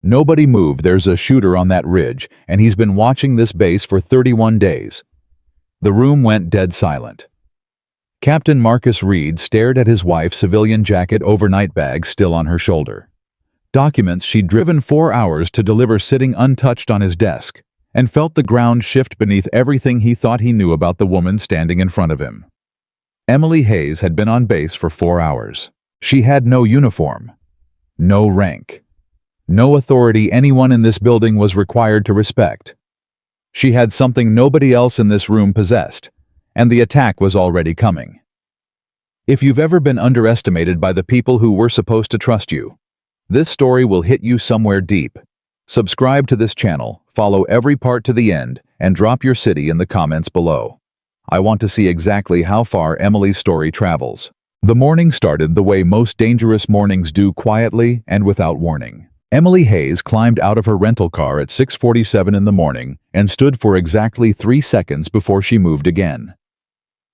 Nobody move, there's a shooter on that ridge, and he's been watching this base for 31 days. The room went dead silent. Captain Marcus Reed stared at his wife's civilian jacket overnight bag still on her shoulder. Documents she'd driven 4 hours to deliver sitting untouched on his desk, and felt the ground shift beneath everything he thought he knew about the woman standing in front of him. Emily Hayes had been on base for 4 hours. She had no uniform, no rank, no authority anyone in this building was required to respect. She had something nobody else in this room possessed, and the attack was already coming. If you've ever been underestimated by the people who were supposed to trust you, this story will hit you somewhere deep. Subscribe to this channel, follow every part to the end, and drop your city in the comments below. I want to see exactly how far Emily's story travels. The morning started the way most dangerous mornings do, quietly and without warning. Emily Hayes climbed out of her rental car at 6:47 in the morning and stood for exactly 3 seconds before she moved again.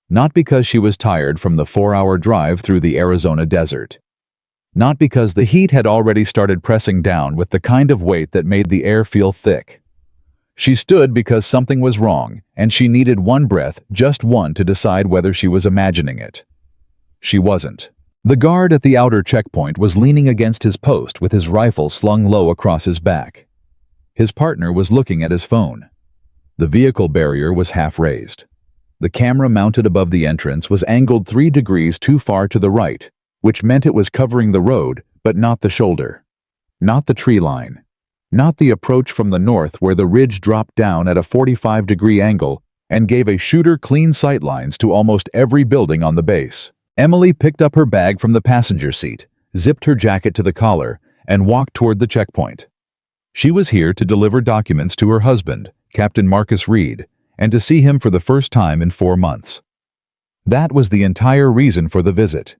Not because she was tired from the 4-hour drive through the Arizona desert. Not because the heat had already started pressing down with the kind of weight that made the air feel thick. She stood because something was wrong, and she needed one breath, just one, to decide whether she was imagining it. She wasn't. The guard at the outer checkpoint was leaning against his post with his rifle slung low across his back. His partner was looking at his phone. The vehicle barrier was half raised. The camera mounted above the entrance was angled 3 degrees too far to the right, which meant it was covering the road, but not the shoulder. Not the tree line. Not the approach from the north where the ridge dropped down at a 45-degree angle and gave a shooter clean sightlines to almost every building on the base. Emily picked up her bag from the passenger seat, zipped her jacket to the collar, and walked toward the checkpoint. She was here to deliver documents to her husband, Captain Marcus Reed, and to see him for the first time in 4 months. That was the entire reason for the visit.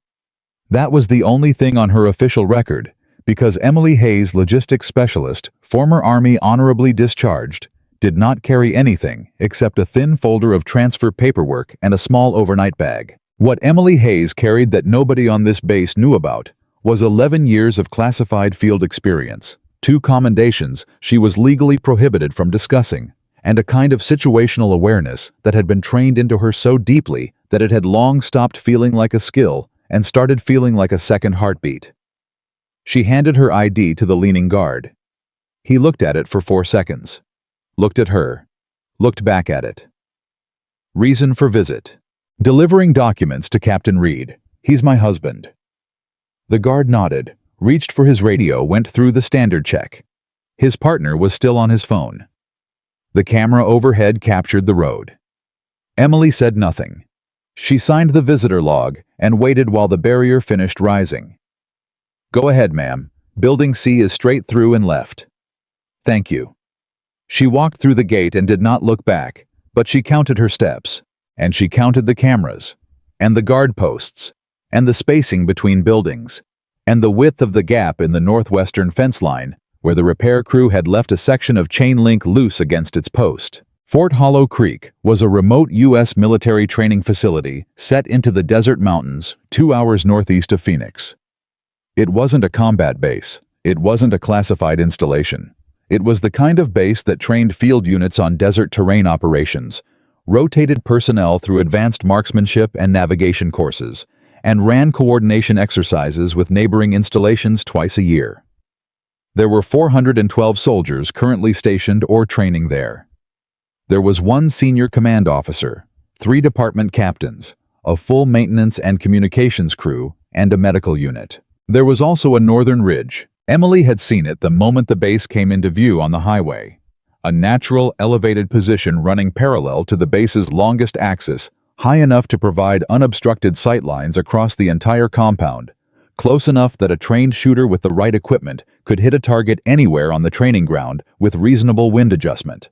That was the only thing on her official record, because Emily Hayes, logistics specialist, former Army honorably discharged, did not carry anything except a thin folder of transfer paperwork and a small overnight bag. What Emily Hayes carried that nobody on this base knew about was 11 years of classified field experience, 2 commendations she was legally prohibited from discussing, and a kind of situational awareness that had been trained into her so deeply that it had long stopped feeling like a skill and started feeling like a second heartbeat. She handed her ID to the leaning guard. He looked at it for 4 seconds, looked at her, looked back at it. Reason for visit. Delivering documents to Captain Reed. He's my husband. The guard nodded, reached for his radio, went through the standard check. His partner was still on his phone. The camera overhead captured the road. Emily said nothing. She signed the visitor log and waited while the barrier finished rising. Go ahead, ma'am. Building C is straight through and left. Thank you. She walked through the gate and did not look back, but she counted her steps. And she counted the cameras, and the guard posts, and the spacing between buildings, and the width of the gap in the northwestern fence line, where the repair crew had left a section of chain link loose against its post. Fort Hollow Creek was a remote U.S. military training facility set into the desert mountains 2 hours northeast of Phoenix. It wasn't a combat base. It wasn't a classified installation. It was the kind of base that trained field units on desert terrain operations, rotated personnel through advanced marksmanship and navigation courses, and ran coordination exercises with neighboring installations twice a year. There were 412 soldiers currently stationed or training there. There was 1 senior command officer, 3 department captains, a full maintenance and communications crew, and a medical unit. There was also a northern ridge. Emily had seen it the moment the base came into view on the highway. A natural, elevated position running parallel to the base's longest axis, high enough to provide unobstructed sightlines across the entire compound, close enough that a trained shooter with the right equipment could hit a target anywhere on the training ground with reasonable wind adjustment.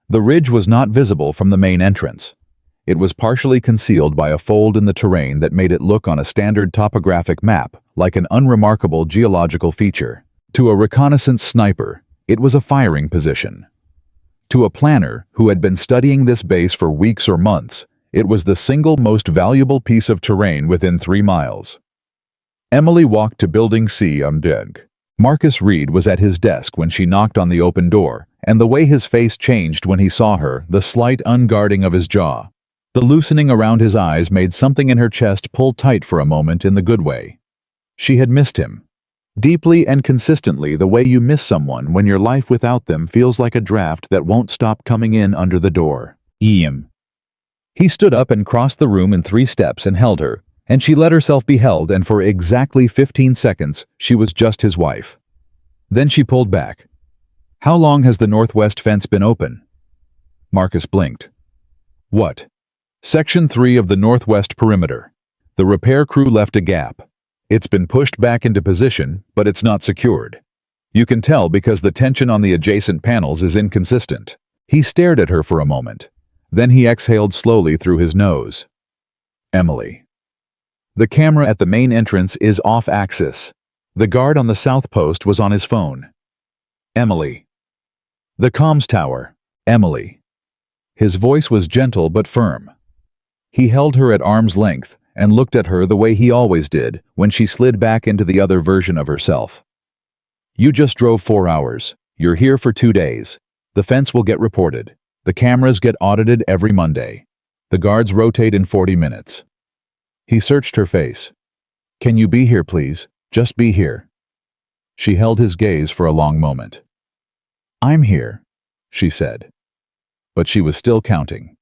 The ridge was not visible from the main entrance. It was partially concealed by a fold in the terrain that made it look on a standard topographic map like an unremarkable geological feature. To a reconnaissance sniper, it was a firing position. To a planner who had been studying this base for weeks or months, it was the single most valuable piece of terrain within 3 miles. Emily walked to Building C on deck. Marcus Reed was at his desk when she knocked on the open door, and the way his face changed when he saw her, the slight unguarding of his jaw, the loosening around his eyes made something in her chest pull tight for a moment in the good way. She had missed him. Deeply and consistently, the way you miss someone when your life without them feels like a draft that won't stop coming in under the door. Ian. He stood up and crossed the room in 3 steps and held her, and she let herself be held, and for exactly 15 seconds, she was just his wife. Then she pulled back. How long has the northwest fence been open? Marcus blinked. What? Section 3 of the northwest perimeter. The repair crew left a gap. It's been pushed back into position, but it's not secured. You can tell because the tension on the adjacent panels is inconsistent. He stared at her for a moment. Then he exhaled slowly through his nose. Emily. The camera at the main entrance is off-axis. The guard on the south post was on his phone. Emily. The comms tower. Emily. His voice was gentle but firm. He held her at arm's length and looked at her the way he always did when she slid back into the other version of herself. You just drove 4 hours. You're here for 2 days. The fence will get reported. The cameras get audited every Monday. The guards rotate in 40 minutes. He searched her face. Can you be here, please? Just be here. She held his gaze for a long moment. I'm here, she said. But she was still counting.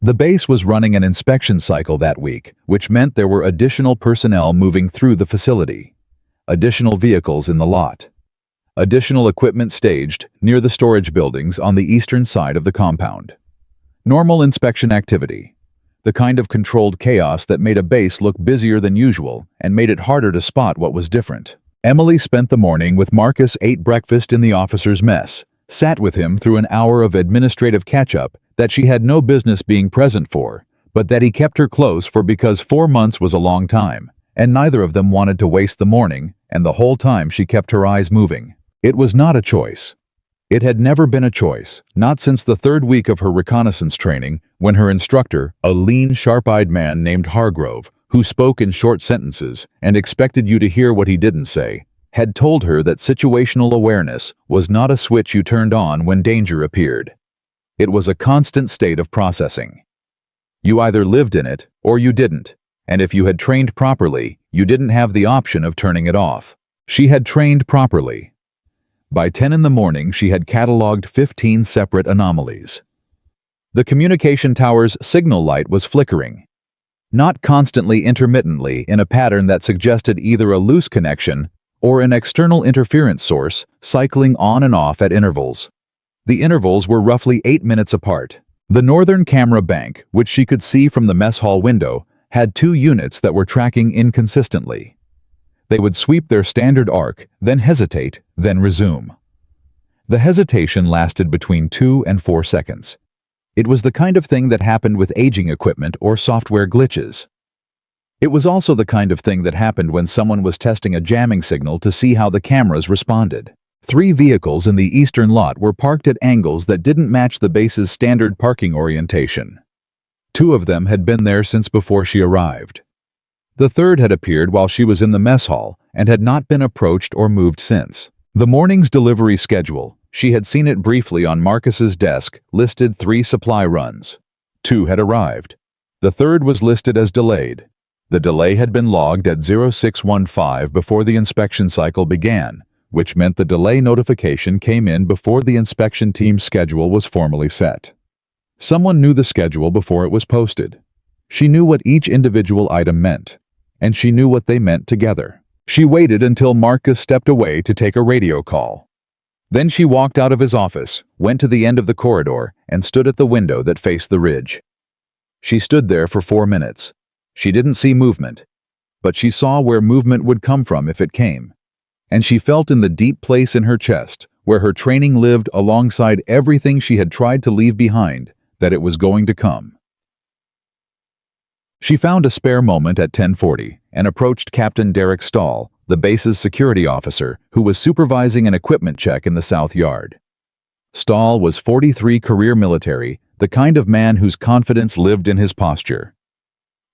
The base was running an inspection cycle that week, which meant there were additional personnel moving through the facility, additional vehicles in the lot, additional equipment staged near the storage buildings on the eastern side of the compound. Normal inspection activity, the kind of controlled chaos that made a base look busier than usual and made it harder to spot what was different. Emily spent the morning with Marcus, ate breakfast in the officer's mess, sat with him through an hour of administrative catch-up that she had no business being present for, but that he kept her close for because 4 months was a long time, and neither of them wanted to waste the morning, and the whole time she kept her eyes moving. It was not a choice. It had never been a choice, not since the 3rd week of her reconnaissance training, when her instructor, a lean, sharp-eyed man named Hargrove, who spoke in short sentences and expected you to hear what he didn't say, had told her that situational awareness was not a switch you turned on when danger appeared. It was a constant state of processing. You either lived in it or you didn't, and if you had trained properly, you didn't have the option of turning it off. She had trained properly. By 10 in the morning, she had cataloged 15 separate anomalies. The communication tower's signal light was flickering, not constantly, intermittently, in a pattern that suggested either a loose connection or an external interference source cycling on and off at intervals. The intervals were roughly 8 minutes apart. The northern camera bank, which she could see from the mess hall window, had 2 units that were tracking inconsistently. They would sweep their standard arc, then hesitate, then resume. The hesitation lasted between 2 and 4 seconds. It was the kind of thing that happened with aging equipment or software glitches. It was also the kind of thing that happened when someone was testing a jamming signal to see how the cameras responded. 3 vehicles in the eastern lot were parked at angles that didn't match the base's standard parking orientation. 2 of them had been there since before she arrived. The 3rd had appeared while she was in the mess hall and had not been approached or moved since. The morning's delivery schedule, she had seen it briefly on Marcus's desk, listed 3 supply runs. 2 had arrived. The 3rd was listed as delayed. The delay had been logged at 0615 before the inspection cycle began, which meant the delay notification came in before the inspection team's schedule was formally set. Someone knew the schedule before it was posted. She knew what each individual item meant, and she knew what they meant together. She waited until Marcus stepped away to take a radio call. Then she walked out of his office, went to the end of the corridor, and stood at the window that faced the ridge. She stood there for 4 minutes. She didn't see movement, but she saw where movement would come from if it came. And she felt in the deep place in her chest, where her training lived alongside everything she had tried to leave behind, that it was going to come. She found a spare moment at 10:40 and approached Captain Derek Stahl, the base's security officer, who was supervising an equipment check in the south yard. Stahl was 43, career military, the kind of man whose confidence lived in his posture.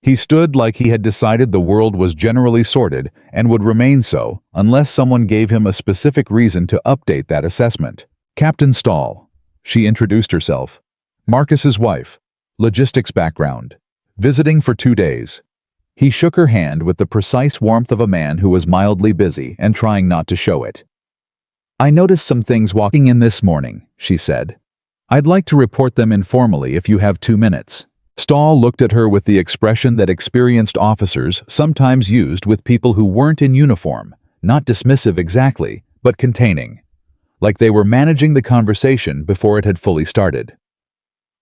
He stood like he had decided the world was generally sorted and would remain so unless someone gave him a specific reason to update that assessment. Captain Stahl. She introduced herself. Marcus's wife. Logistics background. Visiting for 2 days. He shook her hand with the precise warmth of a man who was mildly busy and trying not to show it. I noticed some things walking in this morning, she said. I'd like to report them informally if you have 2 minutes. Stahl looked at her with the expression that experienced officers sometimes used with people who weren't in uniform, not dismissive exactly, but containing. Like they were managing the conversation before it had fully started.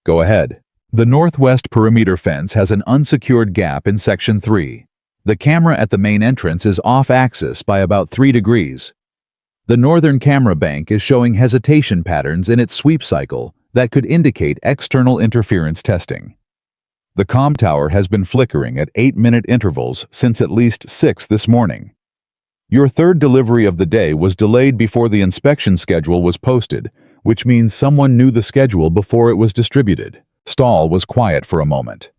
Go ahead. The northwest perimeter fence has an unsecured gap in Section 3. The camera at the main entrance is off-axis by about 3 degrees. The northern camera bank is showing hesitation patterns in its sweep cycle that could indicate external interference testing. The comm tower has been flickering at 8-minute intervals since at least 6 this morning. Your third delivery of the day was delayed before the inspection schedule was posted, which means someone knew the schedule before it was distributed. Stahl was quiet for a moment.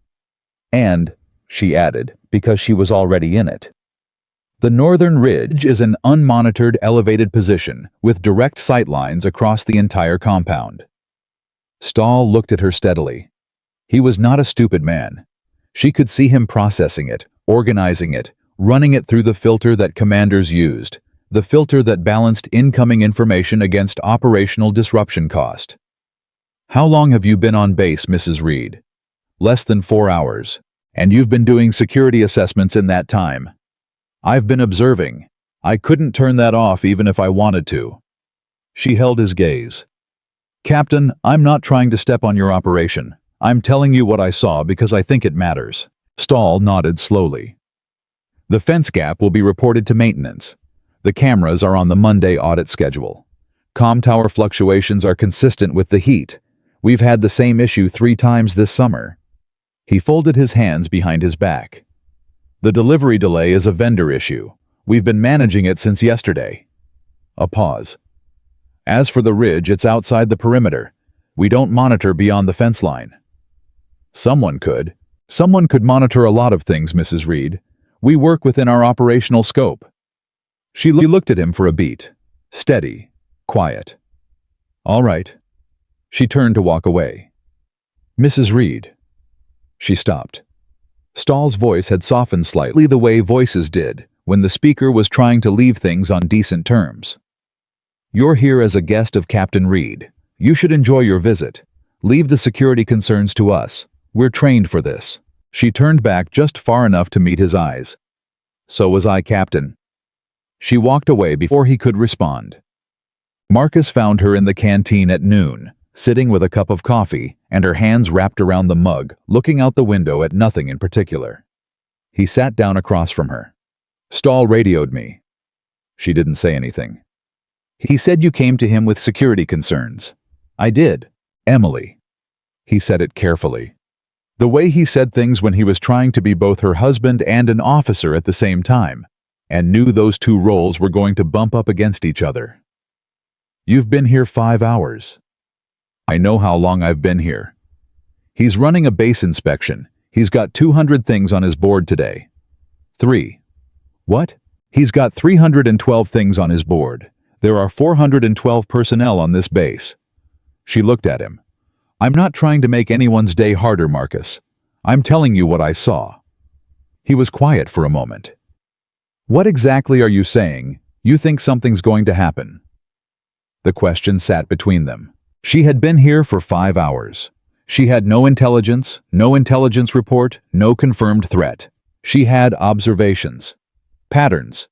And, she added, because she was already in it. The northern ridge is an unmonitored elevated position with direct sight lines across the entire compound. Stahl looked at her steadily. He was not a stupid man. She could see him processing it, organizing it, running it through the filter that commanders used, the filter that balanced incoming information against operational disruption cost. How long have you been on base, Mrs. Reed? Less than 4 hours. And you've been doing security assessments in that time. I've been observing. I couldn't turn that off even if I wanted to. She held his gaze. Captain, I'm not trying to step on your operation. I'm telling you what I saw because I think it matters. Stahl nodded slowly. The fence gap will be reported to maintenance. The cameras are on the Monday audit schedule. Comm tower fluctuations are consistent with the heat. We've had the same issue 3 times this summer. He folded his hands behind his back. The delivery delay is a vendor issue. We've been managing it since yesterday. A pause. As for the ridge, it's outside the perimeter. We don't monitor beyond the fence line. Someone could. Someone could monitor a lot of things, Mrs. Reed. We work within our operational scope. She looked at him for a beat. Steady. Quiet. All right. She turned to walk away. Mrs. Reed. She stopped. Stahl's voice had softened slightly the way voices did when the speaker was trying to leave things on decent terms. You're here as a guest of Captain Reed. You should enjoy your visit. Leave the security concerns to us. We're trained for this. She turned back just far enough to meet his eyes. So was I, Captain. She walked away before he could respond. Marcus found her in the canteen at noon, sitting with a cup of coffee and her hands wrapped around the mug, looking out the window at nothing in particular. He sat down across from her. Stahl radioed me. She didn't say anything. He said you came to him with security concerns. I did. Emily. He said it carefully. The way he said things when he was trying to be both her husband and an officer at the same time, and knew those 2 roles were going to bump up against each other. You've been here 5 hours. I know how long I've been here. He's running a base inspection. He's got 200 things on his board today. 3. What? He's got 312 things on his board. There are 412 personnel on this base. She looked at him. I'm not trying to make anyone's day harder, Marcus. I'm telling you what I saw. He was quiet for a moment. What exactly are you saying? You think something's going to happen? The question sat between them. She had been here for 5 hours. She had no intelligence report, no confirmed threat. She had observations, patterns,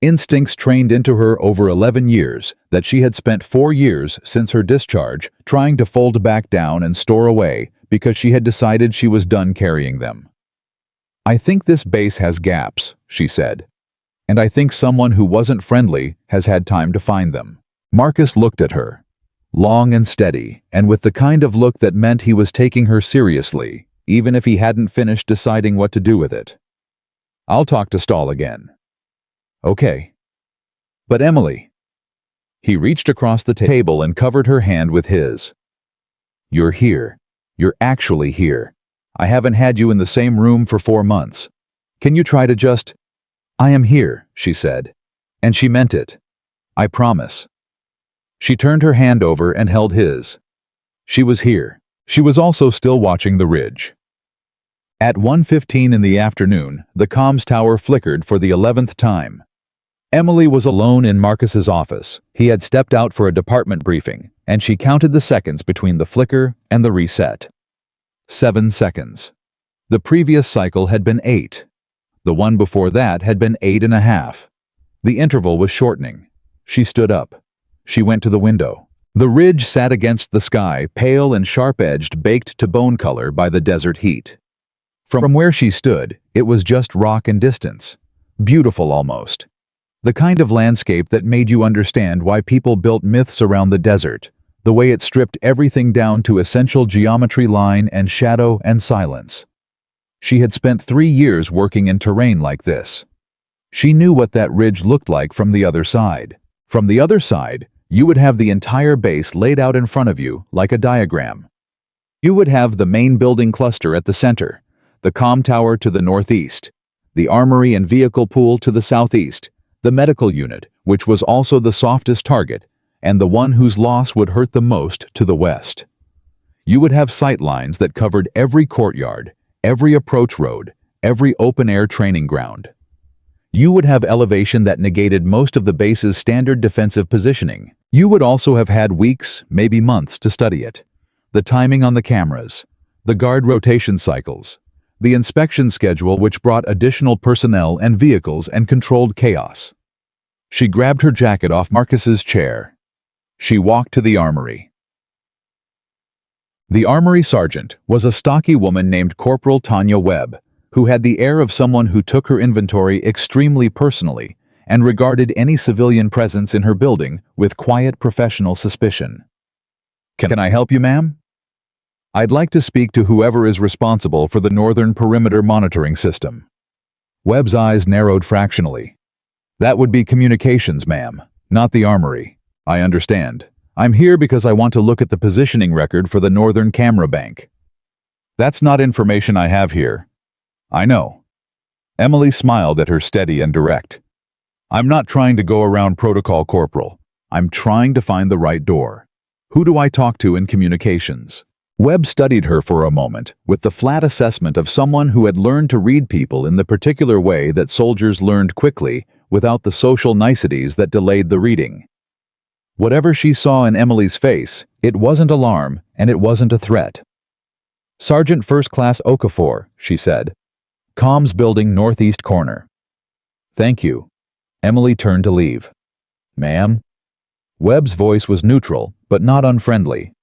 instincts trained into her over 11 years that she had spent 4 years since her discharge trying to fold back down and store away because she had decided she was done carrying them. I think this base has gaps, she said, and I think someone who wasn't friendly has had time to find them. Marcus looked at her. Long and steady, and with the kind of look that meant he was taking her seriously, even if he hadn't finished deciding what to do with it. I'll talk to Stahl again. Okay. But Emily. He reached across the table and covered her hand with his. You're here. You're actually here. I haven't had you in the same room for 4 months. Can you try to just— I am here, she said. And she meant it. I promise. She turned her hand over and held his. She was here. She was also still watching the ridge. At 1:15 in the afternoon, the comms tower flickered for the 11th time. Emily was alone in Marcus's office. He had stepped out for a department briefing, and she counted the seconds between the flicker and the reset. 7 seconds. The previous cycle had been 8. The one before that had been 8.5. The interval was shortening. She stood up. She went to the window. The ridge sat against the sky, pale and sharp-edged, baked to bone color by the desert heat. From where she stood, it was just rock and distance. Beautiful almost. The kind of landscape that made you understand why people built myths around the desert, the way it stripped everything down to essential geometry, line and shadow and silence. She had spent 3 years working in terrain like this. She knew what that ridge looked like from the other side. From the other side, you would have the entire base laid out in front of you like a diagram. You would have the main building cluster at the center, the comm tower to the northeast, the armory and vehicle pool to the southeast, the medical unit, which was also the softest target, and the one whose loss would hurt the most to the west. You would have sight lines that covered every courtyard, every approach road, every open-air training ground. You would have elevation that negated most of the base's standard defensive positioning. You would also have had weeks, maybe months, to study it. The timing on the cameras, the guard rotation cycles, the inspection schedule which brought additional personnel and vehicles and controlled chaos. She grabbed her jacket off Marcus's chair. She walked to the armory. The armory sergeant was a stocky woman named Corporal Tanya Webb, who had the air of someone who took her inventory extremely personally and regarded any civilian presence in her building with quiet professional suspicion. "Can I help you, ma'am?" "I'd like to speak to whoever is responsible for the Northern Perimeter Monitoring System." Webb's eyes narrowed fractionally. "That would be communications, ma'am, not the armory. I understand. I'm here because I want to look at the positioning record for the Northern Camera Bank." "That's not information I have here." "I know." Emily smiled at her, steady and direct. "I'm not trying to go around protocol, Corporal. I'm trying to find the right door. Who do I talk to in communications?" Webb studied her for a moment, with the flat assessment of someone who had learned to read people in the particular way that soldiers learned quickly, without the social niceties that delayed the reading. Whatever she saw in Emily's face, it wasn't alarm, and it wasn't a threat. "Sergeant First Class Okafor," she said. "Comms building northeast corner." "Thank you." Emily turned to leave. "Ma'am?" Webb's voice was neutral, but not unfriendly.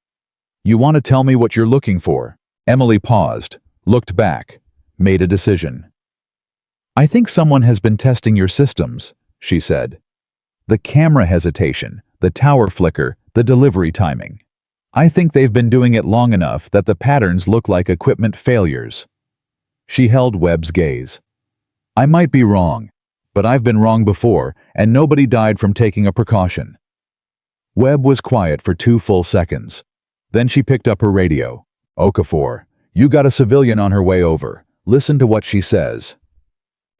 "You want to tell me what you're looking for?" Emily paused, looked back, made a decision. "I think someone has been testing your systems," she said. "The camera hesitation, the tower flicker, the delivery timing. I think they've been doing it long enough that the patterns look like equipment failures." She held Webb's gaze. "I might be wrong, but I've been wrong before, and nobody died from taking a precaution." Webb was quiet for 2 full seconds. Then she picked up her radio. "Okafor, you got a civilian on her way over. Listen to what she says."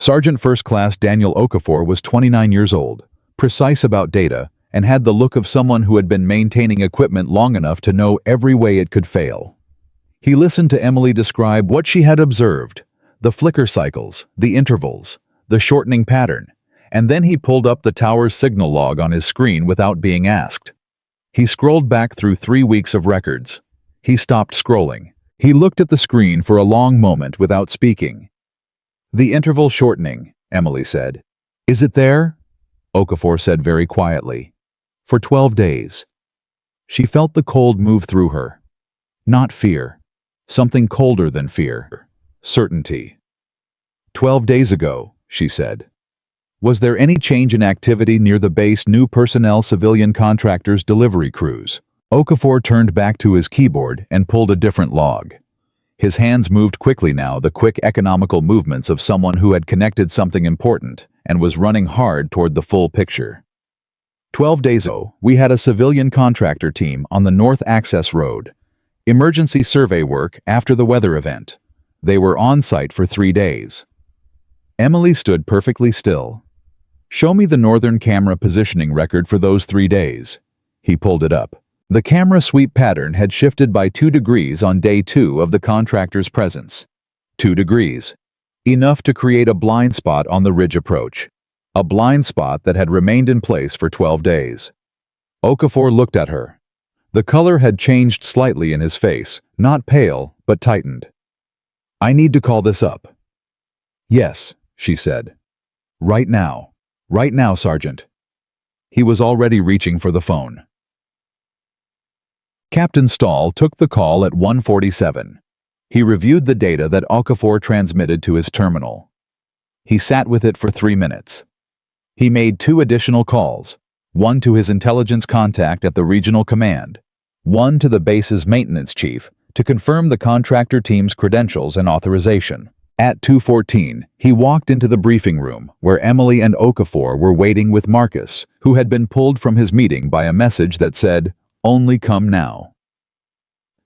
Sergeant First Class Daniel Okafor was 29 years old, precise about data, and had the look of someone who had been maintaining equipment long enough to know every way it could fail. He listened to Emily describe what she had observed, the flicker cycles, the intervals, the shortening pattern, and then he pulled up the tower's signal log on his screen without being asked. He scrolled back through 3 weeks of records. He stopped scrolling. He looked at the screen for a long moment without speaking. "The interval shortening," Emily said. "Is it there?" Okafor said very quietly. "For 12 days. She felt the cold move through her. Not fear. Something colder than fear. Certainty. 12 days ago, she said. Was there any change in activity near the base? New personnel, civilian contractors, delivery crews? Okafor turned back to his keyboard and pulled a different log. His hands moved quickly now, the quick economical movements of someone who had connected something important and was running hard toward the full picture. 12 days ago, we had a civilian contractor team on the North Access Road. Emergency survey work after the weather event. They were on site for 3 days. Emily stood perfectly still. "Show me the northern camera positioning record for those 3 days." He pulled it up. The camera sweep pattern had shifted by 2 degrees on day 2 of the contractor's presence. 2 degrees. Enough to create a blind spot on the ridge approach. A blind spot that had remained in place for 12 days. Okafor looked at her. The color had changed slightly in his face, not pale, but tightened. "I need to call this up." "Yes," she said. "Right now. Right now, Sergeant." He was already reaching for the phone. Captain Stahl took the call at 1:47. He reviewed the data that Okafor transmitted to his terminal. He sat with it for 3 minutes. He made 2 additional calls, one to his intelligence contact at the regional command, one to the base's maintenance chief, to confirm the contractor team's credentials and authorization. At 2:14, he walked into the briefing room, where Emily and Okafor were waiting with Marcus, who had been pulled from his meeting by a message that said, "Only come now."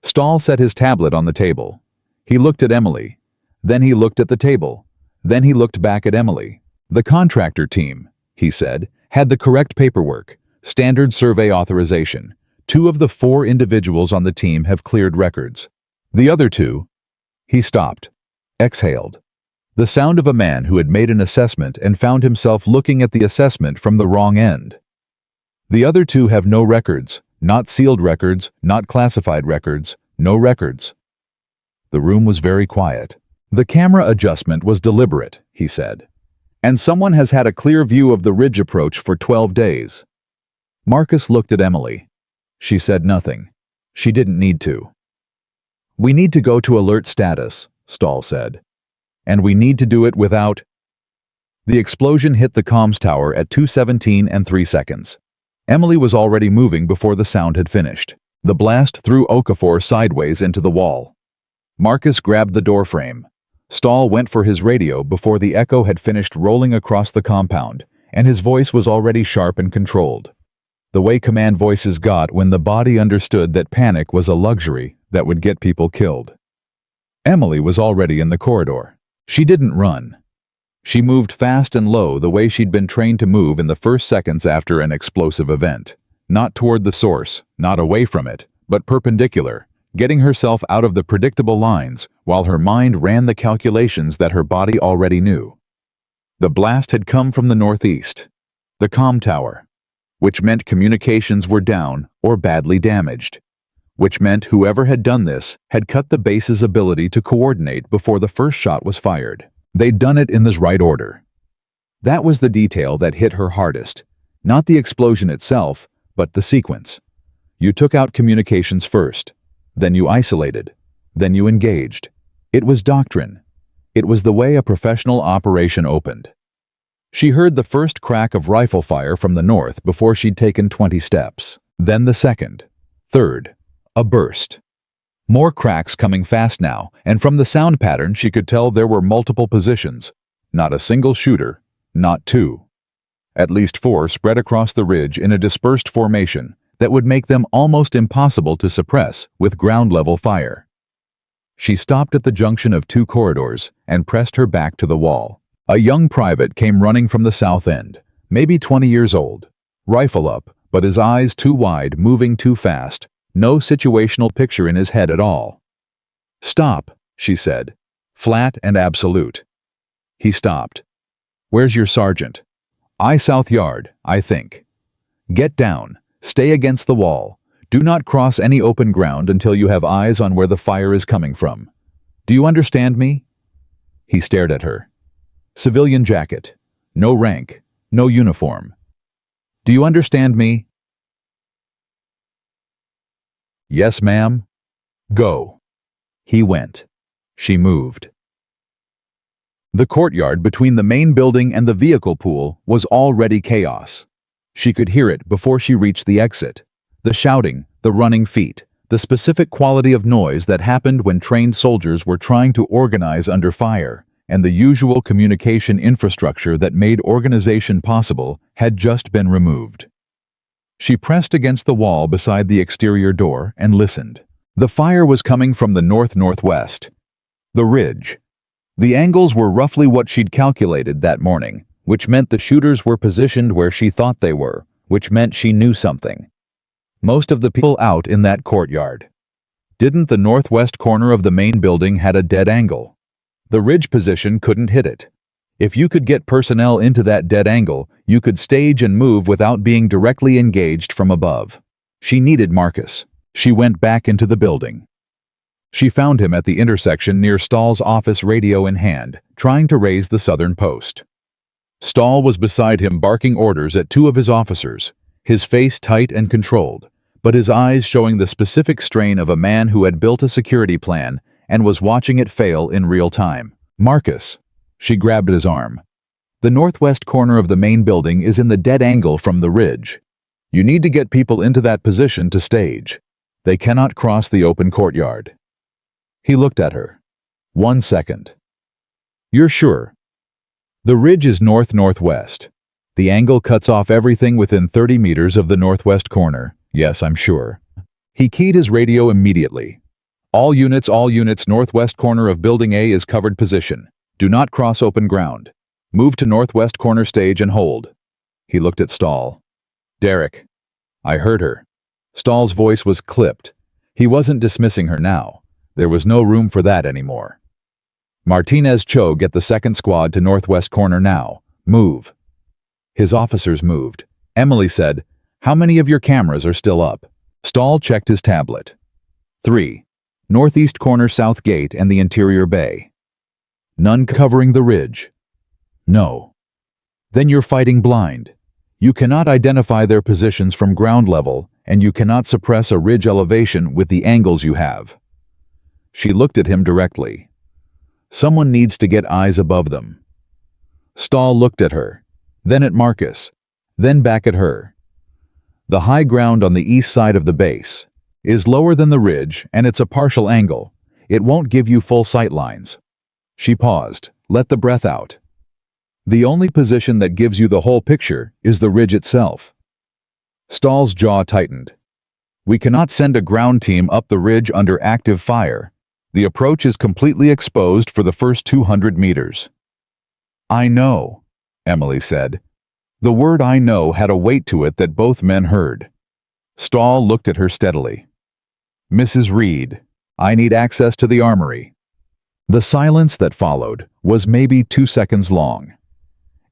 Stahl set his tablet on the table. He looked at Emily. Then he looked at the table. Then he looked back at Emily. "The contractor team," he said, "had the correct paperwork, standard survey authorization. 2 of the 4 individuals on the team have cleared records. The other 2..." He stopped, exhaled. The sound of a man who had made an assessment and found himself looking at the assessment from the wrong end. "The other 2 have no records, not sealed records, not classified records, no records." The room was very quiet. "The camera adjustment was deliberate," he said. "And someone has had a clear view of the ridge approach for 12 days. Marcus looked at Emily. She said nothing. She didn't need to. "We need to go to alert status," Stahl said. "And we need to do it without..." The explosion hit the comms tower at 2:17 and 3 seconds. Emily was already moving before the sound had finished. The blast threw Okafor sideways into the wall. Marcus grabbed the doorframe. Stahl went for his radio before the echo had finished rolling across the compound, and his voice was already sharp and controlled. The way command voices got when the body understood that panic was a luxury that would get people killed. Emily was already in the corridor. She didn't run. She moved fast and low the way she'd been trained to move in the first seconds after an explosive event. Not toward the source, not away from it, but perpendicular, getting herself out of the predictable lines while her mind ran the calculations that her body already knew. The blast had come from the northeast, the comm tower, which meant communications were down or badly damaged, which meant whoever had done this had cut the base's ability to coordinate before the first shot was fired. They'd done it in this right order. That was the detail that hit her hardest, not the explosion itself, but the sequence. You took out communications first, then you isolated, then you engaged. It was doctrine. It was the way a professional operation opened. She heard the first crack of rifle fire from the north before she'd taken 20 steps. Then the second, third, a burst. More cracks coming fast now, and from the sound pattern she could tell there were multiple positions. Not a single shooter, not 2. At least 4 spread across the ridge in a dispersed formation that would make them almost impossible to suppress with ground-level fire. She stopped at the junction of 2 corridors and pressed her back to the wall. A young private came running from the south end, maybe 20 years old. Rifle up, but his eyes too wide, moving too fast. No situational picture in his head at all. "Stop," she said, flat and absolute. He stopped. "Where's your sergeant?" "I South Yard, I think." "Get down. Stay against the wall. Do not cross any open ground until you have eyes on where the fire is coming from. Do you understand me?" He stared at her. "Civilian jacket. No rank. No uniform. Do you understand me?" "Yes, ma'am." "Go." He went. She moved. The courtyard between the main building and the vehicle pool was already chaos. She could hear it before she reached the exit. The shouting, the running feet, the specific quality of noise that happened when trained soldiers were trying to organize under fire, and the usual communication infrastructure that made organization possible had just been removed. She pressed against the wall beside the exterior door and listened. The fire was coming from the north-northwest. The ridge. The angles were roughly what she'd calculated that morning, which meant the shooters were positioned where she thought they were, which meant she knew something. Most of the people out in that courtyard. Didn't the northwest corner of the main building had a dead angle? The ridge position couldn't hit it. If you could get personnel into that dead angle, you could stage and move without being directly engaged from above. She needed Marcus. She went back into the building. She found him at the intersection near Stahl's office, radio in hand, trying to raise the southern post. Stahl was beside him barking orders at two of his officers, his face tight and controlled, but his eyes showing the specific strain of a man who had built a security plan and was watching it fail in real time. Marcus. She grabbed at his arm. The northwest corner of the main building is in the dead angle from the ridge. You need to get people into that position to stage. They cannot cross the open courtyard. He looked at her. 1 second. You're sure? The ridge is north-northwest. The angle cuts off everything within 30 meters of the northwest corner. Yes, I'm sure. He keyed his radio immediately. All units, northwest corner of Building A is covered position. Do not cross open ground. Move to northwest corner stage and hold. He looked at Stahl. Derek. I heard her. Stahl's voice was clipped. He wasn't dismissing her now. There was no room for that anymore. Martinez Cho, get the second squad to northwest corner now. Move. His officers moved. Emily said, how many of your cameras are still up? Stahl checked his tablet. 3. Northeast corner south gate and the interior bay. None covering the ridge. No. Then you're fighting blind. You cannot identify their positions from ground level, and you cannot suppress a ridge elevation with the angles you have. She looked at him directly. Someone needs to get eyes above them. Stahl looked at her, then at Marcus, then back at her. The high ground on the east side of the base is lower than the ridge, and it's a partial angle. It won't give you full sight lines. She paused, let the breath out. The only position that gives you the whole picture is the ridge itself. Stahl's jaw tightened. We cannot send a ground team up the ridge under active fire. The approach is completely exposed for the first 200 meters. I know, Emily said. The word I know had a weight to it that both men heard. Stahl looked at her steadily. Mrs. Reed, I need access to the armory. The silence that followed was maybe 2 seconds long.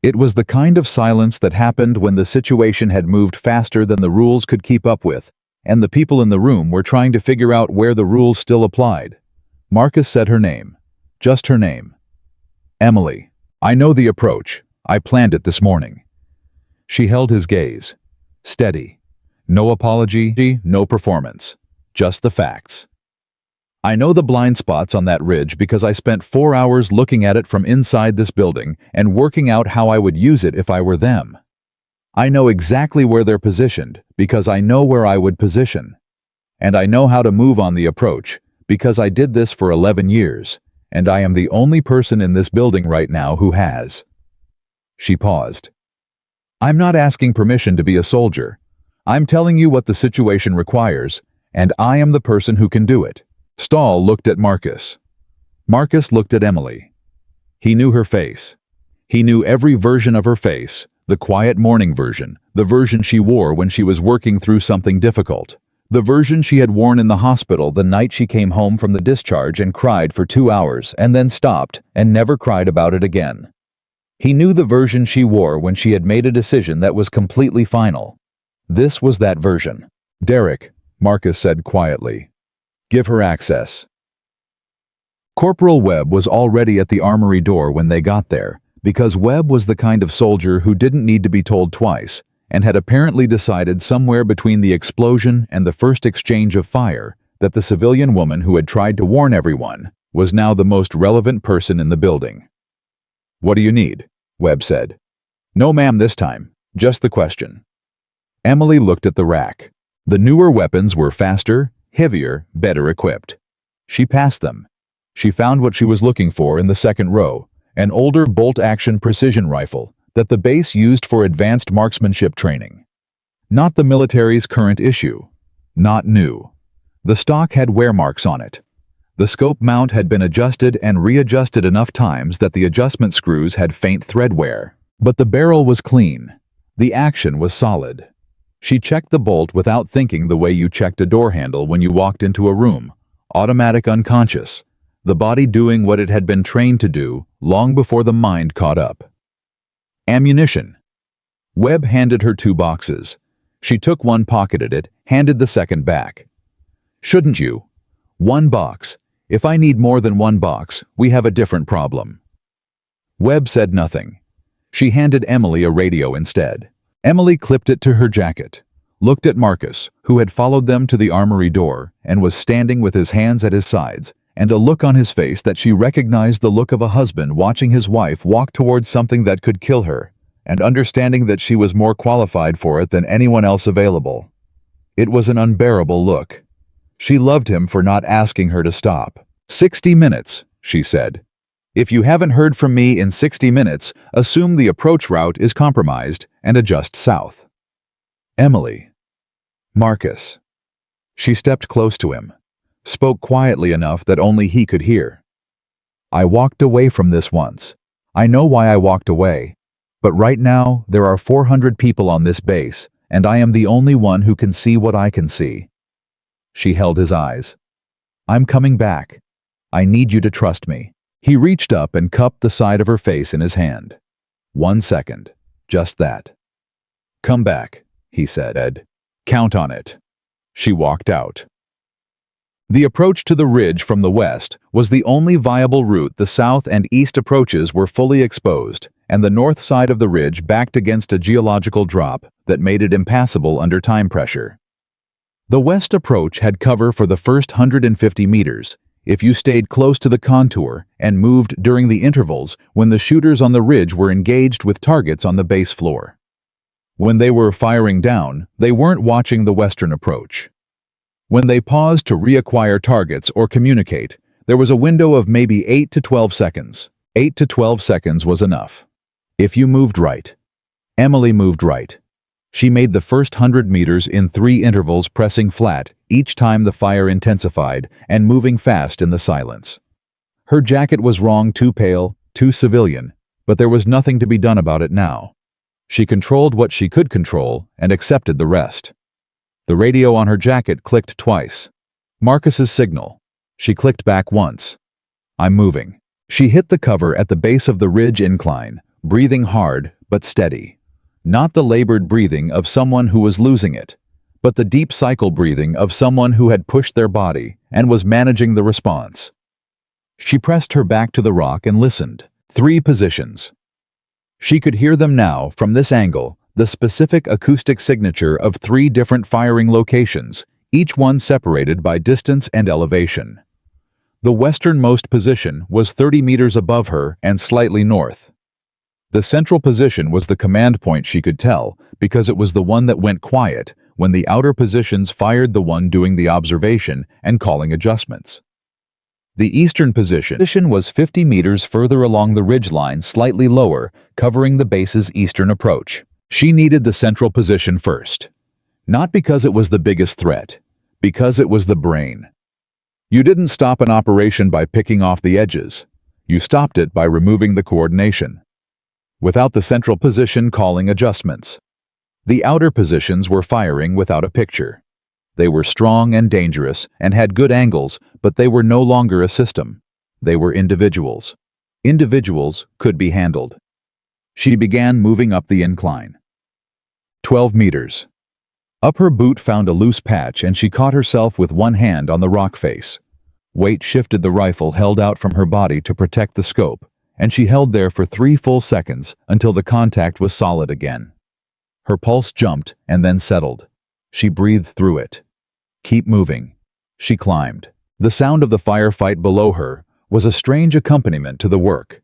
It was the kind of silence that happened when the situation had moved faster than the rules could keep up with, and the people in the room were trying to figure out where the rules still applied. Marcus said her name. Just her name. Emily. I know the approach. I planned it this morning. She held his gaze. Steady. No apology, no performance. Just the facts. I know the blind spots on that ridge because I spent 4 hours looking at it from inside this building and working out how I would use it if I were them. I know exactly where they're positioned because I know where I would position. And I know how to move on the approach because I did this for 11 years, and I am the only person in this building right now who has. She paused. I'm not asking permission to be a soldier. I'm telling you what the situation requires, and I am the person who can do it. Stahl looked at Marcus. Marcus looked at Emily. He knew her face. He knew every version of her face, the quiet morning version, the version she wore when she was working through something difficult, the version she had worn in the hospital the night she came home from the discharge and cried for 2 hours and then stopped and never cried about it again. He knew the version she wore when she had made a decision that was completely final. This was that version. Derek, Marcus said quietly. Give her access. Corporal Webb was already at the armory door when they got there, because Webb was the kind of soldier who didn't need to be told twice, and had apparently decided somewhere between the explosion and the first exchange of fire that the civilian woman who had tried to warn everyone was now the most relevant person in the building. What do you need? Webb said. No ma'am this time, just the question. Emily looked at the rack. The newer weapons were faster, heavier, better equipped. She passed them. She found what she was looking for in the second row, an older bolt-action precision rifle that the base used for advanced marksmanship training. Not the military's current issue. Not new. The stock had wear marks on it. The scope mount had been adjusted and readjusted enough times that the adjustment screws had faint thread wear. But the barrel was clean. The action was solid. She checked the bolt without thinking, the way you checked a door handle when you walked into a room. Automatic, unconscious. The body doing what it had been trained to do long before the mind caught up. Ammunition. Webb handed her 2 boxes. She took one, pocketed it, handed the second back. Shouldn't you? 1 box. If I need more than 1 box, we have a different problem. Webb said nothing. She handed Emily a radio instead. Emily clipped it to her jacket, looked at Marcus, who had followed them to the armory door and was standing with his hands at his sides, and a look on his face that she recognized, the look of a husband watching his wife walk towards something that could kill her, and understanding that she was more qualified for it than anyone else available. It was an unbearable look. She loved him for not asking her to stop. 60 minutes, she said. If you haven't heard from me in 60 minutes, assume the approach route is compromised and adjust south. Emily. Marcus. She stepped close to him, spoke quietly enough that only he could hear. I walked away from this once. I know why I walked away. But right now, there are 400 people on this base, and I am the only one who can see what I can see. She held his eyes. I'm coming back. I need you to trust me. He reached up and cupped the side of her face in his hand. 1 second. Just that. Come back, he said. Ed. Count on it. She walked out. The approach to the ridge from the west was the only viable route. The south and east approaches were fully exposed, and the north side of the ridge backed against a geological drop that made it impassable under time pressure. The west approach had cover for the first 150 meters, if you stayed close to the contour and moved during the intervals when the shooters on the ridge were engaged with targets on the base floor. When they were firing down, they weren't watching the western approach. When they paused to reacquire targets or communicate, there was a window of maybe 8 to 12 seconds. 8 to 12 seconds was enough. If you moved right. Emily moved right. She made the first 100 meters in 3 intervals, pressing flat each time the fire intensified and moving fast in the silence. Her jacket was wrong, too pale, too civilian, but there was nothing to be done about it now. She controlled what she could control and accepted the rest. The radio on her jacket clicked twice. Marcus's signal. She clicked back once. I'm moving. She hit the cover at the base of the ridge incline, breathing hard but steady. Not the labored breathing of someone who was losing it, but the deep cycle breathing of someone who had pushed their body and was managing the response. She pressed her back to the rock and listened. 3 positions. She could hear them now from this angle, the specific acoustic signature of 3 different firing locations, each one separated by distance and elevation. The westernmost position was 30 meters above her and slightly north. The central position was the command point, she could tell, because it was the one that went quiet when the outer positions fired, the one doing the observation and calling adjustments. The eastern position was 50 meters further along the ridgeline, slightly lower, covering the base's eastern approach. She needed the central position first. Not because it was the biggest threat, because it was the brain. You didn't stop an operation by picking off the edges. You stopped it by removing the coordination. Without the central position calling adjustments. The outer positions were firing without a picture. They were strong and dangerous and had good angles, but they were no longer a system. They were individuals. Individuals could be handled. She began moving up the incline. 12 meters. Up her boot found a loose patch and she caught herself with one hand on the rock face. Weight shifted the rifle held out from her body to protect the scope, and she held there for 3 full seconds until the contact was solid again. Her pulse jumped and then settled. She breathed through it. Keep moving. She climbed. The sound of the firefight below her was a strange accompaniment to the work.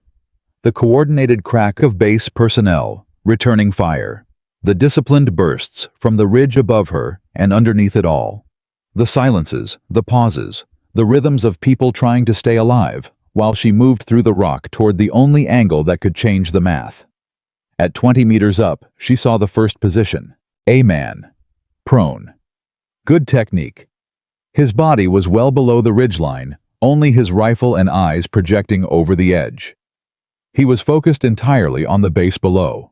The coordinated crack of base personnel, returning fire. The disciplined bursts from the ridge above her and underneath it all. The silences, the pauses, the rhythms of people trying to stay alive, while she moved through the rock toward the only angle that could change the math. At 20 meters up, she saw the first position. A man. Prone. Good technique. His body was well below the ridgeline, only his rifle and eyes projecting over the edge. He was focused entirely on the base below.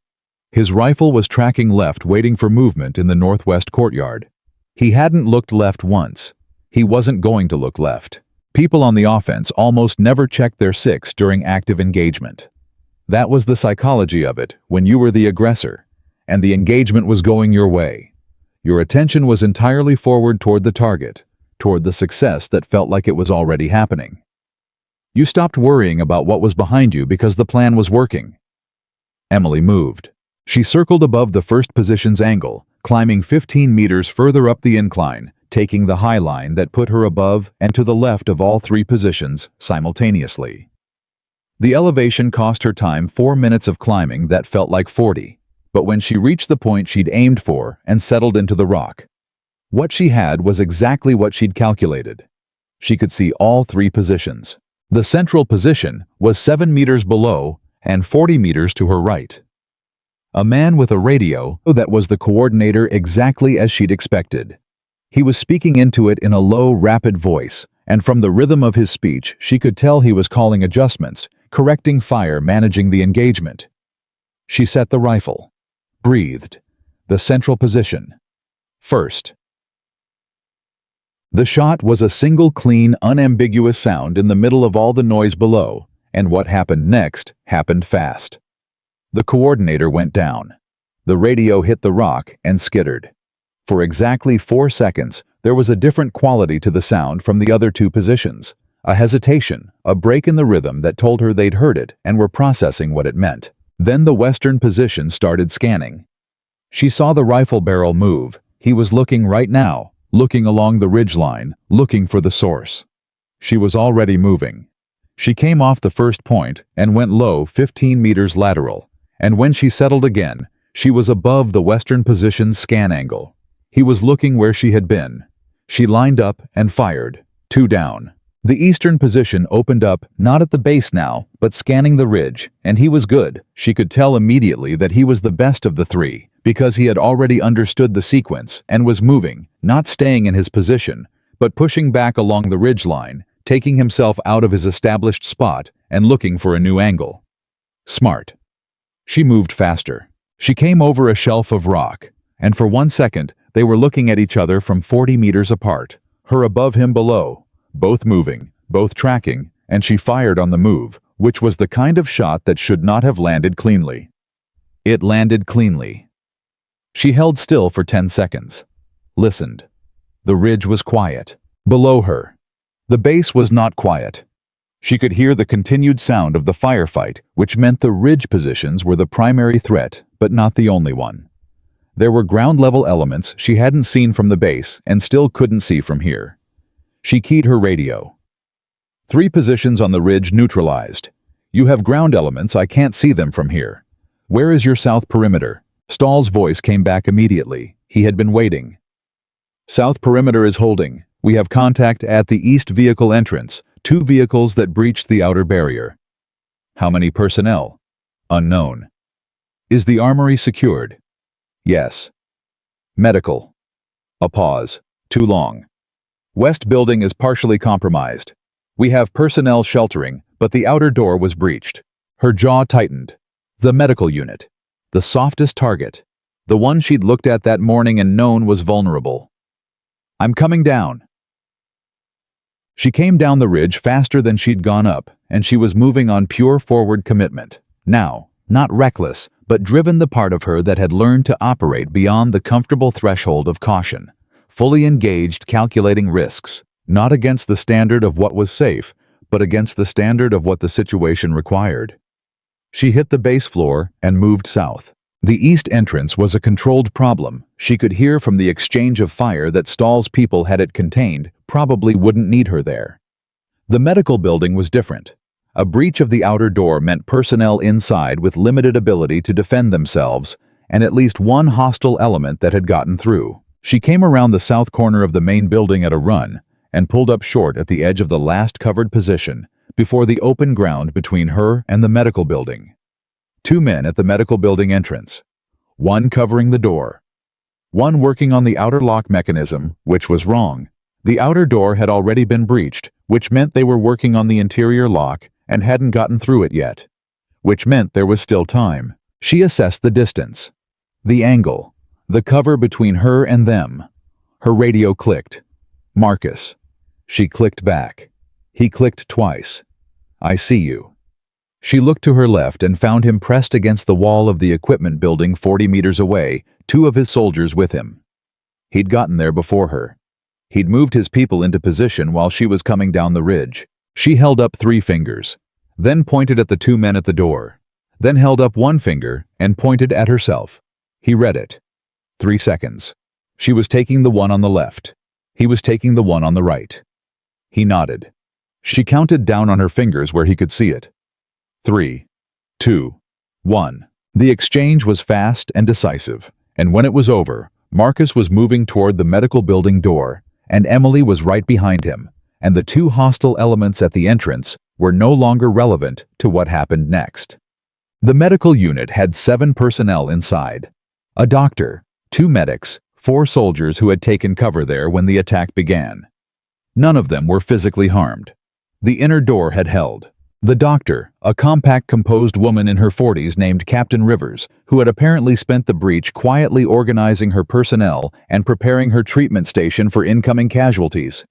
His rifle was tracking left, waiting for movement in the northwest courtyard. He hadn't looked left once. He wasn't going to look left. People on the offense almost never checked their six during active engagement. That was the psychology of it when you were the aggressor, and the engagement was going your way. Your attention was entirely forward toward the target, toward the success that felt like it was already happening. You stopped worrying about what was behind you because the plan was working. Emily moved. She circled above the first position's angle, climbing 15 meters further up the incline, taking the high line that put her above and to the left of all three positions simultaneously. The elevation cost her time 4 minutes of climbing that felt like 40, but when she reached the point she'd aimed for and settled into the rock, what she had was exactly what she'd calculated. She could see all three positions. The central position was 7 meters below and 40 meters to her right. A man with a radio that was the coordinator exactly as she'd expected. He was speaking into it in a low, rapid voice, and from the rhythm of his speech, she could tell he was calling adjustments, correcting fire, managing the engagement. She set the rifle. Breathed. The central position. First. The shot was a single clean, unambiguous sound in the middle of all the noise below, and what happened next happened fast. The coordinator went down. The radio hit the rock and skittered. For exactly 4 seconds, there was a different quality to the sound from the other two positions, a hesitation, a break in the rhythm that told her they'd heard it and were processing what it meant. Then the western position started scanning. She saw the rifle barrel move. He was looking right now, looking along the ridgeline, looking for the source. She was already moving. She came off the first point and went low 15 meters lateral, and when she settled again, she was above the western position's scan angle. He was looking where she had been. She lined up and fired. 2 down. The eastern position opened up, not at the base now, but scanning the ridge, and he was good. She could tell immediately that he was the best of the three, because he had already understood the sequence and was moving, not staying in his position, but pushing back along the ridgeline, taking himself out of his established spot and looking for a new angle. Smart. She moved faster. She came over a shelf of rock, and for 1 second, they were looking at each other from 40 meters apart, her above, him below, both moving, both tracking, and she fired on the move, which was the kind of shot that should not have landed cleanly. It landed cleanly. She held still for 10 seconds. Listened. The ridge was quiet. Below her. The base was not quiet. She could hear the continued sound of the firefight, which meant the ridge positions were the primary threat, but not the only one. There were ground-level elements she hadn't seen from the base and still couldn't see from here. She keyed her radio. 3 positions on the ridge neutralized. You have ground elements, I can't see them from here. Where is your south perimeter? Stahl's voice came back immediately. He had been waiting. South perimeter is holding. We have contact at the east vehicle entrance, 2 vehicles that breached the outer barrier. How many personnel? Unknown. Is the armory secured? Yes. Medical. A pause. Too long. West building is partially compromised. We have personnel sheltering, but the outer door was breached. Her jaw tightened. The medical unit. The softest target. The one she'd looked at that morning and known was vulnerable. I'm coming down. She came down the ridge faster than she'd gone up, and she was moving on pure forward commitment. Now, not reckless, but driven the part of her that had learned to operate beyond the comfortable threshold of caution, fully engaged, calculating risks, not against the standard of what was safe, but against the standard of what the situation required. She hit the base floor and moved south. The east entrance was a controlled problem. She could hear from the exchange of fire that Stahl's people had it contained probably wouldn't need her there. The medical building was different. A breach of the outer door meant personnel inside with limited ability to defend themselves, and at least one hostile element that had gotten through. She came around the south corner of the main building at a run, and pulled up short at the edge of the last covered position, before the open ground between her and the medical building. 2 men at the medical building entrance. 1 covering the door. 1 working on the outer lock mechanism, which was wrong. The outer door had already been breached, which meant they were working on the interior lock and hadn't gotten through it yet, which meant there was still time. She assessed the distance, the angle, the cover between her and them. Her radio clicked. Marcus. She clicked back. He clicked twice. I see you. She looked to her left and found him pressed against the wall of the equipment building 40 meters away, 2 of his soldiers with him. He'd gotten there before her. He'd moved his people into position while she was coming down the ridge. She held up 3 fingers, then pointed at the 2 men at the door, then held up 1 finger and pointed at herself. He read it. 3 seconds. She was taking the one on the left. He was taking the one on the right. He nodded. She counted down on her fingers where he could see it. 3, 2, 1. The exchange was fast and decisive, and when it was over, Marcus was moving toward the medical building door, and Emily was right behind him, and the 2 hostile elements at the entrance were no longer relevant to what happened next. The medical unit had 7 personnel inside. A doctor, 2 medics, 4 soldiers who had taken cover there when the attack began. None of them were physically harmed. The inner door had held. The doctor, a compact, composed woman in her 40s named Captain Rivers, who had apparently spent the breach quietly organizing her personnel and preparing her treatment station for incoming casualties.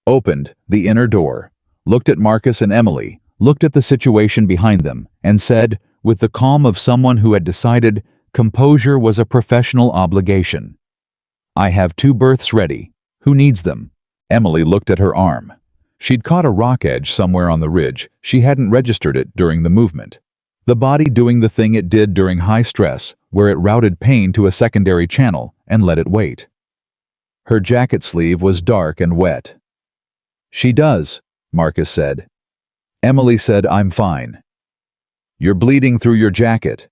Opened the inner door, looked at Marcus and Emily, looked at the situation behind them, and said, with the calm of someone who had decided composure was a professional obligation, I have 2 berths ready. Who needs them? Emily looked at her arm. She'd caught a rock edge somewhere on the ridge. She hadn't registered it during the movement. The body doing the thing it did during high stress, where it routed pain to a secondary channel and let it wait. Her jacket sleeve was dark and wet. She does, Marcus said. Emily said, I'm fine. You're bleeding through your jacket.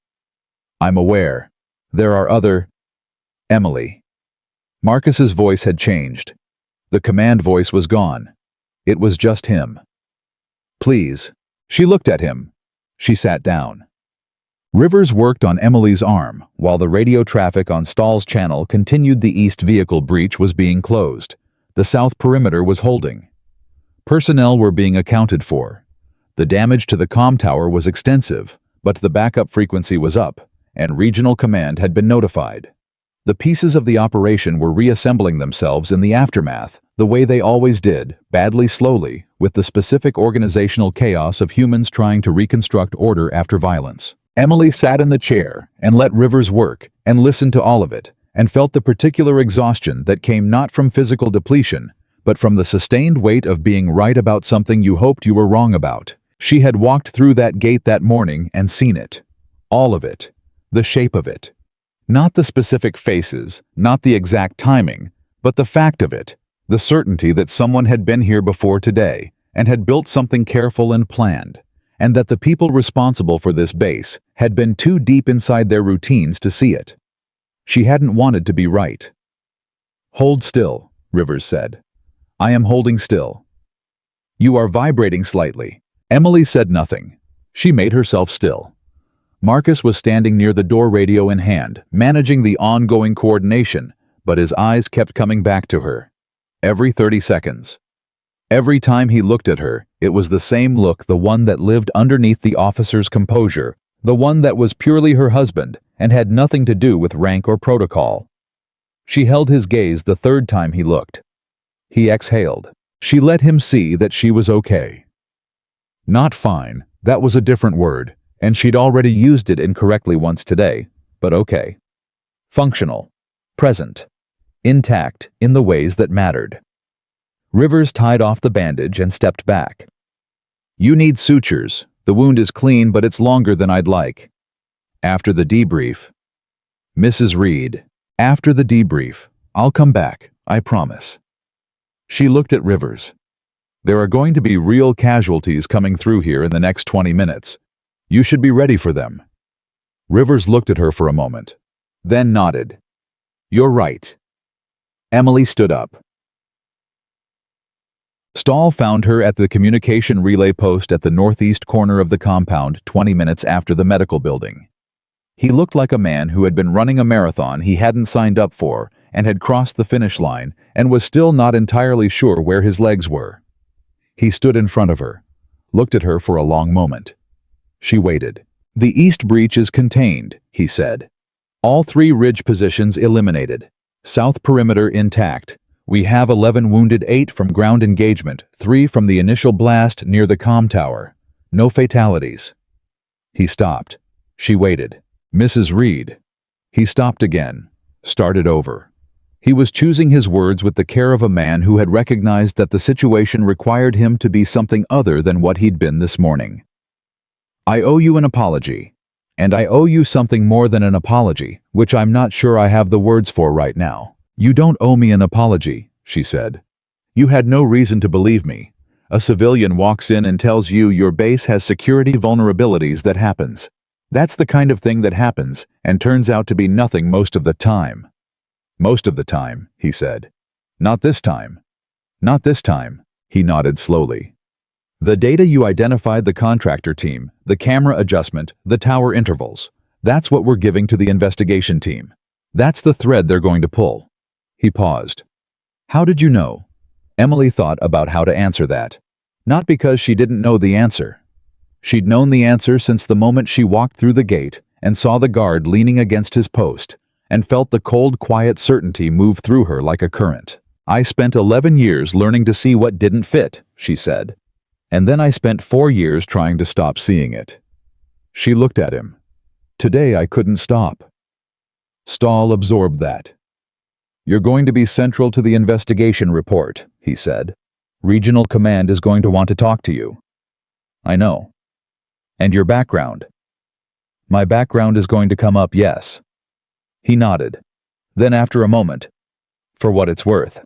I'm aware. There are other... Emily. Marcus's voice had changed. The command voice was gone. It was just him. Please. She looked at him. She sat down. Rivers worked on Emily's arm, while the radio traffic on Stahl's channel continued. The east vehicle breach was being closed. The south perimeter was holding. Personnel were being accounted for. The damage to the comm tower was extensive, but the backup frequency was up, and regional command had been notified. The pieces of the operation were reassembling themselves in the aftermath, the way they always did, badly slowly, with the specific organizational chaos of humans trying to reconstruct order after violence. Emily sat in the chair and let Rivers work and listened to all of it, and felt the particular exhaustion that came not from physical depletion, but from the sustained weight of being right about something you hoped you were wrong about. She had walked through that gate that morning and seen it. All of it. The shape of it. Not the specific faces, not the exact timing, but the fact of it, the certainty that someone had been here before today and had built something careful and planned, and that the people responsible for this base had been too deep inside their routines to see it. She hadn't wanted to be right. Hold still, Rivers said. I am holding still. You are vibrating slightly. Emily said nothing. She made herself still. Marcus was standing near the door, radio in hand, managing the ongoing coordination, but his eyes kept coming back to her. Every 30 seconds. Every time he looked at her, it was the same look, the one that lived underneath the officer's composure, the one that was purely her husband and had nothing to do with rank or protocol. She held his gaze the 3rd time he looked. He exhaled. She let him see that she was okay. Not fine, that was a different word, and she'd already used it incorrectly once today, but okay. Functional. Present. Intact in the ways that mattered. Rivers tied off the bandage and stepped back. You need sutures. The wound is clean, but it's longer than I'd like. After the debrief. Mrs. Reed. After the debrief. I'll come back, I promise. She looked at Rivers. There are going to be real casualties coming through here in the next 20 minutes. You should be ready for them. Rivers looked at her for a moment, then nodded. You're right. Emily stood up. Stahl found her at the communication relay post at the northeast corner of the compound 20 minutes after the medical building. He looked like a man who had been running a marathon he hadn't signed up for and had crossed the finish line and was still not entirely sure where his legs were. He stood in front of her, looked at her for a long moment. She waited. "The east breach is contained," he said. "All 3 ridge positions eliminated. South perimeter intact. We have 11 wounded, 8 from ground engagement, 3 from the initial blast near the comm tower. No fatalities." He stopped. She waited. "Mrs. Reed." He stopped again, started over. He was choosing his words with the care of a man who had recognized that the situation required him to be something other than what he'd been this morning. "I owe you an apology. And I owe you something more than an apology, which I'm not sure I have the words for right now." "You don't owe me an apology," she said. "You had no reason to believe me. A civilian walks in and tells you your base has security vulnerabilities. That happens. That's the kind of thing that happens and turns out to be nothing most of the time." "Most of the time," he said. "Not this time." "Not this time," he nodded slowly. "The data you identified, the contractor team, the camera adjustment, the tower intervals, that's what we're giving to the investigation team. That's the thread they're going to pull." He paused. "How did you know?" Emily thought about how to answer that. Not because she didn't know the answer. She'd known the answer since the moment she walked through the gate and saw the guard leaning against his post, and felt the cold, quiet certainty move through her like a current. "I spent 11 years learning to see what didn't fit," she said. "And then I spent 4 years trying to stop seeing it." She looked at him. "Today I couldn't stop." Stahl absorbed that. "You're going to be central to the investigation report," he said. "Regional Command is going to want to talk to you." "I know." "And your background." "My background is going to come up, yes." He nodded. Then after a moment, "For what it's worth.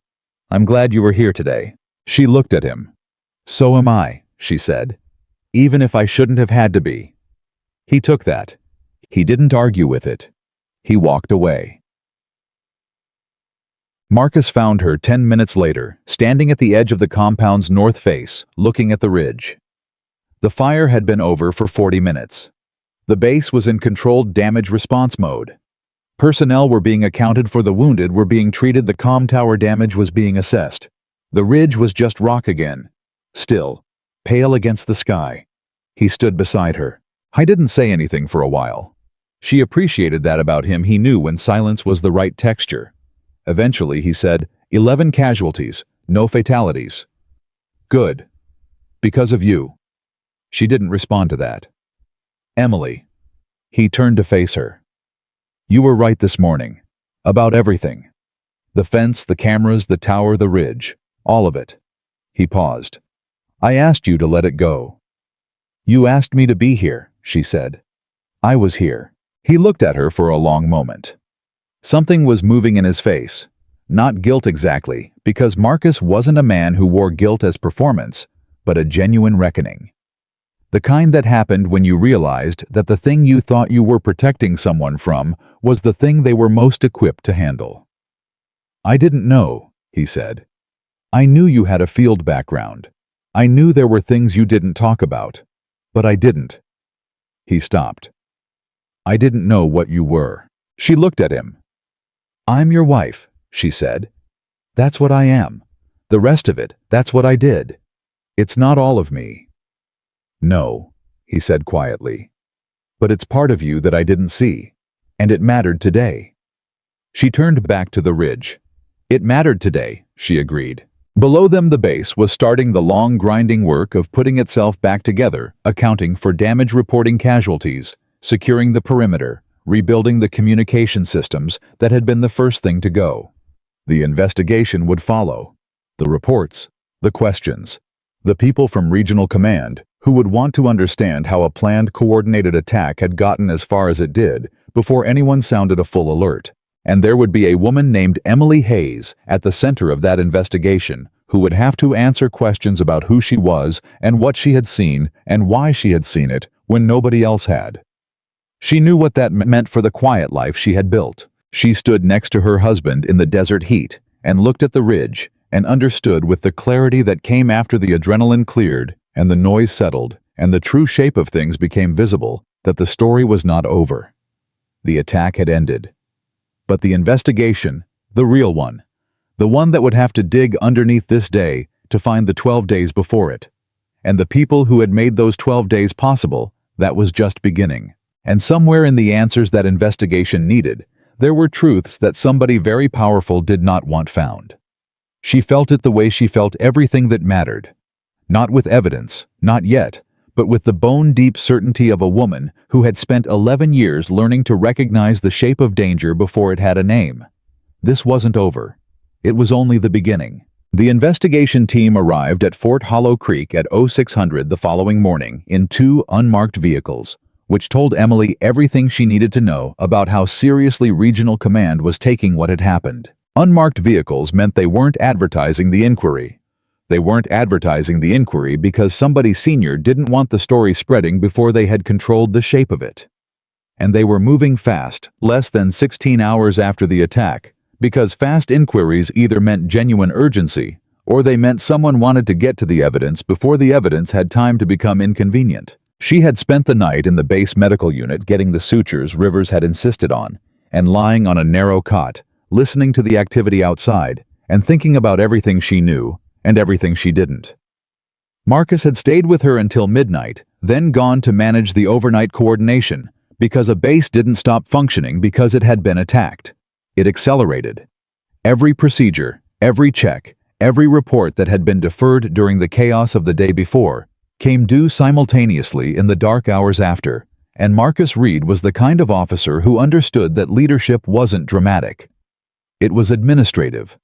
I'm glad you were here today." She looked at him. "So am I," she said. "Even if I shouldn't have had to be." He took that. He didn't argue with it. He walked away. Marcus found her 10 minutes later, standing at the edge of the compound's north face, looking at the ridge. The fire had been over for 40 minutes. The base was in controlled damage response mode. Personnel were being accounted for, the wounded were being treated, the comm tower damage was being assessed. The ridge was just rock again. Still, pale against the sky. He stood beside her. I didn't say anything for a while. She appreciated that about him. He knew when silence was the right texture. Eventually he said, 11 casualties, no fatalities. Good. Because of you. She didn't respond to that. Emily. He turned to face her. You were right this morning. About everything. The fence, the cameras, the tower, the ridge. All of it. He paused. I asked you to let it go. You asked me to be here, she said. I was here. He looked at her for a long moment. Something was moving in his face. Not guilt exactly, because Marcus wasn't a man who wore guilt as performance, but a genuine reckoning. The kind that happened when you realized that the thing you thought you were protecting someone from was the thing they were most equipped to handle. I didn't know, he said. I knew you had a field background. I knew there were things you didn't talk about, but I didn't. He stopped. I didn't know what you were. She looked at him. I'm your wife, she said. That's what I am. The rest of it, that's what I did. It's not all of me. No, he said quietly. But it's part of you that I didn't see. And it mattered today. She turned back to the ridge. It mattered today, she agreed. Below them the base was starting the long grinding work of putting itself back together, accounting for damage, reporting casualties, securing the perimeter, rebuilding the communication systems that had been the first thing to go. The investigation would follow. The reports, the questions, the people from Regional Command who would want to understand how a planned coordinated attack had gotten as far as it did before anyone sounded a full alert. And there would be a woman named Emily Hayes at the center of that investigation who would have to answer questions about who she was and what she had seen and why she had seen it when nobody else had. She knew what that meant for the quiet life she had built. She stood next to her husband in the desert heat and looked at the ridge and understood with the clarity that came after the adrenaline cleared and the noise settled and the true shape of things became visible that the story was not over. The attack had ended. But the investigation, The real one. The one that would have to dig underneath this day to find the 12 days before it. And the people who had made those 12 days possible, that was just beginning. And somewhere in the answers that investigation needed, there were truths that somebody very powerful did not want found. She felt it the way she felt everything that mattered. Not with evidence, not yet, but with the bone-deep certainty of a woman who had spent 11 years learning to recognize the shape of danger before it had a name. This wasn't over. It was only the beginning. The investigation team arrived at Fort Hollow Creek at 0600 the following morning in 2 unmarked vehicles, which told Emily everything she needed to know about how seriously Regional Command was taking what had happened. Unmarked vehicles meant they weren't advertising the inquiry. They weren't advertising the inquiry because somebody senior didn't want the story spreading before they had controlled the shape of it. And they were moving fast, less than 16 hours after the attack, because fast inquiries either meant genuine urgency, or they meant someone wanted to get to the evidence before the evidence had time to become inconvenient. She had spent the night in the base medical unit getting the sutures Rivers had insisted on, and lying on a narrow cot, listening to the activity outside, and thinking about everything she knew, and everything she didn't. Marcus had stayed with her until midnight, then gone to manage the overnight coordination, because a base didn't stop functioning because it had been attacked. It accelerated. Every procedure, every check, every report that had been deferred during the chaos of the day before came due simultaneously in the dark hours after, and Marcus Reed was the kind of officer who understood that leadership wasn't dramatic. It was administrative.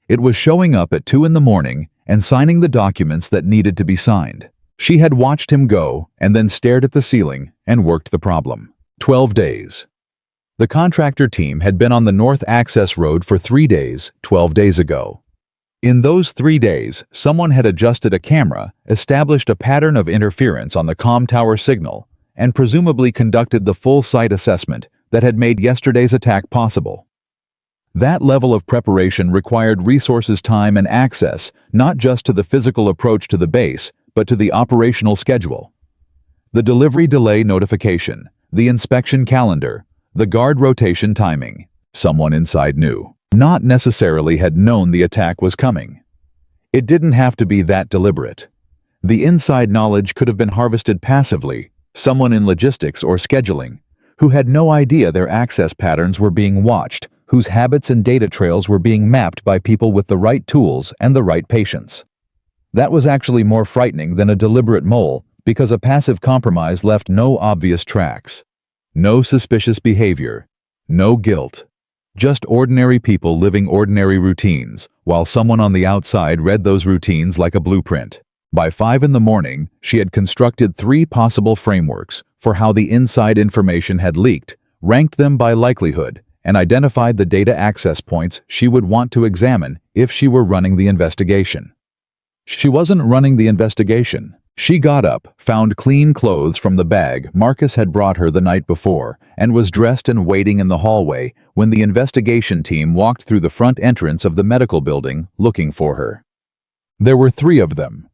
It was showing up at 2 in the morning and signing the documents that needed to be signed. She had watched him go and then stared at the ceiling and worked the problem. 12 days. The contractor team had been on the North Access Road for 3 days, 12 days ago. In those 3 days, someone had adjusted a camera, established a pattern of interference on the comm tower signal, and presumably conducted the full site assessment that had made yesterday's attack possible. That level of preparation required resources, time, and access, not just to the physical approach to the base, but to the operational schedule. The delivery delay notification, the inspection calendar, the guard rotation timing. Someone inside knew. Not necessarily had known the attack was coming. It didn't have to be that deliberate. The inside knowledge could have been harvested passively, someone in logistics or scheduling, who had no idea their access patterns were being watched, whose habits and data trails were being mapped by people with the right tools and the right patience. That was actually more frightening than a deliberate mole, because a passive compromise left no obvious tracks. No suspicious behavior. No guilt. Just ordinary people living ordinary routines, while someone on the outside read those routines like a blueprint. By 5 in the morning, she had constructed 3 possible frameworks for how the inside information had leaked, ranked them by likelihood, and identified the data access points she would want to examine if she were running the investigation. She wasn't running the investigation. She got up, found clean clothes from the bag Marcus had brought her the night before, and was dressed and waiting in the hallway when the investigation team walked through the front entrance of the medical building looking for her. There were 3 of them.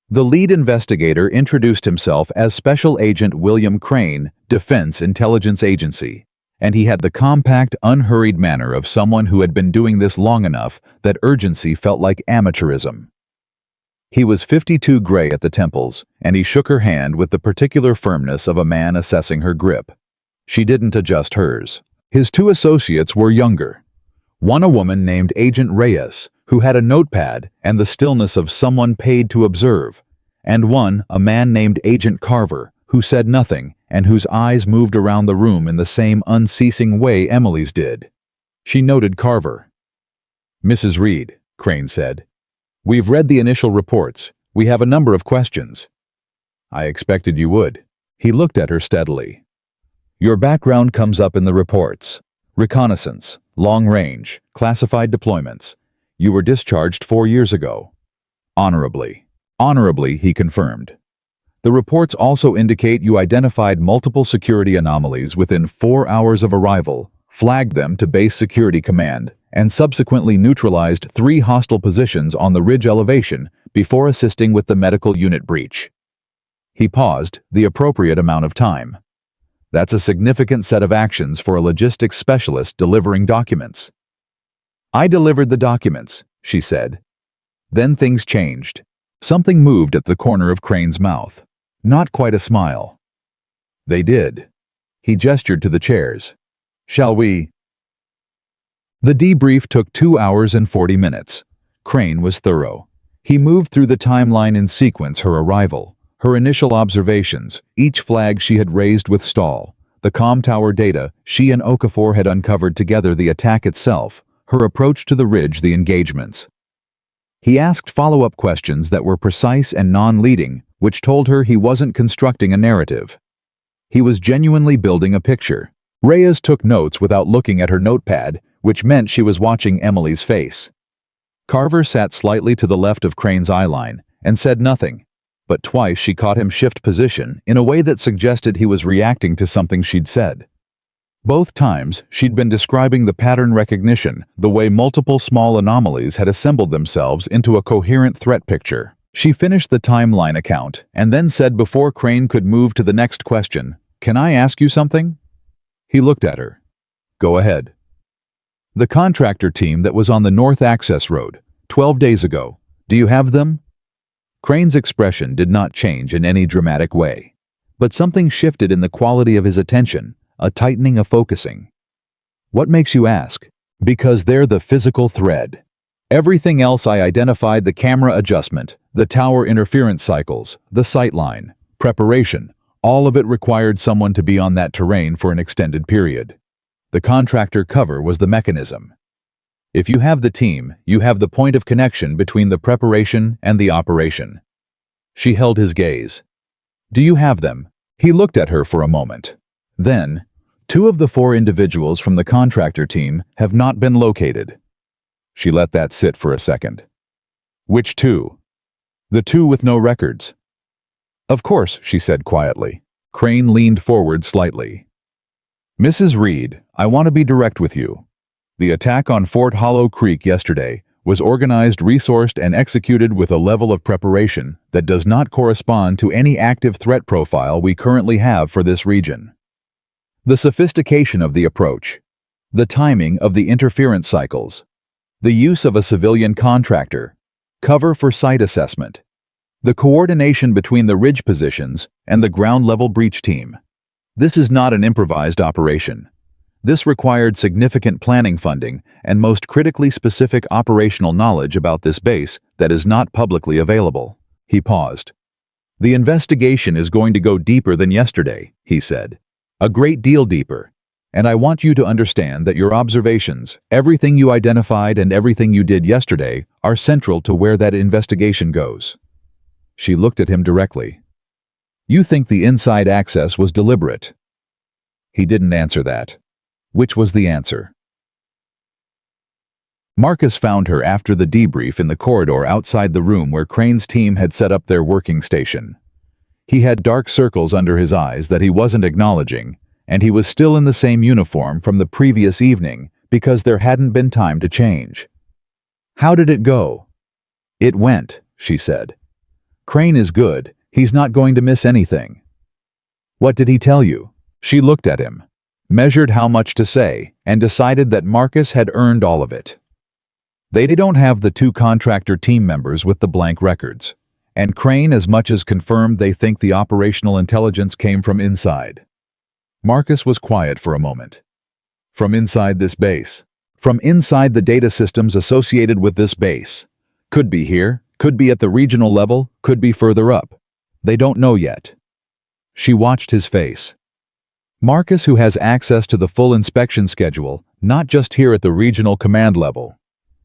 The lead investigator introduced himself as Special Agent William Crane, Defense Intelligence Agency, and he had the compact, unhurried manner of someone who had been doing this long enough that urgency felt like amateurism. He was 52 gray at the temples, and he shook her hand with the particular firmness of a man assessing her grip. She didn't adjust hers. His 2 associates were younger. One a woman named Agent Reyes, who had a notepad and the stillness of someone paid to observe, and one a man named Agent Carver, who said nothing and whose eyes moved around the room in the same unceasing way Emily's did. She noted Carver. "Mrs. Reed," Crane said. "We've read the initial reports. We have a number of questions." "I expected you would." He looked at her steadily. "Your background comes up in the reports. Reconnaissance, long range, classified deployments. You were discharged 4 years ago." "Honorably." "Honorably," he confirmed. "The reports also indicate you identified multiple security anomalies within 4 hours of arrival, flagged them to Base Security Command, and subsequently neutralized 3 hostile positions on the ridge elevation before assisting with the medical unit breach." He paused, the appropriate amount of time. "That's a significant set of actions for a logistics specialist delivering documents." I delivered the documents, she said. Then things changed. Something moved at the corner of Crane's mouth. Not quite a smile. They did. He gestured to the chairs. Shall we? The debrief took 2 hours and 40 minutes. Crane was thorough. He moved through the timeline in sequence: her arrival, her initial observations, each flag she had raised with Stahl, the comm tower data she and Okafor had uncovered together, the attack itself, her approach to the ridge, the engagements. He asked follow-up questions that were precise and non-leading, which told her he wasn't constructing a narrative. He was genuinely building a picture. Reyes took notes without looking at her notepad, which meant she was watching Emily's face. Carver sat slightly to the left of Crane's eyeline and said nothing, but twice she caught him shift position in a way that suggested he was reacting to something she'd said. Both times, she'd been describing the pattern recognition, the way multiple small anomalies had assembled themselves into a coherent threat picture. She finished the timeline account and then said before Crane could move to the next question, "Can I ask you something?" He looked at her. "Go ahead." "The contractor team that was on the North Access Road, 12 days ago, do you have them?" Crane's expression did not change in any dramatic way, but something shifted in the quality of his attention, a tightening, a focusing. "What makes you ask?" "Because they're the physical thread. Everything else I identified: the camera adjustment, the tower interference cycles, the sightline, preparation, all of it required someone to be on that terrain for an extended period. The contractor cover was the mechanism. If you have the team, you have the point of connection between the preparation and the operation." She held his gaze. "Do you have them?" He looked at her for a moment. Then, "2 of the 4 individuals from the contractor team have not been located." She let that sit for a second. "Which 2? "The 2 with no records." "Of course," she said quietly. Crane leaned forward slightly. "Mrs. Reed, I want to be direct with you. The attack on Fort Hollow Creek yesterday was organized, resourced, and executed with a level of preparation that does not correspond to any active threat profile we currently have for this region. The sophistication of the approach, the timing of the interference cycles, the use of a civilian contractor, cover for site assessment, the coordination between the ridge positions and the ground-level breach team. This is not an improvised operation. This required significant planning funding and, most critically, specific operational knowledge about this base that is not publicly available." He paused. "The investigation is going to go deeper than yesterday," he said. "A great deal deeper. And I want you to understand that your observations, everything you identified and everything you did yesterday, are central to where that investigation goes." She looked at him directly. "You think the inside access was deliberate?" He didn't answer that. Which was the answer? Marcus found her after the debrief in the corridor outside the room where Crane's team had set up their working station. He had dark circles under his eyes that he wasn't acknowledging, and he was still in the same uniform from the previous evening because there hadn't been time to change. "How did it go?" "It went," she said. "Crane is good. He's not going to miss anything." "What did he tell you?" She looked at him, measured how much to say, and decided that Marcus had earned all of it. They don't have the 2 contractor team members with the blank records, and Crane as much as confirmed they think the operational intelligence came from inside. Marcus was quiet for a moment. "From inside this base. From inside the data systems associated with this base. Could be here, could be at the regional level, could be further up. They don't know yet." She watched his face. "Marcus, who has access to the full inspection schedule, not just here at the regional command level."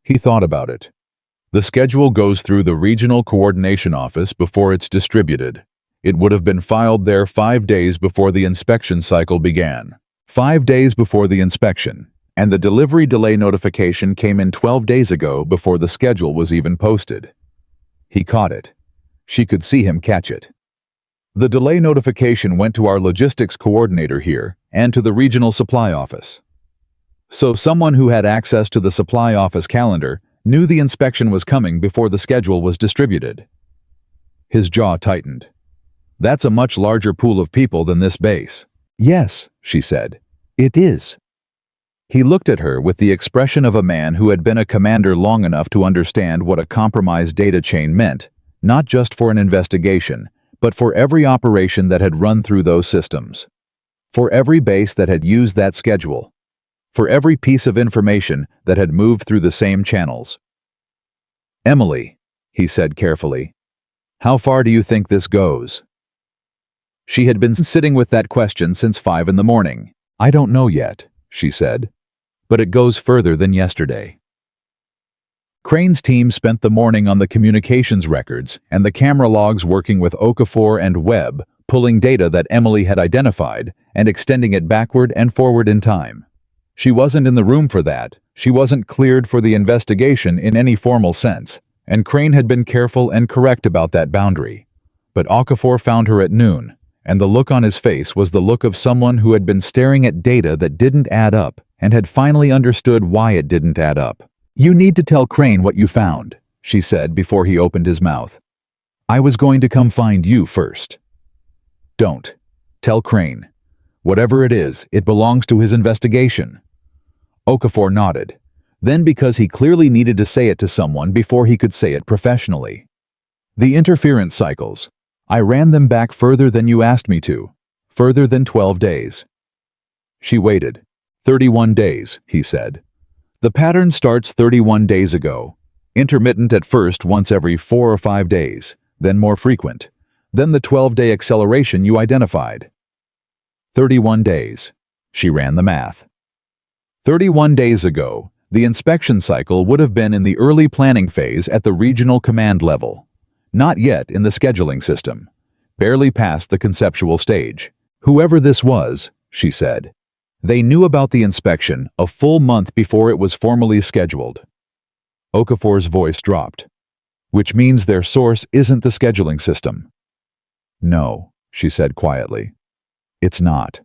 He thought about it. "The schedule goes through the Regional Coordination Office before it's distributed. It would have been filed there 5 days before the inspection cycle began. 5 days before the inspection, and the delivery delay notification came in 12 days ago before the schedule was even posted." He caught it. She could see him catch it. "The delay notification went to our logistics coordinator here and to the regional supply office. So someone who had access to the supply office calendar knew the inspection was coming before the schedule was distributed." His jaw tightened. "That's a much larger pool of people than this base." "Yes," she said. "It is." He looked at her with the expression of a man who had been a commander long enough to understand what a compromised data chain meant, not just for an investigation, but for every operation that had run through those systems. For every base that had used that schedule. For every piece of information that had moved through the same channels. "Emily," he said carefully, "how far do you think this goes?" She had been sitting with that question since 5 in the morning. "I don't know yet," she said, "but it goes further than yesterday." Crane's team spent the morning on the communications records and the camera logs working with Okafor and Webb, pulling data that Emily had identified and extending it backward and forward in time. She wasn't in the room for that. She wasn't cleared for the investigation in any formal sense, and Crane had been careful and correct about that boundary. But Okafor found her at noon, and the look on his face was the look of someone who had been staring at data that didn't add up and had finally understood why it didn't add up. "You need to tell Crane what you found," she said before he opened his mouth. "I was going to come find you first." "Don't. Tell Crane. Whatever it is, it belongs to his investigation." Okafor nodded. Then, because he clearly needed to say it to someone before he could say it professionally. "The interference cycles. I ran them back further than you asked me to. Further than 12 days. She waited. 31 days, he said. "The pattern starts 31 days ago. Intermittent at first once every 4 or 5 days, then more frequent. Then the 12-day acceleration you identified." 31 days. She ran the math. 31 days ago, the inspection cycle would have been in the early planning phase at the regional command level. Not yet in the scheduling system. Barely past the conceptual stage. "Whoever this was," she said, "they knew about the inspection a full month before it was formally scheduled." Okafor's voice dropped. "Which means their source isn't the scheduling system." "No," she said quietly. "It's not."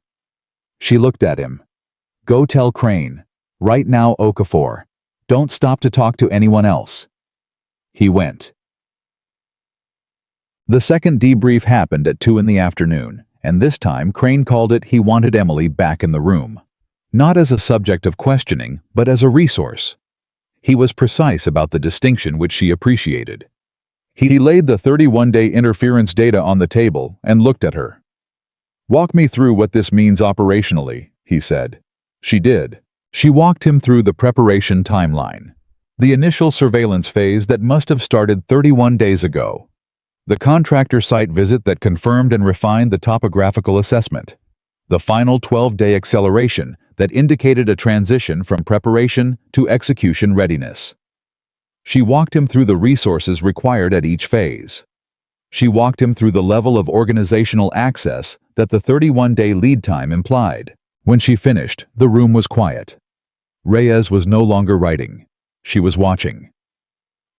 She looked at him. "Go tell Crane. Right now, Okafor. Don't stop to talk to anyone else." He went. The second debrief happened at 2 in the afternoon, and this time Crane called it he wanted Emily back in the room. Not as a subject of questioning, but as a resource. He was precise about the distinction which she appreciated. He laid the 31-day interference data on the table and looked at her. "Walk me through what this means operationally," he said. She did. She walked him through the preparation timeline. The initial surveillance phase that must have started 31 days ago. The contractor site visit that confirmed and refined the topographical assessment. The final 12-day acceleration that indicated a transition from preparation to execution readiness. She walked him through the resources required at each phase. She walked him through the level of organizational access that the 31-day lead time implied. When she finished, the room was quiet. Reyes was no longer writing. She was watching.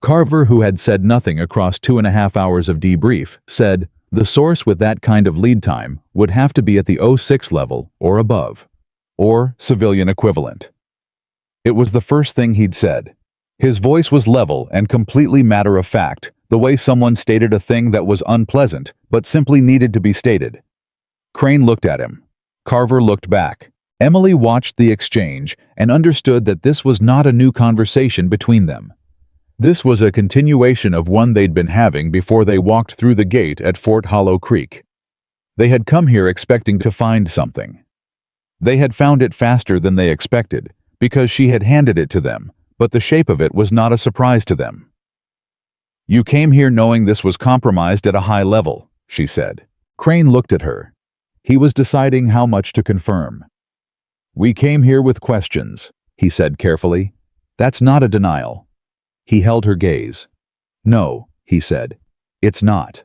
Carver, who had said nothing across 2.5 hours of debrief, said, "The source with that kind of lead time would have to be at the 06 level or above. Or civilian equivalent." It was the first thing he'd said. His voice was level and completely matter-of-fact, the way someone stated a thing that was unpleasant but simply needed to be stated. Crane looked at him. Carver looked back. Emily watched the exchange and understood that this was not a new conversation between them. This was a continuation of one they'd been having before they walked through the gate at Fort Hollow Creek. They had come here expecting to find something. They had found it faster than they expected, because she had handed it to them, but the shape of it was not a surprise to them. "You came here knowing this was compromised at a high level," she said. Crane looked at her. He was deciding how much to confirm. "We came here with questions," he said carefully. "That's not a denial." He held her gaze. "No," he said. "It's not."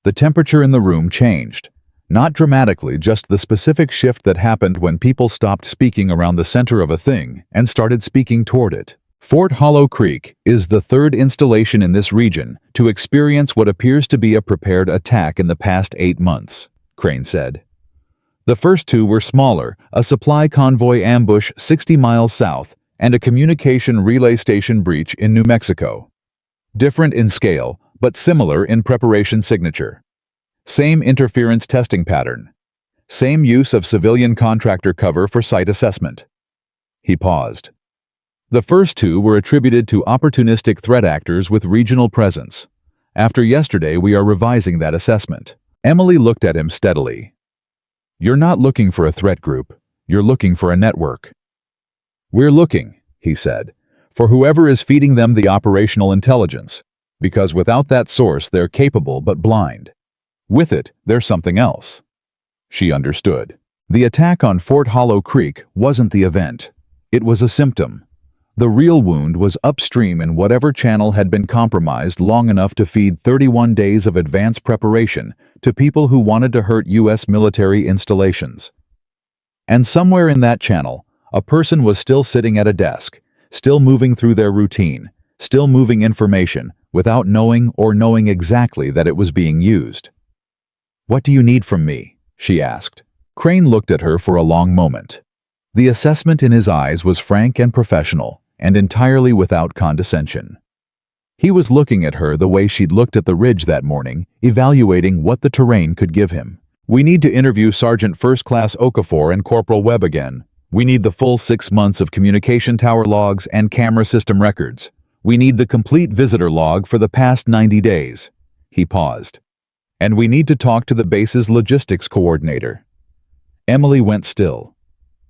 The temperature in the room changed. Not dramatically, just the specific shift that happened when people stopped speaking around the center of a thing and started speaking toward it. Fort Hollow Creek is the third installation in this region to experience what appears to be a prepared attack in the past 8 months, Crane said. The first 2 were smaller, a supply convoy ambush 60 miles south and a communication relay station breach in New Mexico. Different in scale, but similar in preparation signature. Same interference testing pattern. Same use of civilian contractor cover for site assessment. He paused. The first two were attributed to opportunistic threat actors with regional presence. After yesterday, we are revising that assessment. Emily looked at him steadily. You're not looking for a threat group. You're looking for a network. We're looking, he said, for whoever is feeding them the operational intelligence, because without that source they're capable but blind. With it, there's something else. She understood. The attack on Fort Hollow Creek wasn't the event. It was a symptom. The real wound was upstream in whatever channel had been compromised long enough to feed 31 days of advance preparation to people who wanted to hurt U.S. military installations. And somewhere in that channel, a person was still sitting at a desk, still moving through their routine, still moving information, without knowing or knowing exactly that it was being used. "What do you need from me?" she asked. Crane looked at her for a long moment. The assessment in his eyes was frank and professional, and entirely without condescension. He was looking at her the way she'd looked at the ridge that morning, evaluating what the terrain could give him. "We need to interview Sergeant First Class Okafor and Corporal Webb again. We need the full 6 months of communication tower logs and camera system records. We need the complete visitor log for the past 90 days. He paused. "And we need to talk to the base's logistics coordinator." Emily went still.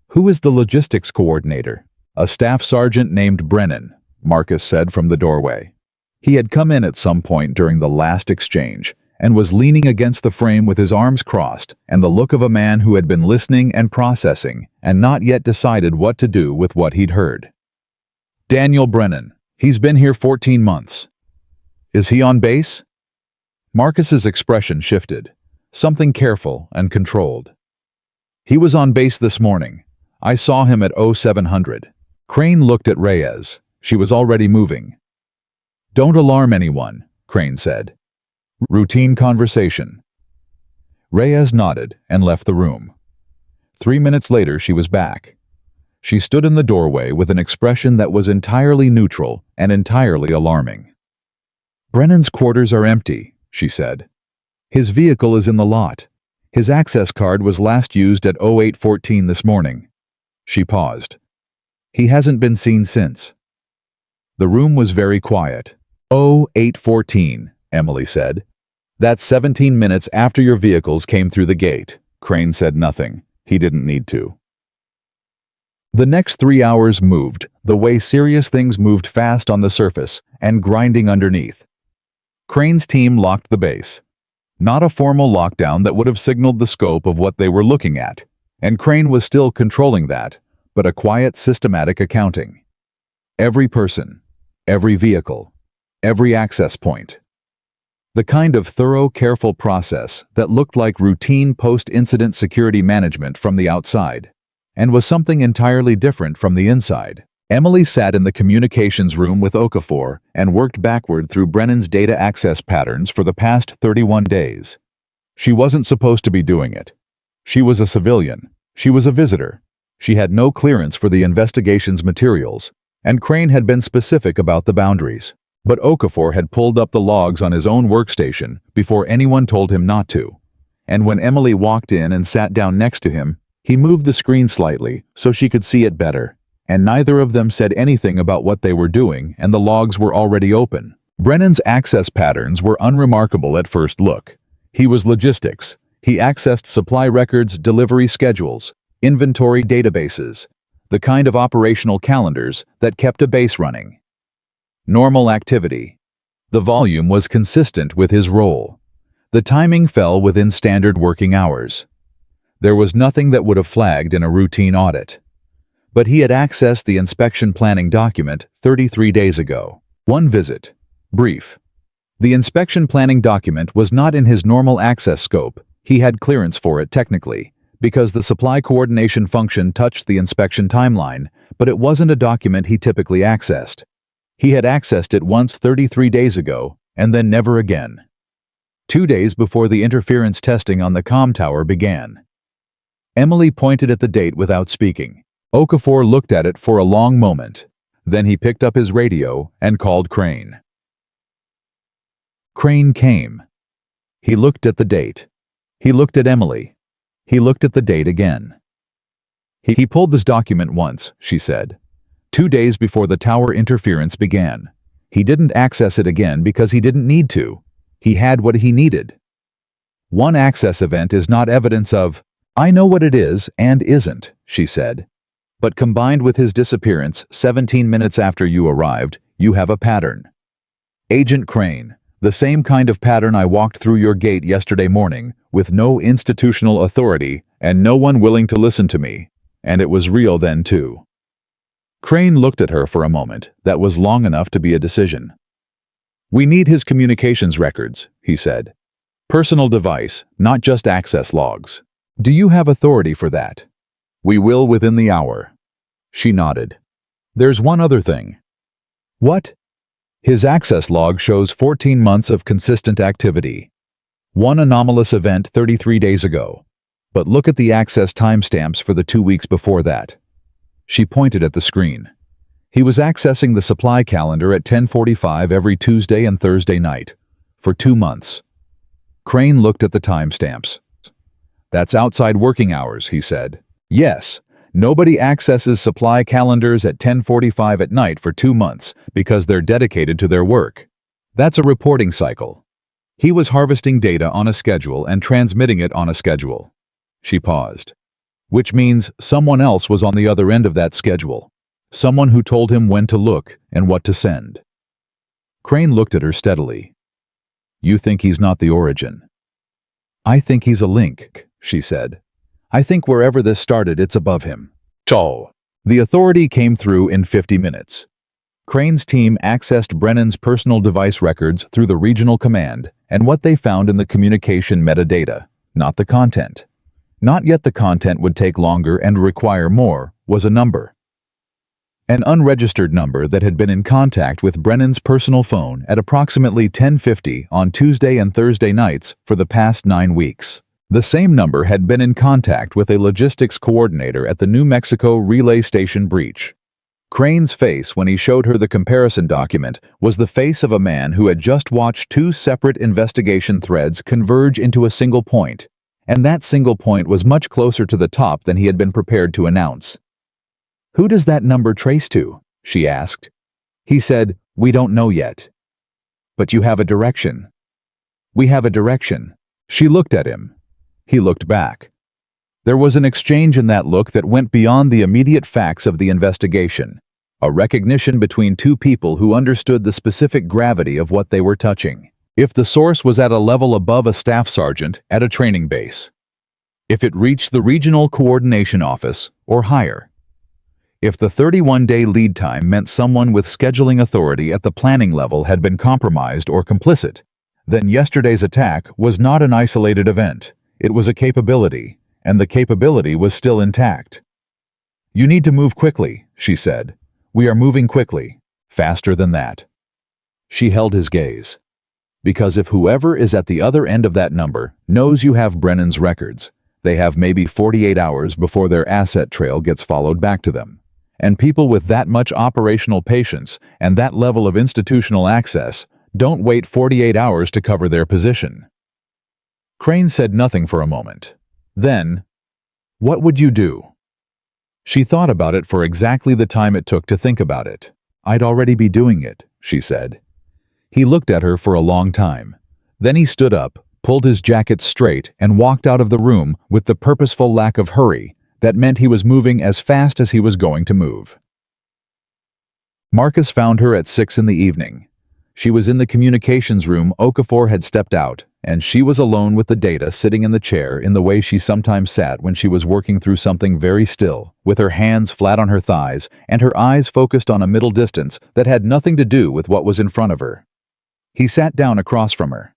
"Who is the logistics coordinator?" "A staff sergeant named Brennan," Marcus said from the doorway. He had come in at some point during the last exchange and was leaning against the frame with his arms crossed and the look of a man who had been listening and processing and not yet decided what to do with what he'd heard. "Daniel Brennan. He's been here 14 months. Is he on base?" Marcus's expression shifted, something careful and controlled. "He was on base this morning. I saw him at 0700. Crane looked at Reyes. She was already moving. "Don't alarm anyone," Crane said. "Routine conversation." Reyes nodded and left the room. 3 minutes later, she was back. She stood in the doorway with an expression that was entirely neutral and entirely alarming. "Brennan's quarters are empty," she said. "His vehicle is in the lot. His access card was last used at 0814 this morning." She paused. "He hasn't been seen since." The room was very quiet. 0814, Emily said. "That's 17 minutes after your vehicles came through the gate." Crane said nothing. He didn't need to. The next 3 hours moved the way serious things moved, fast on the surface and grinding underneath. Crane's team locked the base. Not a formal lockdown that would have signaled the scope of what they were looking at, and Crane was still controlling that, but a quiet, systematic accounting. Every person, every vehicle, every access point. The kind of thorough, careful process that looked like routine post-incident security management from the outside, and was something entirely different from the inside. Emily sat in the communications room with Okafor and worked backward through Brennan's data access patterns for the past 31 days. She wasn't supposed to be doing it. She was a civilian. She was a visitor. She had no clearance for the investigation's materials, and Crane had been specific about the boundaries. But Okafor had pulled up the logs on his own workstation before anyone told him not to. And when Emily walked in and sat down next to him, he moved the screen slightly so she could see it better. And neither of them said anything about what they were doing, and the logs were already open. Brennan's access patterns were unremarkable at first look. He was logistics. He accessed supply records, delivery schedules, inventory databases, the kind of operational calendars that kept a base running. Normal activity. The volume was consistent with his role. The timing fell within standard working hours. There was nothing that would have flagged in a routine audit. But he had accessed the inspection planning document 33 days ago. One visit. Brief. The inspection planning document was not in his normal access scope. He had clearance for it technically, because the supply coordination function touched the inspection timeline, but it wasn't a document he typically accessed. He had accessed it once 33 days ago, and then never again. 2 days before the interference testing on the comm tower began. Emily pointed at the date without speaking. Okafor looked at it for a long moment. Then he picked up his radio and called Crane. Crane came. He looked at the date. He looked at Emily. He looked at the date again. He pulled this document once, she said. 2 days before the tower interference began. He didn't access it again because he didn't need to. He had what he needed. One access event is not evidence of, I know what it is and isn't, she said. But combined with his disappearance 17 minutes after you arrived, you have a pattern. Agent Crane, the same kind of pattern I walked through your gate yesterday morning, with no institutional authority and no one willing to listen to me. And it was real then too. Crane looked at her for a moment that was long enough to be a decision. We need his communications records, he said. Personal device, not just access logs. Do you have authority for that? We will within the hour. She nodded. There's one other thing. What? His access log shows 14 months of consistent activity. One anomalous event 33 days ago. But look at the access timestamps for the 2 weeks before that. She pointed at the screen. He was accessing the supply calendar at 10:45 every Tuesday and Thursday night. For 2 months. Crane looked at the timestamps. That's outside working hours, he said. Yes, nobody accesses supply calendars at 10:45 at night for 2 months because they're dedicated to their work. That's a reporting cycle. He was harvesting data on a schedule and transmitting it on a schedule. She paused. Which means someone else was on the other end of that schedule. Someone who told him when to look and what to send. Crane looked at her steadily. You think he's not the origin? I think he's a link, she said. I think wherever this started, it's above him. So, the authority came through in 50 minutes. Crane's team accessed Brennan's personal device records through the regional command and what they found in the communication metadata, not the content. Not yet the content would take longer and require more, was a number. An unregistered number that had been in contact with Brennan's personal phone at approximately 10:50 on Tuesday and Thursday nights for the past 9 weeks. The same number had been in contact with a logistics coordinator at the New Mexico relay station breach. Crane's face when he showed her the comparison document was the face of a man who had just watched 2 separate investigation threads converge into a single point. And that single point was much closer to the top than he had been prepared to announce. Who does that number trace to? She asked. He said, we don't know yet. But you have a direction. We have a direction. She looked at him. He looked back. There was an exchange in that look that went beyond the immediate facts of the investigation, a recognition between 2 people who understood the specific gravity of what they were touching. If the source was at a level above a staff sergeant at a training base. If it reached the regional coordination office or higher. If the 31-day lead time meant someone with scheduling authority at the planning level had been compromised or complicit, then yesterday's attack was not an isolated event. It was a capability, and the capability was still intact. You need to move quickly, she said. We are moving quickly, faster than that. She held his gaze. Because if whoever is at the other end of that number knows you have Brennan's records, they have maybe 48 hours before their asset trail gets followed back to them. And people with that much operational patience and that level of institutional access don't wait 48 hours to cover their position. Crane said nothing for a moment. Then, what would you do? She thought about it for exactly the time it took to think about it. I'd already be doing it, she said. He looked at her for a long time. Then he stood up, pulled his jacket straight, and walked out of the room with the purposeful lack of hurry that meant he was moving as fast as he was going to move. Marcus found her at 6 in the evening. She was in the communications room. Okafor had stepped out, and she was alone with the data sitting in the chair in the way she sometimes sat when she was working through something very still, with her hands flat on her thighs and her eyes focused on a middle distance that had nothing to do with what was in front of her. He sat down across from her.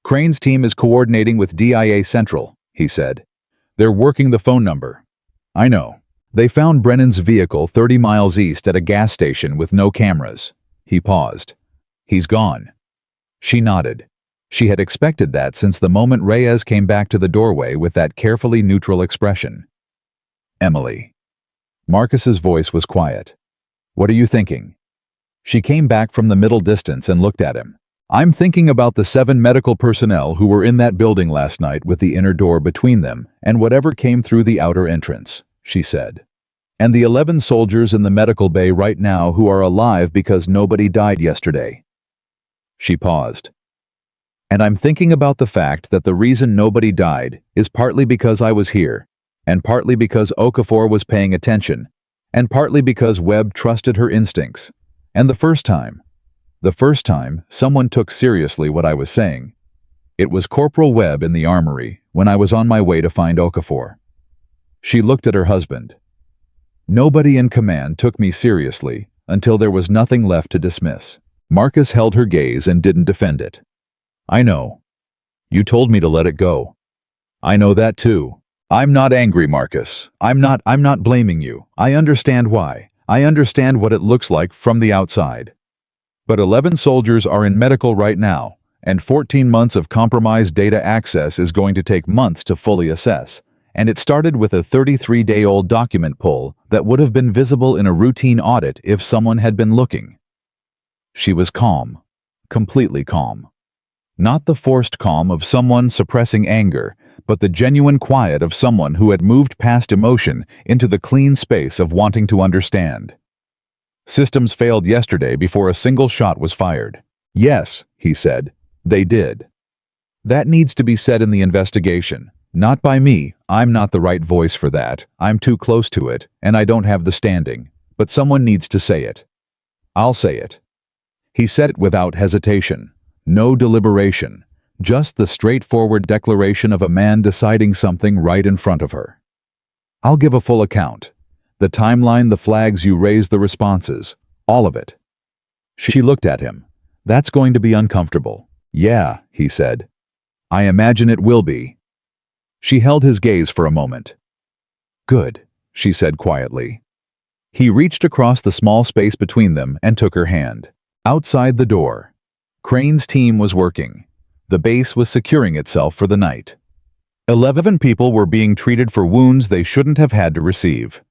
Crane's team is coordinating with DIA Central, he said. They're working the phone number. I know. They found Brennan's vehicle 30 miles east at a gas station with no cameras. He paused. He's gone. She nodded. She had expected that since the moment Reyes came back to the doorway with that carefully neutral expression. Emily. Marcus's voice was quiet. What are you thinking? She came back from the middle distance and looked at him. I'm thinking about the 7 medical personnel who were in that building last night with the inner door between them and whatever came through the outer entrance, she said. "And the 11 soldiers in the medical bay right now who are alive because nobody died yesterday." She paused. "And I'm thinking about the fact that the reason nobody died is partly because I was here, and partly because Okafor was paying attention, and partly because Webb trusted her instincts. And the first time someone took seriously what I was saying, it was Corporal Webb in the armory when I was on my way to find Okafor." She looked at her husband. "Nobody in command took me seriously until there was nothing left to dismiss." Marcus held her gaze and didn't defend it. "I know. You told me to let it go. I know that too. I'm not angry, Marcus. I'm not blaming you. I understand why. I understand what it looks like from the outside. But 11 soldiers are in medical right now, and 14 months of compromised data access is going to take months to fully assess. And it started with a 33-day-old document pull that would have been visible in a routine audit if someone had been looking." She was calm, completely calm. Not the forced calm of someone suppressing anger, but the genuine quiet of someone who had moved past emotion into the clean space of wanting to understand. "Systems failed yesterday before a single shot was fired." "Yes," he said, "they did. That needs to be said in the investigation. Not by me. I'm not the right voice for that. I'm too close to it, and I don't have the standing. But someone needs to say it. I'll say it." He said it without hesitation. No deliberation. Just the straightforward declaration of a man deciding something right in front of her. "I'll give a full account. The timeline, the flags you raised, the responses. All of it." She looked at him. "That's going to be uncomfortable." "Yeah," he said. "I imagine it will be." She held his gaze for a moment. "Good," she said quietly. He reached across the small space between them and took her hand. Outside the door, Crane's team was working. The base was securing itself for the night. 11 people were being treated for wounds they shouldn't have had to receive.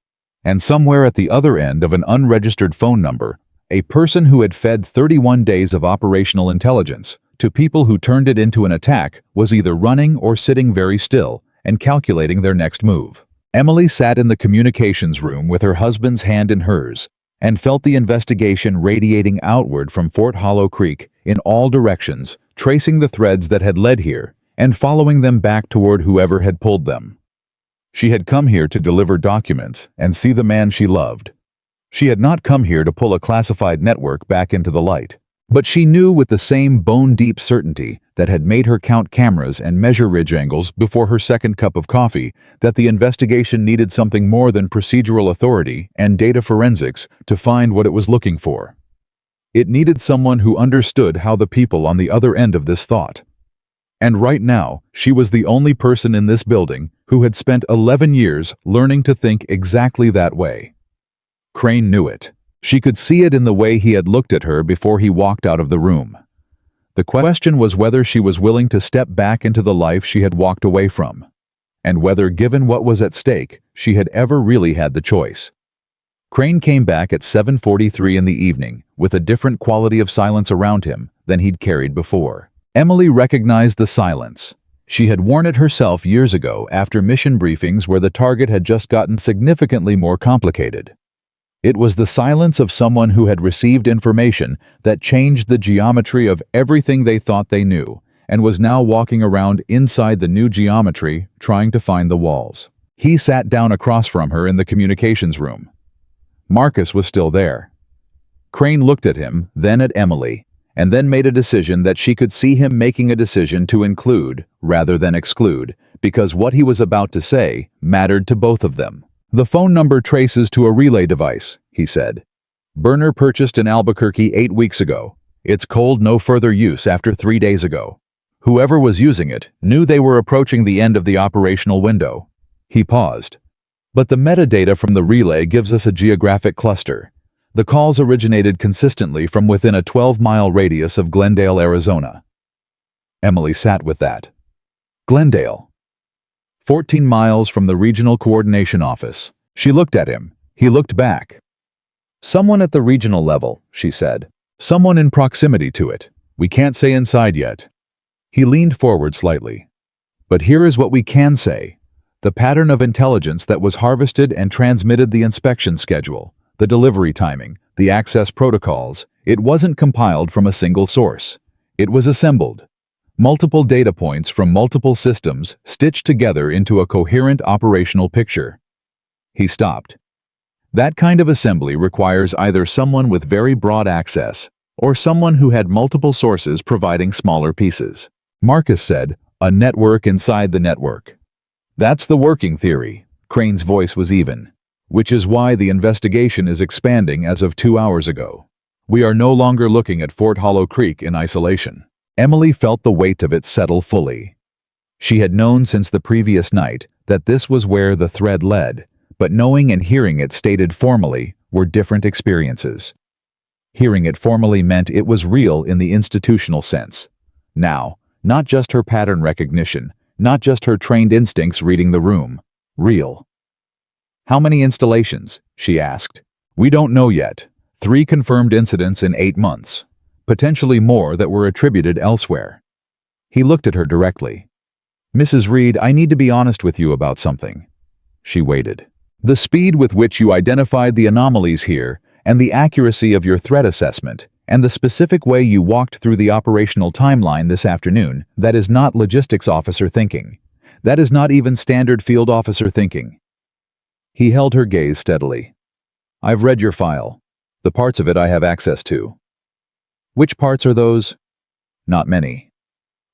And somewhere at the other end of an unregistered phone number, a person who had fed 31 days of operational intelligence to people who turned it into an attack was either running or sitting very still and calculating their next move. Emily sat in the communications room with her husband's hand in hers and felt the investigation radiating outward from Fort Hollow Creek in all directions, tracing the threads that had led here and following them back toward whoever had pulled them. She had come here to deliver documents and see the man she loved. She had not come here to pull a classified network back into the light. But she knew with the same bone-deep certainty that had made her count cameras and measure ridge angles before her second cup of coffee that the investigation needed something more than procedural authority and data forensics to find what it was looking for. It needed someone who understood how the people on the other end of this thought. And right now, she was the only person in this building who had spent 11 years learning to think exactly that way. Crane knew it. She could see it in the way he had looked at her before he walked out of the room. The question was whether she was willing to step back into the life she had walked away from, and whether, given what was at stake, she had ever really had the choice. Crane came back at 7:43 in the evening with a different quality of silence around him than he'd carried before. Emily recognized the silence. She had worn it herself years ago after mission briefings where the target had just gotten significantly more complicated. It was the silence of someone who had received information that changed the geometry of everything they thought they knew, and was now walking around inside the new geometry, trying to find the walls. He sat down across from her in the communications room. Marcus was still there. Crane looked at him, then at Emily, and then made a decision that she could see him making a decision to include, rather than exclude, because what he was about to say mattered to both of them. "The phone number traces to a relay device," he said. "Burner purchased in Albuquerque 8 weeks ago. It's cold, no further use after 3 days ago. Whoever was using it knew they were approaching the end of the operational window." He paused. "But the metadata from the relay gives us a geographic cluster. The calls originated consistently from within a 12-mile radius of Glendale, Arizona." Emily sat with that. Glendale. 14 miles from the regional coordination office. She looked at him. He looked back. "Someone at the regional level," she said. "Someone in proximity to it. We can't say inside yet." He leaned forward slightly. "But here is what we can say. The pattern of intelligence that was harvested and transmitted, the inspection schedule, the delivery timing, the access protocols. It wasn't compiled from a single source. It was assembled. Multiple data points from multiple systems stitched together into a coherent operational picture. He stopped. That kind of assembly requires either someone with very broad access or someone who had multiple sources providing smaller pieces. Marcus said, a network inside the network. That's the working theory. Crane's voice was even. Which is why the investigation is expanding as of 2 hours ago. We are no longer looking at Fort Hollow Creek in isolation. Emily felt the weight of it settle fully. She had known since the previous night that this was where the thread led, but knowing and hearing it stated formally were different experiences. Hearing it formally meant it was real in the institutional sense. Now, not just her pattern recognition, not just her trained instincts reading the room. Real. How many installations? She asked. We don't know yet. 3 confirmed incidents in 8 months. Potentially more that were attributed elsewhere. He looked at her directly. Mrs. Reed, I need to be honest with you about something. She waited. The speed with which you identified the anomalies here, and the accuracy of your threat assessment, and the specific way you walked through the operational timeline this afternoon, that is not logistics officer thinking. That is not even standard field officer thinking. He held her gaze steadily. I've read your file. The parts of it I have access to. Which parts are those? Not many.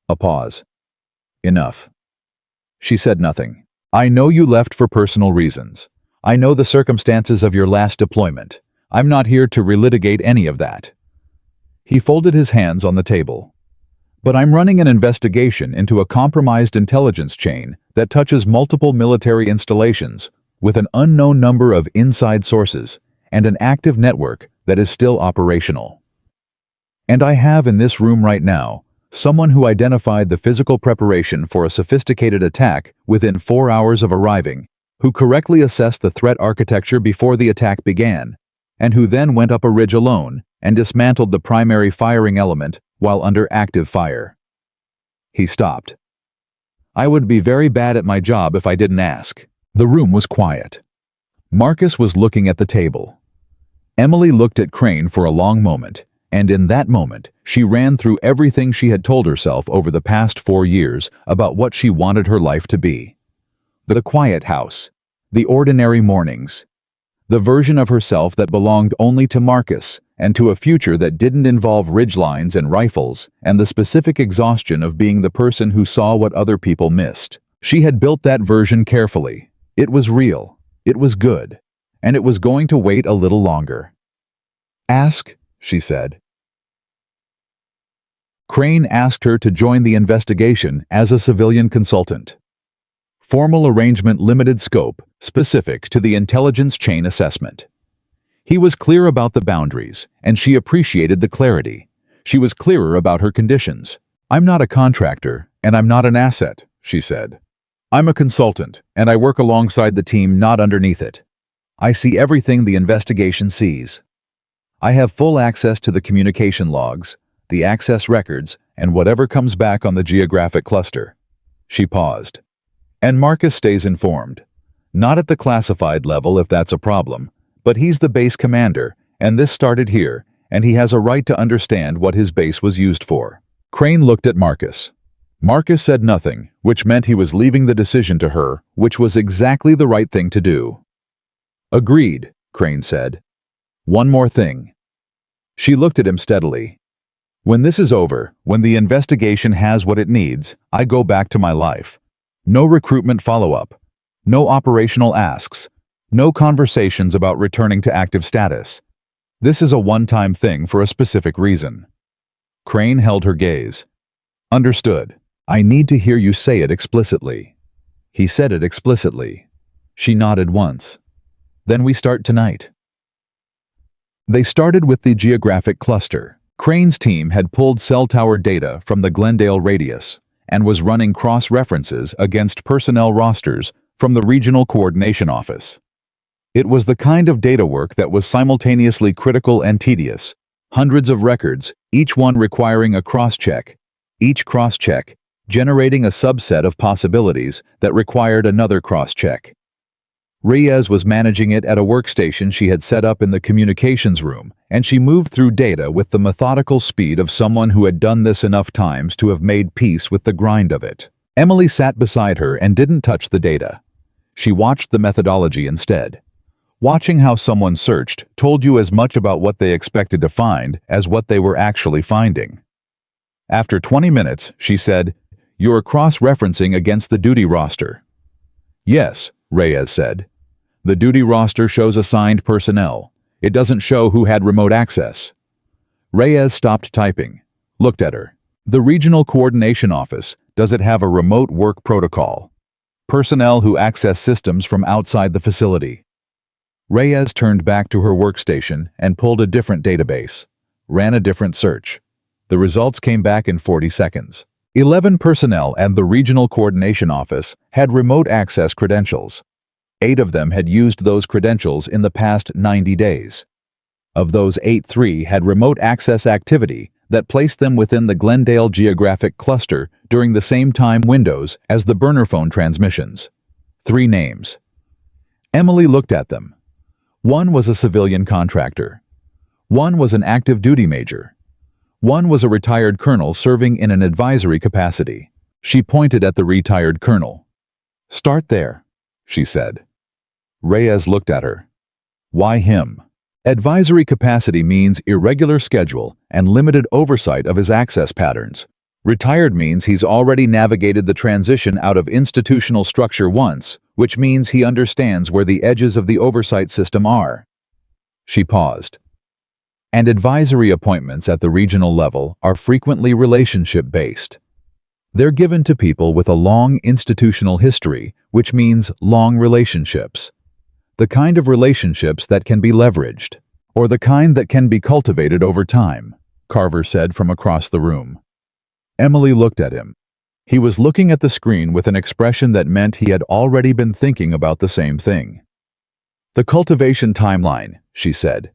A pause. Enough. She said nothing. I know you left for personal reasons. I know the circumstances of your last deployment. I'm not here to relitigate any of that. He folded his hands on the table. But I'm running an investigation into a compromised intelligence chain that touches multiple military installations with an unknown number of inside sources and an active network that is still operational. And I have in this room right now someone who identified the physical preparation for a sophisticated attack within 4 hours of arriving, who correctly assessed the threat architecture before the attack began, and who then went up a ridge alone and dismantled the primary firing element while under active fire. He stopped. I would be very bad at my job if I didn't ask. The room was quiet. Marcus was looking at the table. Emily looked at Crane for a long moment, and in that moment, she ran through everything she had told herself over the past 4 years about what she wanted her life to be. The quiet house, the ordinary mornings, the version of herself that belonged only to Marcus and to a future that didn't involve ridgelines and rifles and the specific exhaustion of being the person who saw what other people missed. She had built that version carefully. It was real, it was good, and it was going to wait a little longer. Ask, she said. Crane asked her to join the investigation as a civilian consultant. Formal arrangement, limited scope, specific to the intelligence chain assessment. He was clear about the boundaries, and she appreciated the clarity. She was clearer about her conditions. I'm not a contractor, and I'm not an asset, she said. I'm a consultant, and I work alongside the team, not underneath it. I see everything the investigation sees. I have full access to the communication logs, the access records, and whatever comes back on the geographic cluster. She paused. And Marcus stays informed. Not at the classified level if that's a problem, but he's the base commander, and this started here, and he has a right to understand what his base was used for. Crane looked at Marcus. Marcus said nothing, which meant he was leaving the decision to her, which was exactly the right thing to do. Agreed, Crane said. One more thing. She looked at him steadily. When this is over, when the investigation has what it needs, I go back to my life. No recruitment follow-up. No operational asks. No conversations about returning to active status. This is a one-time thing for a specific reason. Crane held her gaze. Understood. I need to hear you say it explicitly. He said it explicitly. She nodded once. Then we start tonight. They started with the geographic cluster. Crane's team had pulled cell tower data from the Glendale radius and was running cross-references against personnel rosters from the Regional Coordination Office. It was the kind of data work that was simultaneously critical and tedious. Hundreds of records, each one requiring a cross-check. Each cross-check generating a subset of possibilities that required another cross-check. Reyes was managing it at a workstation she had set up in the communications room, and she moved through data with the methodical speed of someone who had done this enough times to have made peace with the grind of it. Emily sat beside her and didn't touch the data. She watched the methodology instead. Watching how someone searched told you as much about what they expected to find as what they were actually finding. After 20 minutes, she said, "You're cross-referencing against the duty roster." "Yes," Reyes said. "The duty roster shows assigned personnel. It doesn't show who had remote access." Reyes stopped typing, looked at her. "The Regional Coordination Office, does it have a remote work protocol? Personnel who access systems from outside the facility." Reyes turned back to her workstation and pulled a different database, ran a different search. The results came back in 40 seconds. 11 personnel at the Regional Coordination Office had remote access credentials. 8 of them had used those credentials in the past 90 days. Of those 8, 3 had remote access activity that placed them within the Glendale geographic cluster during the same time windows as the burner phone transmissions. 3 names. Emily looked at them. One was a civilian contractor. One was an active duty major. One was a retired colonel serving in an advisory capacity. She pointed at the retired colonel. "Start there," she said. Reyes looked at her. "Why him?" Advisory capacity means irregular schedule and limited oversight of his access patterns. Retired means he's already navigated the transition out of institutional structure once, which means he understands where the edges of the oversight system are. She paused. And advisory appointments at the regional level are frequently relationship-based. They're given to people with a long institutional history, which means long relationships. The kind of relationships that can be leveraged, or the kind that can be cultivated over time, Carver said from across the room. Emily looked at him. He was looking at the screen with an expression that meant he had already been thinking about the same thing. "The cultivation timeline," she said.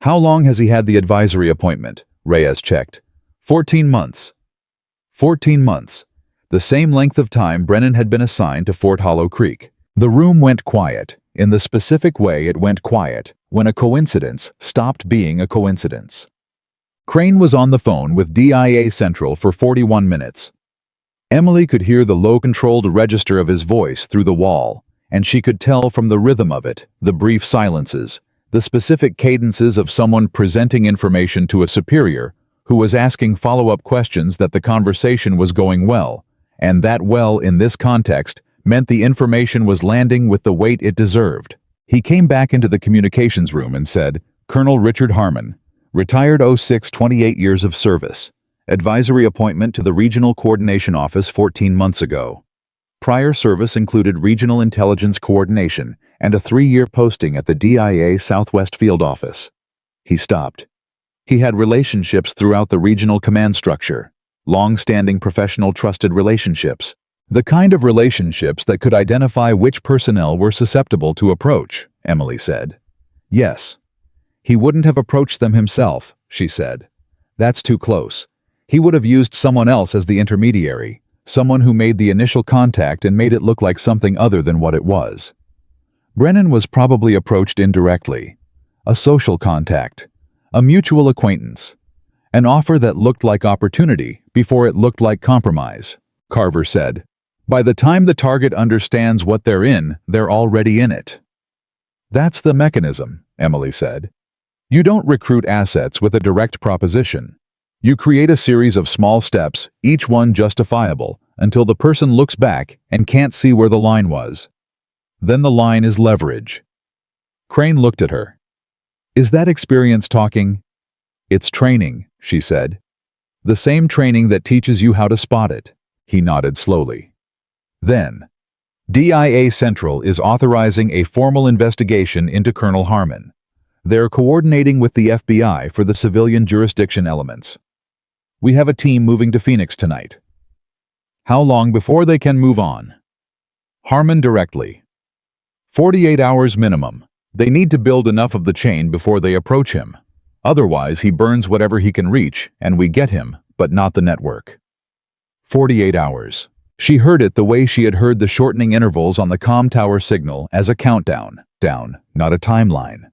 "How long has he had the advisory appointment?" Reyes checked. 14 months. 14 months. The same length of time Brennan had been assigned to Fort Hollow Creek. The room went quiet, in the specific way it went quiet when a coincidence stopped being a coincidence. Crane was on the phone with DIA Central for 41 minutes. Emily could hear the low-controlled register of his voice through the wall, and she could tell from the rhythm of it, the brief silences, the specific cadences of someone presenting information to a superior who was asking follow-up questions that the conversation was going well, and that well in this context meant the information was landing with the weight it deserved. He came back into the communications room and said, "Colonel Richard Harmon, retired 06, 28 years of service. Advisory appointment to the Regional Coordination Office 14 months ago. Prior service included Regional Intelligence Coordination and a 3-year posting at the DIA Southwest Field Office." He stopped. He had relationships throughout the regional command structure, long-standing professional trusted relationships, the kind of relationships that could identify which personnel were susceptible to approach, Emily said. "Yes. He wouldn't have approached them himself," she said. "That's too close. He would have used someone else as the intermediary, someone who made the initial contact and made it look like something other than what it was. Brennan was probably approached indirectly. A social contact. A mutual acquaintance. An offer that looked like opportunity before it looked like compromise," Carver said. "By the time the target understands what they're in, they're already in it." "That's the mechanism," Emily said. "You don't recruit assets with a direct proposition. You create a series of small steps, each one justifiable, until the person looks back and can't see where the line was. Then the line is leverage." Crane looked at her. "Is that experience talking?" "It's training," she said. "The same training that teaches you how to spot it." He nodded slowly. Then, DIA Central is authorizing a formal investigation into Colonel Harmon. They're coordinating with the FBI for the civilian jurisdiction elements. We have a team moving to Phoenix tonight. How long before they can move on? Harmon directly. 48 hours minimum. They need to build enough of the chain before they approach him. Otherwise, he burns whatever he can reach, and we get him, but not the network. 48 hours. She heard it the way she had heard the shortening intervals on the comm tower signal as a countdown, down, not a timeline.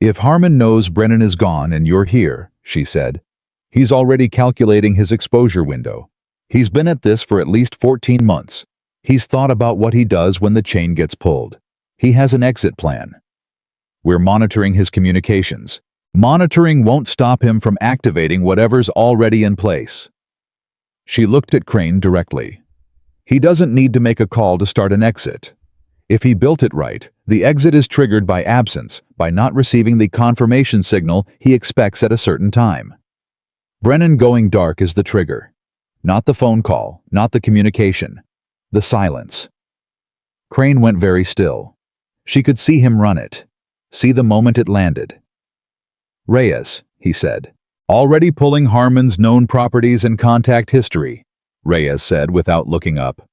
If Harmon knows Brennan is gone and you're here, she said, he's already calculating his exposure window. He's been at this for at least 14 months. He's thought about what he does when the chain gets pulled. He has an exit plan. We're monitoring his communications. Monitoring won't stop him from activating whatever's already in place. She looked at Crane directly. He doesn't need to make a call to start an exit. If he built it right, the exit is triggered by absence, by not receiving the confirmation signal he expects at a certain time. Brennan going dark is the trigger. Not the phone call, not the communication. The silence. Crane went very still. She could see him run it. See the moment it landed. Reyes, he said. Already pulling Harmon's known properties and contact history, Reyes said without looking up.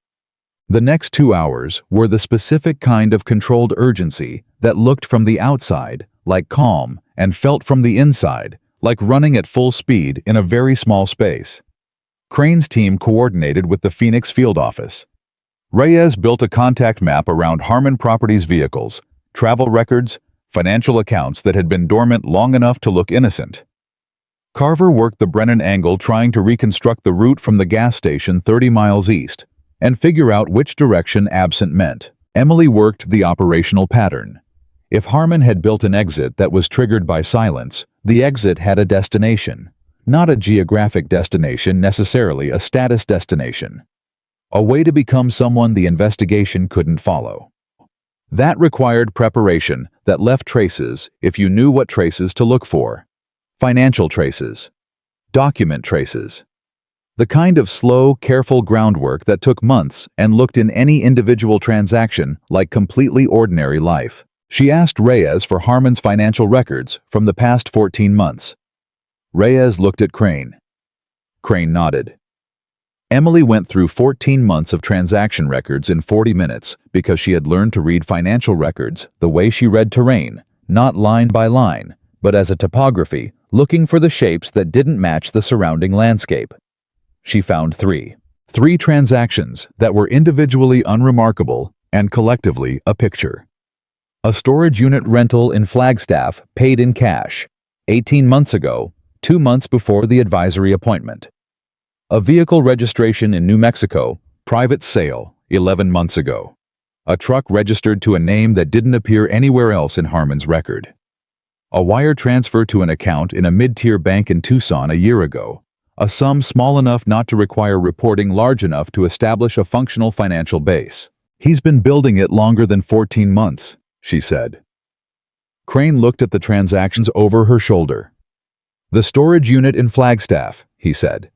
The next 2 hours were the specific kind of controlled urgency that looked from the outside like calm and felt from the inside like running at full speed in a very small space. Crane's team coordinated with the Phoenix field office. Reyes built a contact map around Harmon Properties vehicles, travel records, financial accounts that had been dormant long enough to look innocent. Carver worked the Brennan angle trying to reconstruct the route from the gas station 30 miles east and figure out which direction absent meant. Emily worked the operational pattern. If Harmon had built an exit that was triggered by silence, the exit had a destination. Not a geographic destination, necessarily a status destination. A way to become someone the investigation couldn't follow. That required preparation that left traces if you knew what traces to look for. Financial traces. Document traces. The kind of slow, careful groundwork that took months and looked in any individual transaction like completely ordinary life. She asked Reyes for Harmon's financial records from the past 14 months. Reyes looked at Crane. Crane nodded. Emily went through 14 months of transaction records in 40 minutes because she had learned to read financial records the way she read terrain, not line by line, but as a topography, looking for the shapes that didn't match the surrounding landscape. She found three transactions that were individually unremarkable and collectively a picture. A storage unit rental in Flagstaff paid in cash, 18 months ago, 2 months before the advisory appointment. A vehicle registration in New Mexico, private sale, 11 months ago. A truck registered to a name that didn't appear anywhere else in Harmon's record. A wire transfer to an account in a mid-tier bank in Tucson a year ago. A sum small enough not to require reporting, large enough to establish a functional financial base. He's been building it longer than 14 months, she said. Crane looked at the transactions over her shoulder. The storage unit in Flagstaff, he said.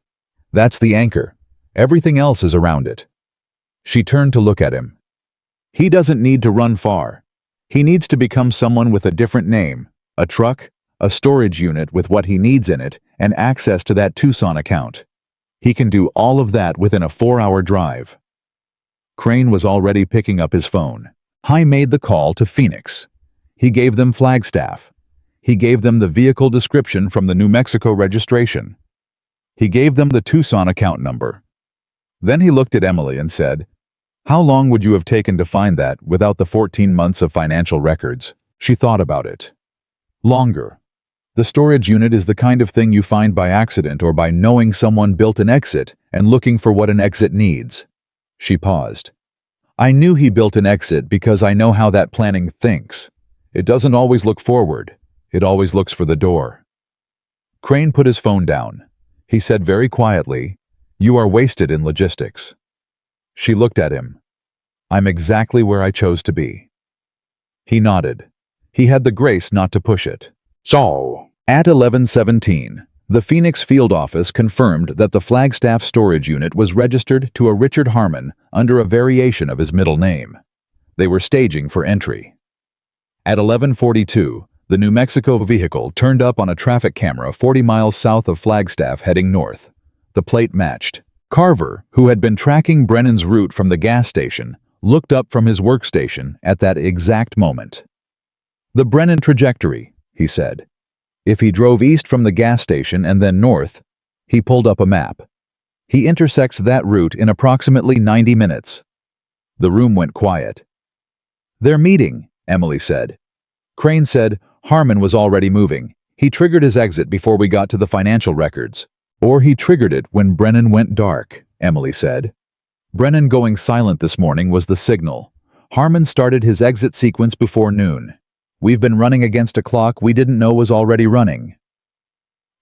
That's the anchor. Everything else is around it. She turned to look at him. He doesn't need to run far. He needs to become someone with a different name, a truck, a storage unit with what he needs in it, and access to that Tucson account. He can do all of that within a 4-hour drive. Crane was already picking up his phone. He made the call to Phoenix. He gave them Flagstaff. He gave them the vehicle description from the New Mexico registration. He gave them the Tucson account number. Then he looked at Emily and said, "How long would you have taken to find that without the 14 months of financial records?" She thought about it. Longer. The storage unit is the kind of thing you find by accident or by knowing someone built an exit and looking for what an exit needs. She paused. I knew he built an exit because I know how that planning thinks. It doesn't always look forward. It always looks for the door. Crane put his phone down. He said very quietly, "You are wasted in logistics." She looked at him. "I'm exactly where I chose to be." He nodded. He had the grace not to push it. So, at 11:17, the Phoenix field office confirmed that the Flagstaff storage unit was registered to a Richard Harmon under a variation of his middle name. They were staging for entry. At 11:42, the New Mexico vehicle turned up on a traffic camera 40 miles south of Flagstaff heading north. The plate matched. Carver, who had been tracking Brennan's route from the gas station, looked up from his workstation at that exact moment. "The Brennan trajectory," he said. "If he drove east from the gas station and then north," he pulled up a map. He intersects that route in approximately 90 minutes. The room went quiet. "They're meeting," Emily said. Crane said Harmon was already moving. "He triggered his exit before we got to the financial records." "Or he triggered it when Brennan went dark," Emily said. "Brennan going silent this morning was the signal. Harmon started his exit sequence before noon. We've been running against a clock we didn't know was already running."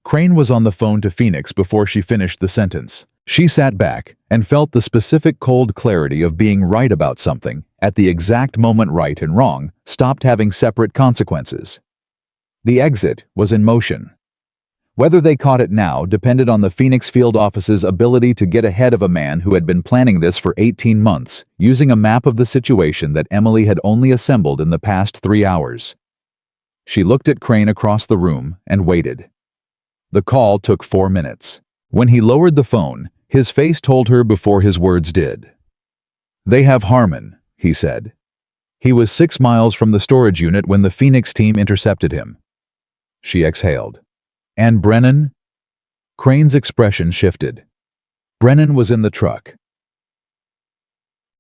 Crane was on the phone to Phoenix before she finished the sentence. She sat back and felt the specific cold clarity of being right about something at the exact moment right and wrong stopped having separate consequences. The exit was in motion. Whether they caught it now depended on the Phoenix field office's ability to get ahead of a man who had been planning this for 18 months, using a map of the situation that Emily had only assembled in the past 3 hours. She looked at Crane across the room and waited. The call took 4 minutes. When he lowered the phone, his face told her before his words did. "They have Harmon," he said. He was 6 miles from the storage unit when the Phoenix team intercepted him. She exhaled. "And Brennan?" Crane's expression shifted. Brennan was in the truck.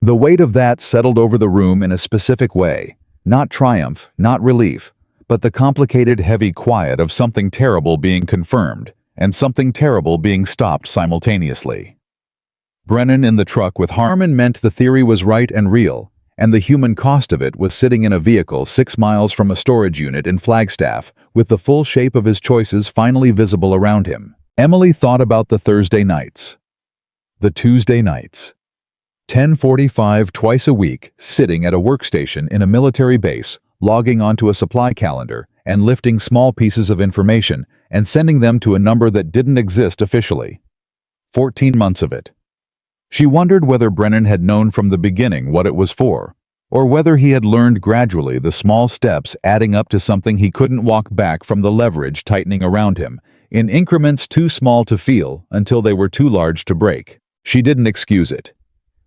The weight of that settled over the room in a specific way, not triumph, not relief, but the complicated, heavy quiet of something terrible being confirmed and something terrible being stopped simultaneously. Brennan in the truck with Harmon meant the theory was right and real, and the human cost of it was sitting in a vehicle 6 miles from a storage unit in Flagstaff, with the full shape of his choices finally visible around him. Emily thought about the Thursday nights. The Tuesday nights. 10:45 twice a week, sitting at a workstation in a military base, logging onto a supply calendar and lifting small pieces of information and sending them to a number that didn't exist officially. 14 months of it. She wondered whether Brennan had known from the beginning what it was for, or whether he had learned gradually the small steps adding up to something he couldn't walk back from, the leverage tightening around him, in increments too small to feel until they were too large to break. She didn't excuse it.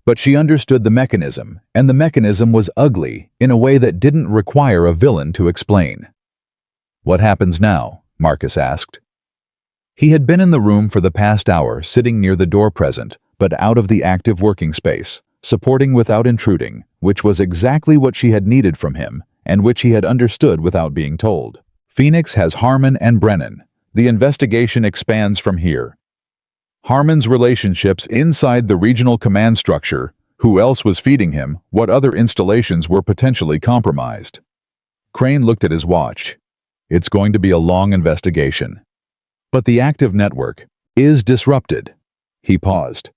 But she understood the mechanism, and the mechanism was ugly in a way that didn't require a villain to explain. "What happens now?" Marcus asked. He had been in the room for the past hour, sitting near the door present, but out of the active working space, supporting without intruding, which was exactly what she had needed from him, and which he had understood without being told. Phoenix has Harmon and Brennan. The investigation expands from here. Harmon's relationships inside the regional command structure, who else was feeding him, what other installations were potentially compromised. Crane looked at his watch. It's going to be a long investigation. But the active network is disrupted. He paused.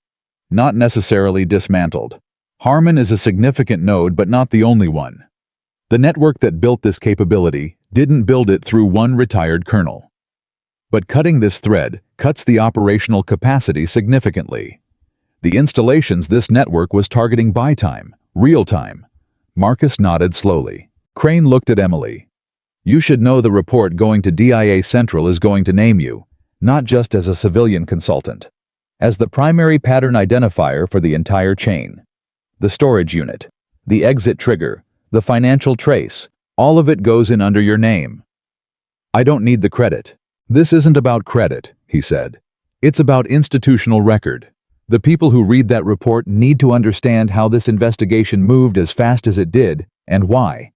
Not necessarily dismantled. Harmon is a significant node, but not the only one. The network that built this capability didn't build it through one retired colonel. But cutting this thread cuts the operational capacity significantly. The installations this network was targeting buy time, real time. Marcus nodded slowly. Crane looked at Emily. "You should know the report going to DIA Central is going to name you, not just as a civilian consultant, as the primary pattern identifier for the entire chain. The storage unit, the exit trigger, the financial trace, all of it goes in under your name." "I don't need the credit." "This isn't about credit," he said. "It's about institutional record. The people who read that report need to understand how this investigation moved as fast as it did, and why.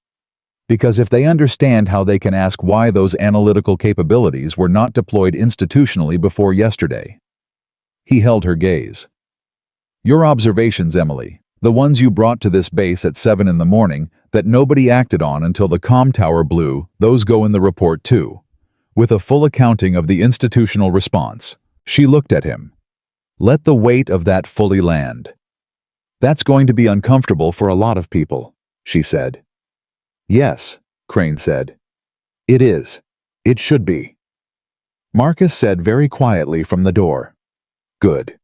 Because if they understand how, they can ask why those analytical capabilities were not deployed institutionally before yesterday." He held her gaze. "Your observations, Emily, the ones you brought to this base at 7 in the morning that nobody acted on until the comm tower blew, those go in the report too, with a full accounting of the institutional response." She looked at him. "Let the weight of that fully land." "That's going to be uncomfortable for a lot of people," she said. "Yes," Crane said. "It is. It should be." Marcus said very quietly from the door. "Good."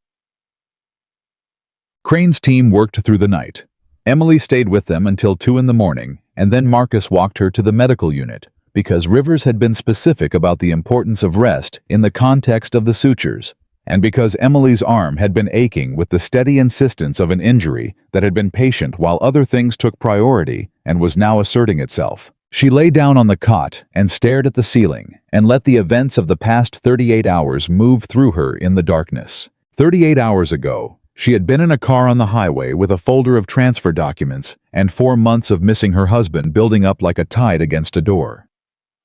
Crane's team worked through the night. Emily stayed with them until 2 in the morning, and then Marcus walked her to the medical unit, because Rivers had been specific about the importance of rest in the context of the sutures, and because Emily's arm had been aching with the steady insistence of an injury that had been patient while other things took priority and was now asserting itself. She lay down on the cot and stared at the ceiling and let the events of the past 38 hours move through her in the darkness. 38 hours ago, she had been in a car on the highway with a folder of transfer documents and 4 months of missing her husband building up like a tide against a door.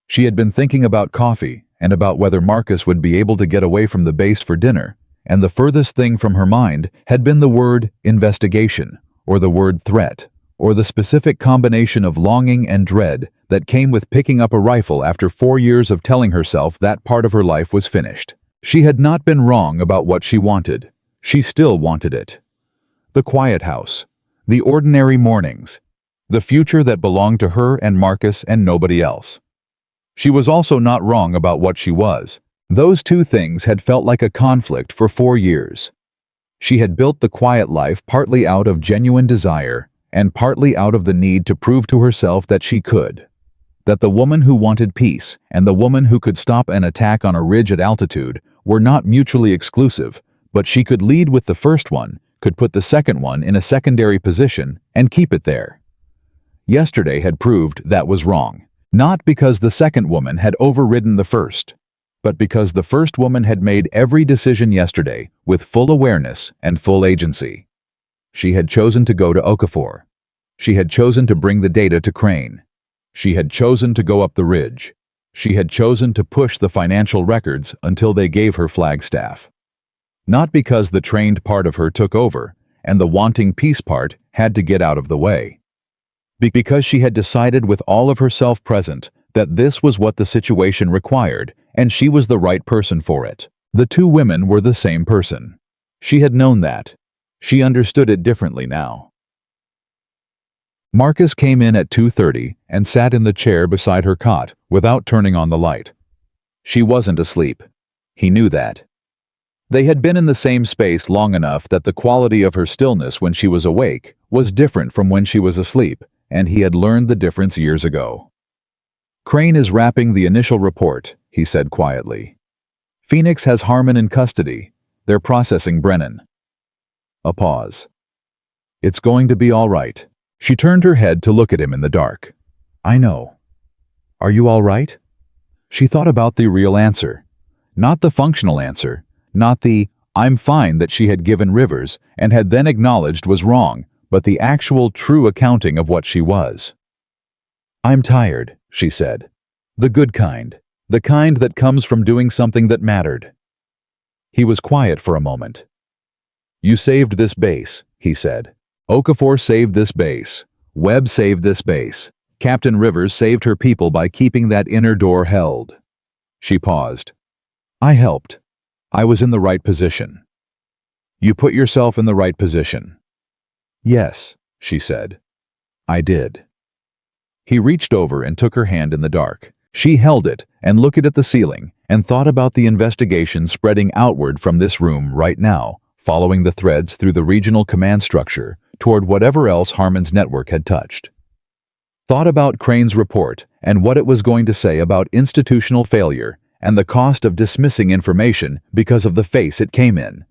She had been thinking about coffee and about whether Marcus would be able to get away from the base for dinner, and the furthest thing from her mind had been the word investigation, or the word threat, or the specific combination of longing and dread that came with picking up a rifle after 4 years of telling herself that part of her life was finished. She had not been wrong about what she wanted. She still wanted it. The quiet house, the ordinary mornings, the future that belonged to her and Marcus and nobody else. She was also not wrong about what she was. Those two things had felt like a conflict for 4 years. She had built the quiet life partly out of genuine desire and partly out of the need to prove to herself that she could. That the woman who wanted peace and the woman who could stop an attack on a ridge at altitude were not mutually exclusive, but she could lead with the first one, could put the second one in a secondary position, and keep it there. Yesterday had proved that was wrong. Not because the second woman had overridden the first, but because the first woman had made every decision yesterday with full awareness and full agency. She had chosen to go to Okafor. She had chosen to bring the data to Crane. She had chosen to go up the ridge. She had chosen to push the financial records until they gave her flagstaff. Not because the trained part of her took over and the wanting peace part had to get out of the way. Because she had decided with all of herself present that this was what the situation required and she was the right person for it. The two women were the same person. She had known that. She understood it differently now. Marcus came in at 2:30 and sat in the chair beside her cot without turning on the light. She wasn't asleep. He knew that. They had been in the same space long enough that the quality of her stillness when she was awake was different from when she was asleep, and he had learned the difference years ago. Crane is wrapping the initial report, he said quietly. Phoenix has Harmon in custody. They're processing Brennan. A pause. It's going to be all right. She turned her head to look at him in the dark. I know. Are you all right? She thought about the real answer. Not the functional answer. Not the, I'm fine that she had given Rivers and had then acknowledged was wrong, but the actual true accounting of what she was. I'm tired, she said. The good kind. The kind that comes from doing something that mattered. He was quiet for a moment. You saved this base, he said. Okafor saved this base. Webb saved this base. Captain Rivers saved her people by keeping that inner door held. She paused. I helped. I was in the right position. You put yourself in the right position. Yes, she said. I did. He reached over and took her hand in the dark. She held it and looked at the ceiling and thought about the investigation spreading outward from this room right now, following the threads through the regional command structure toward whatever else Harmon's network had touched. Thought about Crane's report and what it was going to say about institutional failure and the cost of dismissing information because of the face it came in.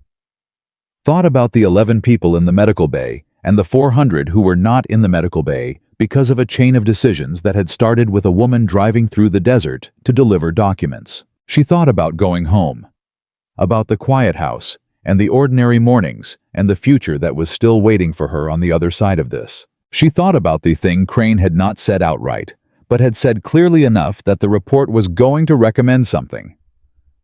Thought about the 11 people in the medical bay and the 400 who were not in the medical bay because of a chain of decisions that had started with a woman driving through the desert to deliver documents. She thought about going home, about the quiet house and the ordinary mornings and the future that was still waiting for her on the other side of this. She thought about the thing Crane had not said outright, but had said clearly enough that the report was going to recommend something.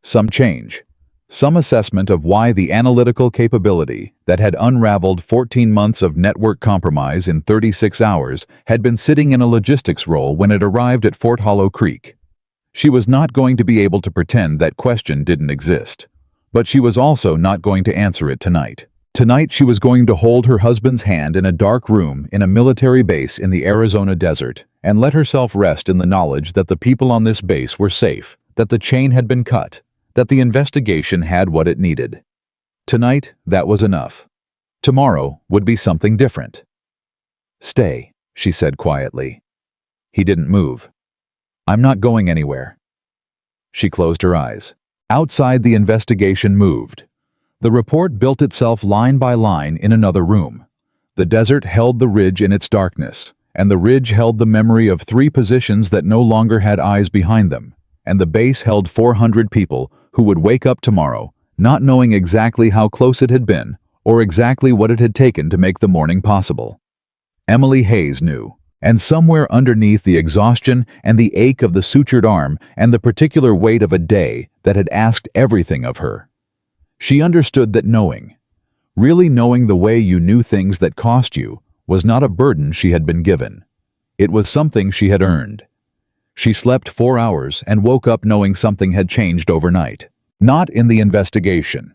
Some change. Some assessment of why the analytical capability that had unraveled 14 months of network compromise in 36 hours had been sitting in a logistics role when it arrived at Fort Hollow Creek. She was not going to be able to pretend that question didn't exist. But she was also not going to answer it tonight. Tonight she was going to hold her husband's hand in a dark room in a military base in the Arizona desert and let herself rest in the knowledge that the people on this base were safe, that the chain had been cut, that the investigation had what it needed. Tonight, that was enough. Tomorrow would be something different. Stay, she said quietly. He didn't move. I'm not going anywhere. She closed her eyes. Outside, the investigation moved. The report built itself line by line in another room. The desert held the ridge in its darkness, and the ridge held the memory of 3 positions that no longer had eyes behind them, and the base held 400 people who would wake up tomorrow not knowing exactly how close it had been or exactly what it had taken to make the morning possible. Emily Hayes knew, and somewhere underneath the exhaustion and the ache of the sutured arm and the particular weight of a day that had asked everything of her, she understood that knowing, really knowing the way you knew things that cost you, was not a burden she had been given. It was something she had earned. She slept 4 hours and woke up knowing something had changed overnight. Not in the investigation.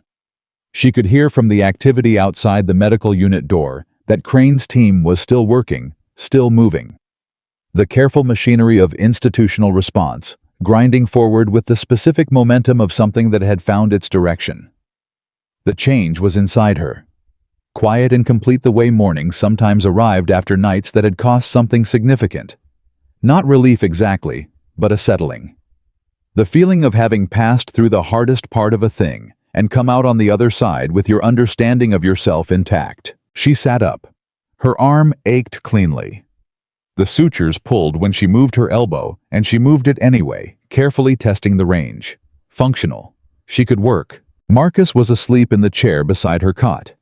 She could hear from the activity outside the medical unit door that Crane's team was still working, still moving. The careful machinery of institutional response, grinding forward with the specific momentum of something that had found its direction. The change was inside her. Quiet and complete the way mornings sometimes arrived after nights that had cost something significant. Not relief exactly, but a settling. The feeling of having passed through the hardest part of a thing and come out on the other side with your understanding of yourself intact. She sat up. Her arm ached cleanly. The sutures pulled when she moved her elbow, and she moved it anyway, carefully testing the range. Functional. She could work. Marcus was asleep in the chair beside her cot.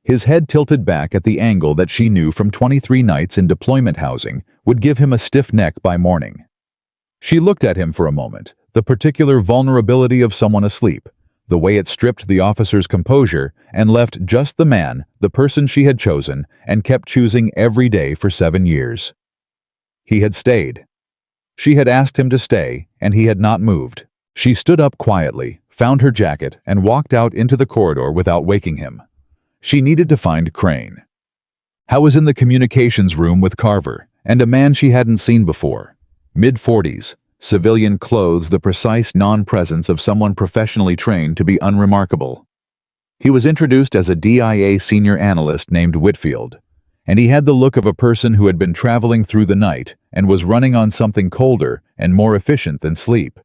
His head tilted back at the angle that she knew from 23 nights in deployment housing would give him a stiff neck by morning. She looked at him for a moment, the particular vulnerability of someone asleep, the way it stripped the officer's composure and left just the man, the person she had chosen, and kept choosing every day for 7 years. He had stayed. She had asked him to stay, and he had not moved. She stood up quietly, found her jacket, and walked out into the corridor without waking him. She needed to find Crane. Howe was in the communications room with Carver, and a man she hadn't seen before. Mid-40s, civilian clothes, the precise non-presence of someone professionally trained to be unremarkable. He was introduced as a DIA senior analyst named Whitfield, and he had the look of a person who had been traveling through the night and was running on something colder and more efficient than sleep.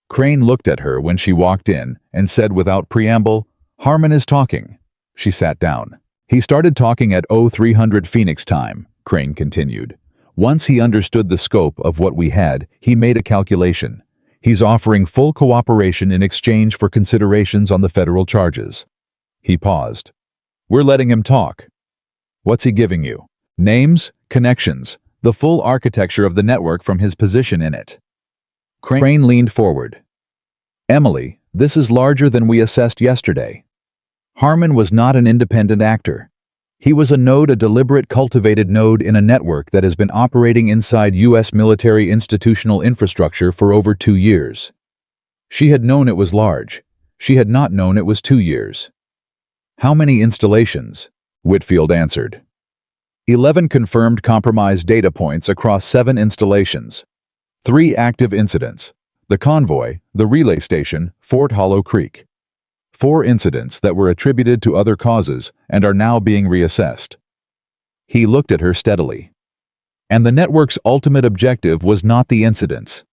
Crane looked at her when she walked in and said without preamble, "Harmon is talking." She sat down. "He started talking at 0300 Phoenix time," Crane continued. "Once he understood the scope of what we had, he made a calculation. He's offering full cooperation in exchange for considerations on the federal charges." He paused. "We're letting him talk." "What's he giving you?" "Names, connections, the full architecture of the network from his position in it." Crane leaned forward. "Emily, this is larger than we assessed yesterday. Harmon was not an independent actor. He was a node, a deliberate, cultivated node in a network that has been operating inside U.S. military institutional infrastructure for over 2 years. She had known it was large. She had not known it was 2 years. "How many installations?" Whitfield answered. 11 confirmed compromised data points across 7 installations. 3 active incidents: the convoy, the relay station, Fort Hollow Creek. 4 incidents that were attributed to other causes and are now being reassessed. He looked at her steadily. And the network's ultimate objective was not the incidents.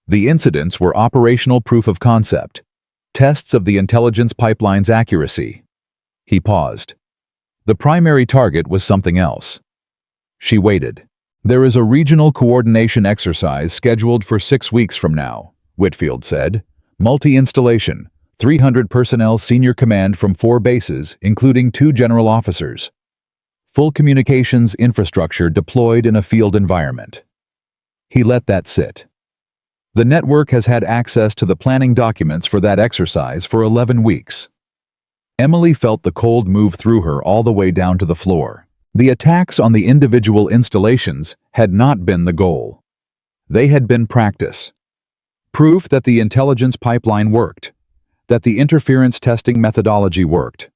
The incidents were operational proof of concept, tests of the intelligence pipeline's accuracy. He paused. The primary target was something else. She waited. "There is a regional coordination exercise scheduled for 6 weeks from now," Whitfield said. "Multi-installation. 300 personnel, senior command from 4 bases, including 2 general officers. Full communications infrastructure deployed in a field environment." He let that sit. "The network has had access to the planning documents for that exercise for 11 weeks. Emily felt the cold move through her all the way down to the floor. The attacks on the individual installations had not been the goal. They had been practice. Proof that the intelligence pipeline worked, that the interference testing methodology worked,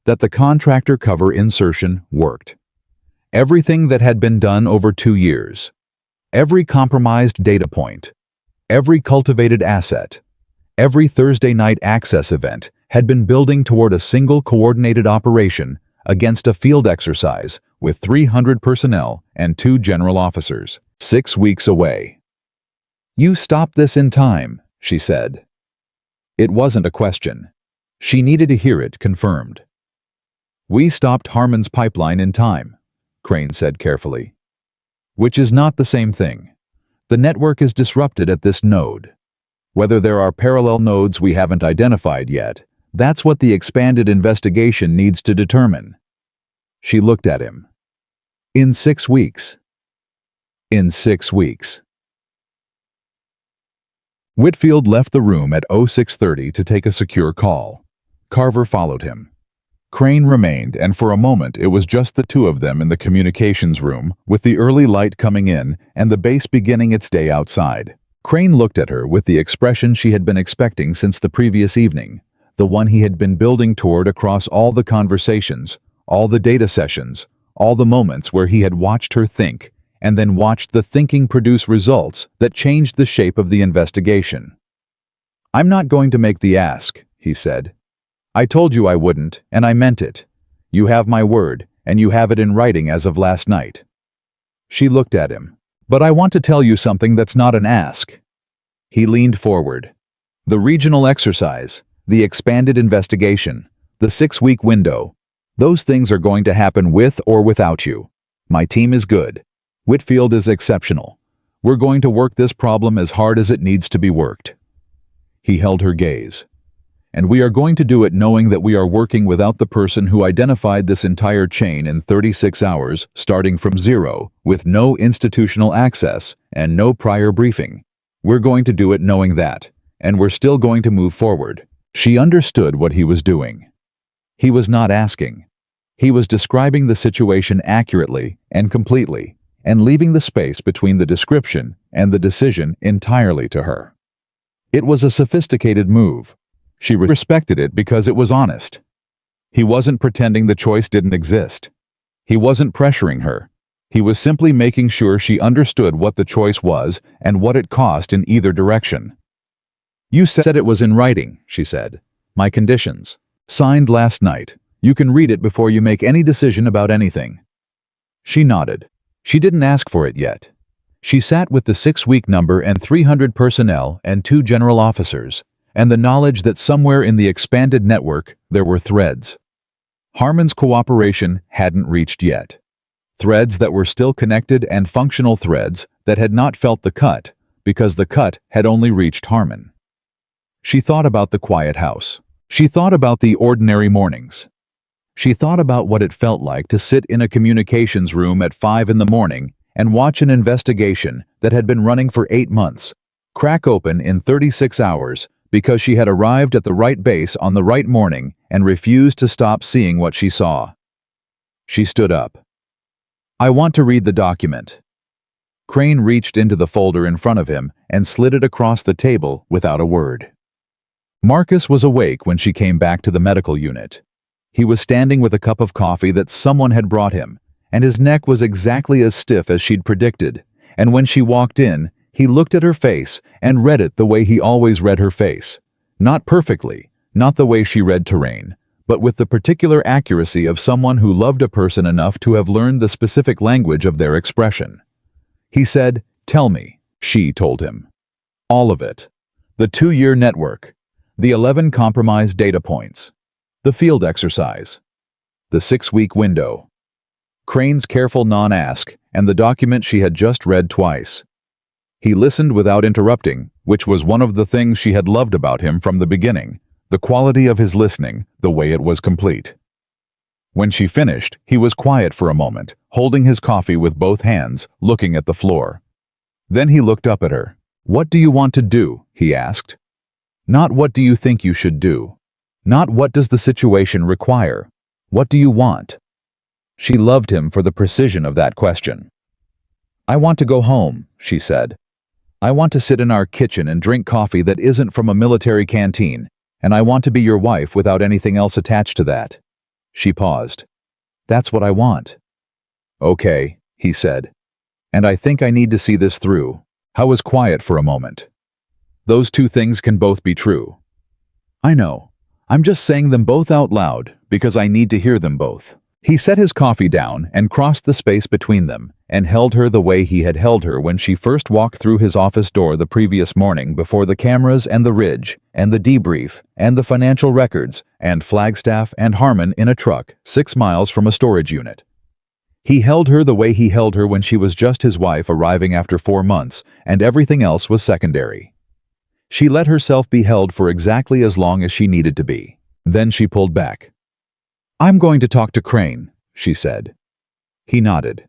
that the contractor cover insertion worked. Everything that had been done over 2 years. Every compromised data point. Every cultivated asset. Every Thursday night access event had been building toward a single coordinated operation against a field exercise with 300 personnel and 2 general officers, 6 weeks away. "You stopped this in time," she said. It wasn't a question. She needed to hear it confirmed. "We stopped Harmon's pipeline in time," Crane said carefully. "Which is not the same thing. The network is disrupted at this node. Whether there are parallel nodes we haven't identified yet, That's what the expanded investigation needs to determine. She looked at him. In 6 weeks. In 6 weeks. Whitfield left the room at 06:30 to take a secure call. Carver followed him. Crane remained, and for a moment it was just the two of them in the communications room, with the early light coming in and the base beginning its day outside. Crane looked at her with the expression she had been expecting since the previous evening, the one he had been building toward across all the conversations, all the data sessions, all the moments where he had watched her think, and then watched the thinking produce results that changed the shape of the investigation. "I'm not going to make the ask," he said. "I told you I wouldn't, and I meant it. You have my word, and you have it in writing as of last night." She looked at him. "But I want to tell you something that's not an ask." He leaned forward. "The regional exercise, the expanded investigation, the 6-week window, those things are going to happen with or without you. My team is good. Whitfield is exceptional. We're going to work this problem as hard as it needs to be worked." He held her gaze. "And we are going to do it knowing that we are working without the person who identified this entire chain in 36 hours, starting from zero, with no institutional access and no prior briefing. We're going to do it knowing that, and we're still going to move forward." She understood what he was doing. He was not asking. He was describing the situation accurately and completely, and leaving the space between the description and the decision entirely to her. It was a sophisticated move. She respected it because it was honest. He wasn't pretending the choice didn't exist. He wasn't pressuring her. He was simply making sure she understood what the choice was and what it cost in either direction. "You said it was in writing," she said. "My conditions. Signed last night. You can read it before you make any decision about anything." She nodded. She didn't ask for it yet. She sat with the 6-week number and 300 personnel and 2 general officers, and the knowledge that somewhere in the expanded network there were threads. Harmon's cooperation hadn't reached yet. Threads that were still connected and functional threads that had not felt the cut, because the cut had only reached Harmon. She thought about the quiet house. She thought about the ordinary mornings. She thought about what it felt like to sit in a communications room at 5 in the morning and watch an investigation that had been running for 8 months crack open in 36 hours because she had arrived at the right base on the right morning and refused to stop seeing what she saw. She stood up. "I want to read the document." Crane reached into the folder in front of him and slid it across the table without a word. Marcus was awake when she came back to the medical unit. He was standing with a cup of coffee that someone had brought him, and his neck was exactly as stiff as she'd predicted, and when she walked in, he looked at her face and read it the way he always read her face. Not perfectly, not the way she read terrain, but with the particular accuracy of someone who loved a person enough to have learned the specific language of their expression. He said, "Tell me," she told him. "All of it. The 2-year network, the 11 compromised data points, the field exercise, the 6-week window." Crane's careful non-ask, and the document she had just read twice. He listened without interrupting, which was one of the things she had loved about him from the beginning, the quality of his listening, the way it was complete. When she finished, he was quiet for a moment, holding his coffee with both hands, looking at the floor. Then he looked up at her. "What do you want to do?" he asked. "Not what do you think you should do. Not what does the situation require. What do you want?" She loved him for the precision of that question. "I want to go home," she said. "I want to sit in our kitchen and drink coffee that isn't from a military canteen, and I want to be your wife without anything else attached to that." She paused. "That's what I want." "Okay," he said. "And I think I need to see this through." I was quiet for a moment. "Those 2 things can both be true." "I know. I'm just saying them both out loud because I need to hear them both." He set his coffee down and crossed the space between them and held her the way he had held her when she first walked through his office door the previous morning before the cameras and the ridge and the debrief and the financial records and Flagstaff and Harmon in a truck 6 miles from a storage unit. He held her the way he held her when she was just his wife arriving after 4 months and everything else was secondary. She let herself be held for exactly as long as she needed to be. Then she pulled back. "I'm going to talk to Crane," she said. He nodded.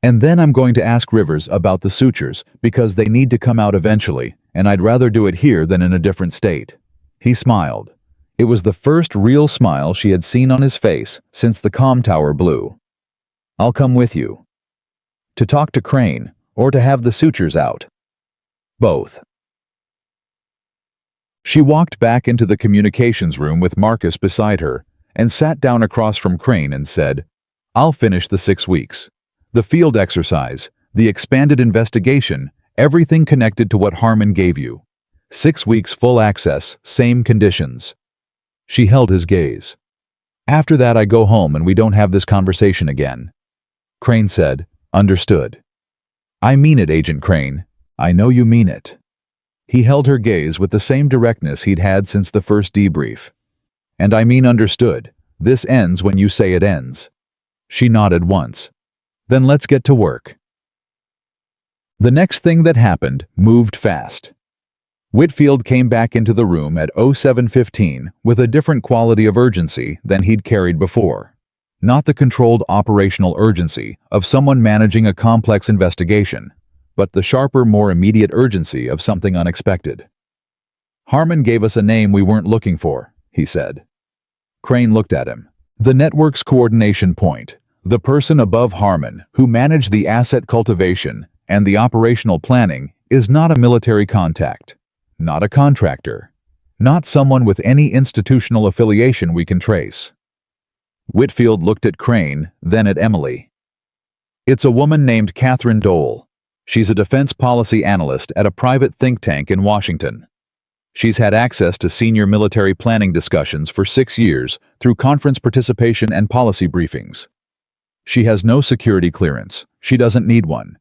"And then I'm going to ask Rivers about the sutures because they need to come out eventually, and I'd rather do it here than in a different state." He smiled. It was the first real smile she had seen on his face since the comm tower blew. "I'll come with you." To talk to Crane, or to have the sutures out? Both. She walked back into the communications room with Marcus beside her, and sat down across from Crane and said, "I'll finish the 6 weeks. The field exercise, the expanded investigation, everything connected to what Harmon gave you. 6 weeks full access, same conditions." She held his gaze. "After that I go home and we don't have this conversation again." Crane said, "Understood." "I mean it, Agent Crane. I know you mean it." He held her gaze with the same directness he'd had since the first debrief. "And I mean understood. This ends when you say it ends." She nodded once. "Then let's get to work." The next thing that happened moved fast. Whitfield came back into the room at 07:15 with a different quality of urgency than he'd carried before. Not the controlled operational urgency of someone managing a complex investigation, but the sharper, more immediate urgency of something unexpected. "Harmon gave us a name we weren't looking for," he said. Crane looked at him. "The network's coordination point, the person above Harmon who managed the asset cultivation and the operational planning, is not a military contact. Not a contractor. Not someone with any institutional affiliation we can trace." Whitfield looked at Crane, then at Emily. "It's a woman named Catherine Dole. She's a defense policy analyst at a private think tank in Washington. She's had access to senior military planning discussions for 6 years through conference participation and policy briefings. She has no security clearance. She doesn't need one.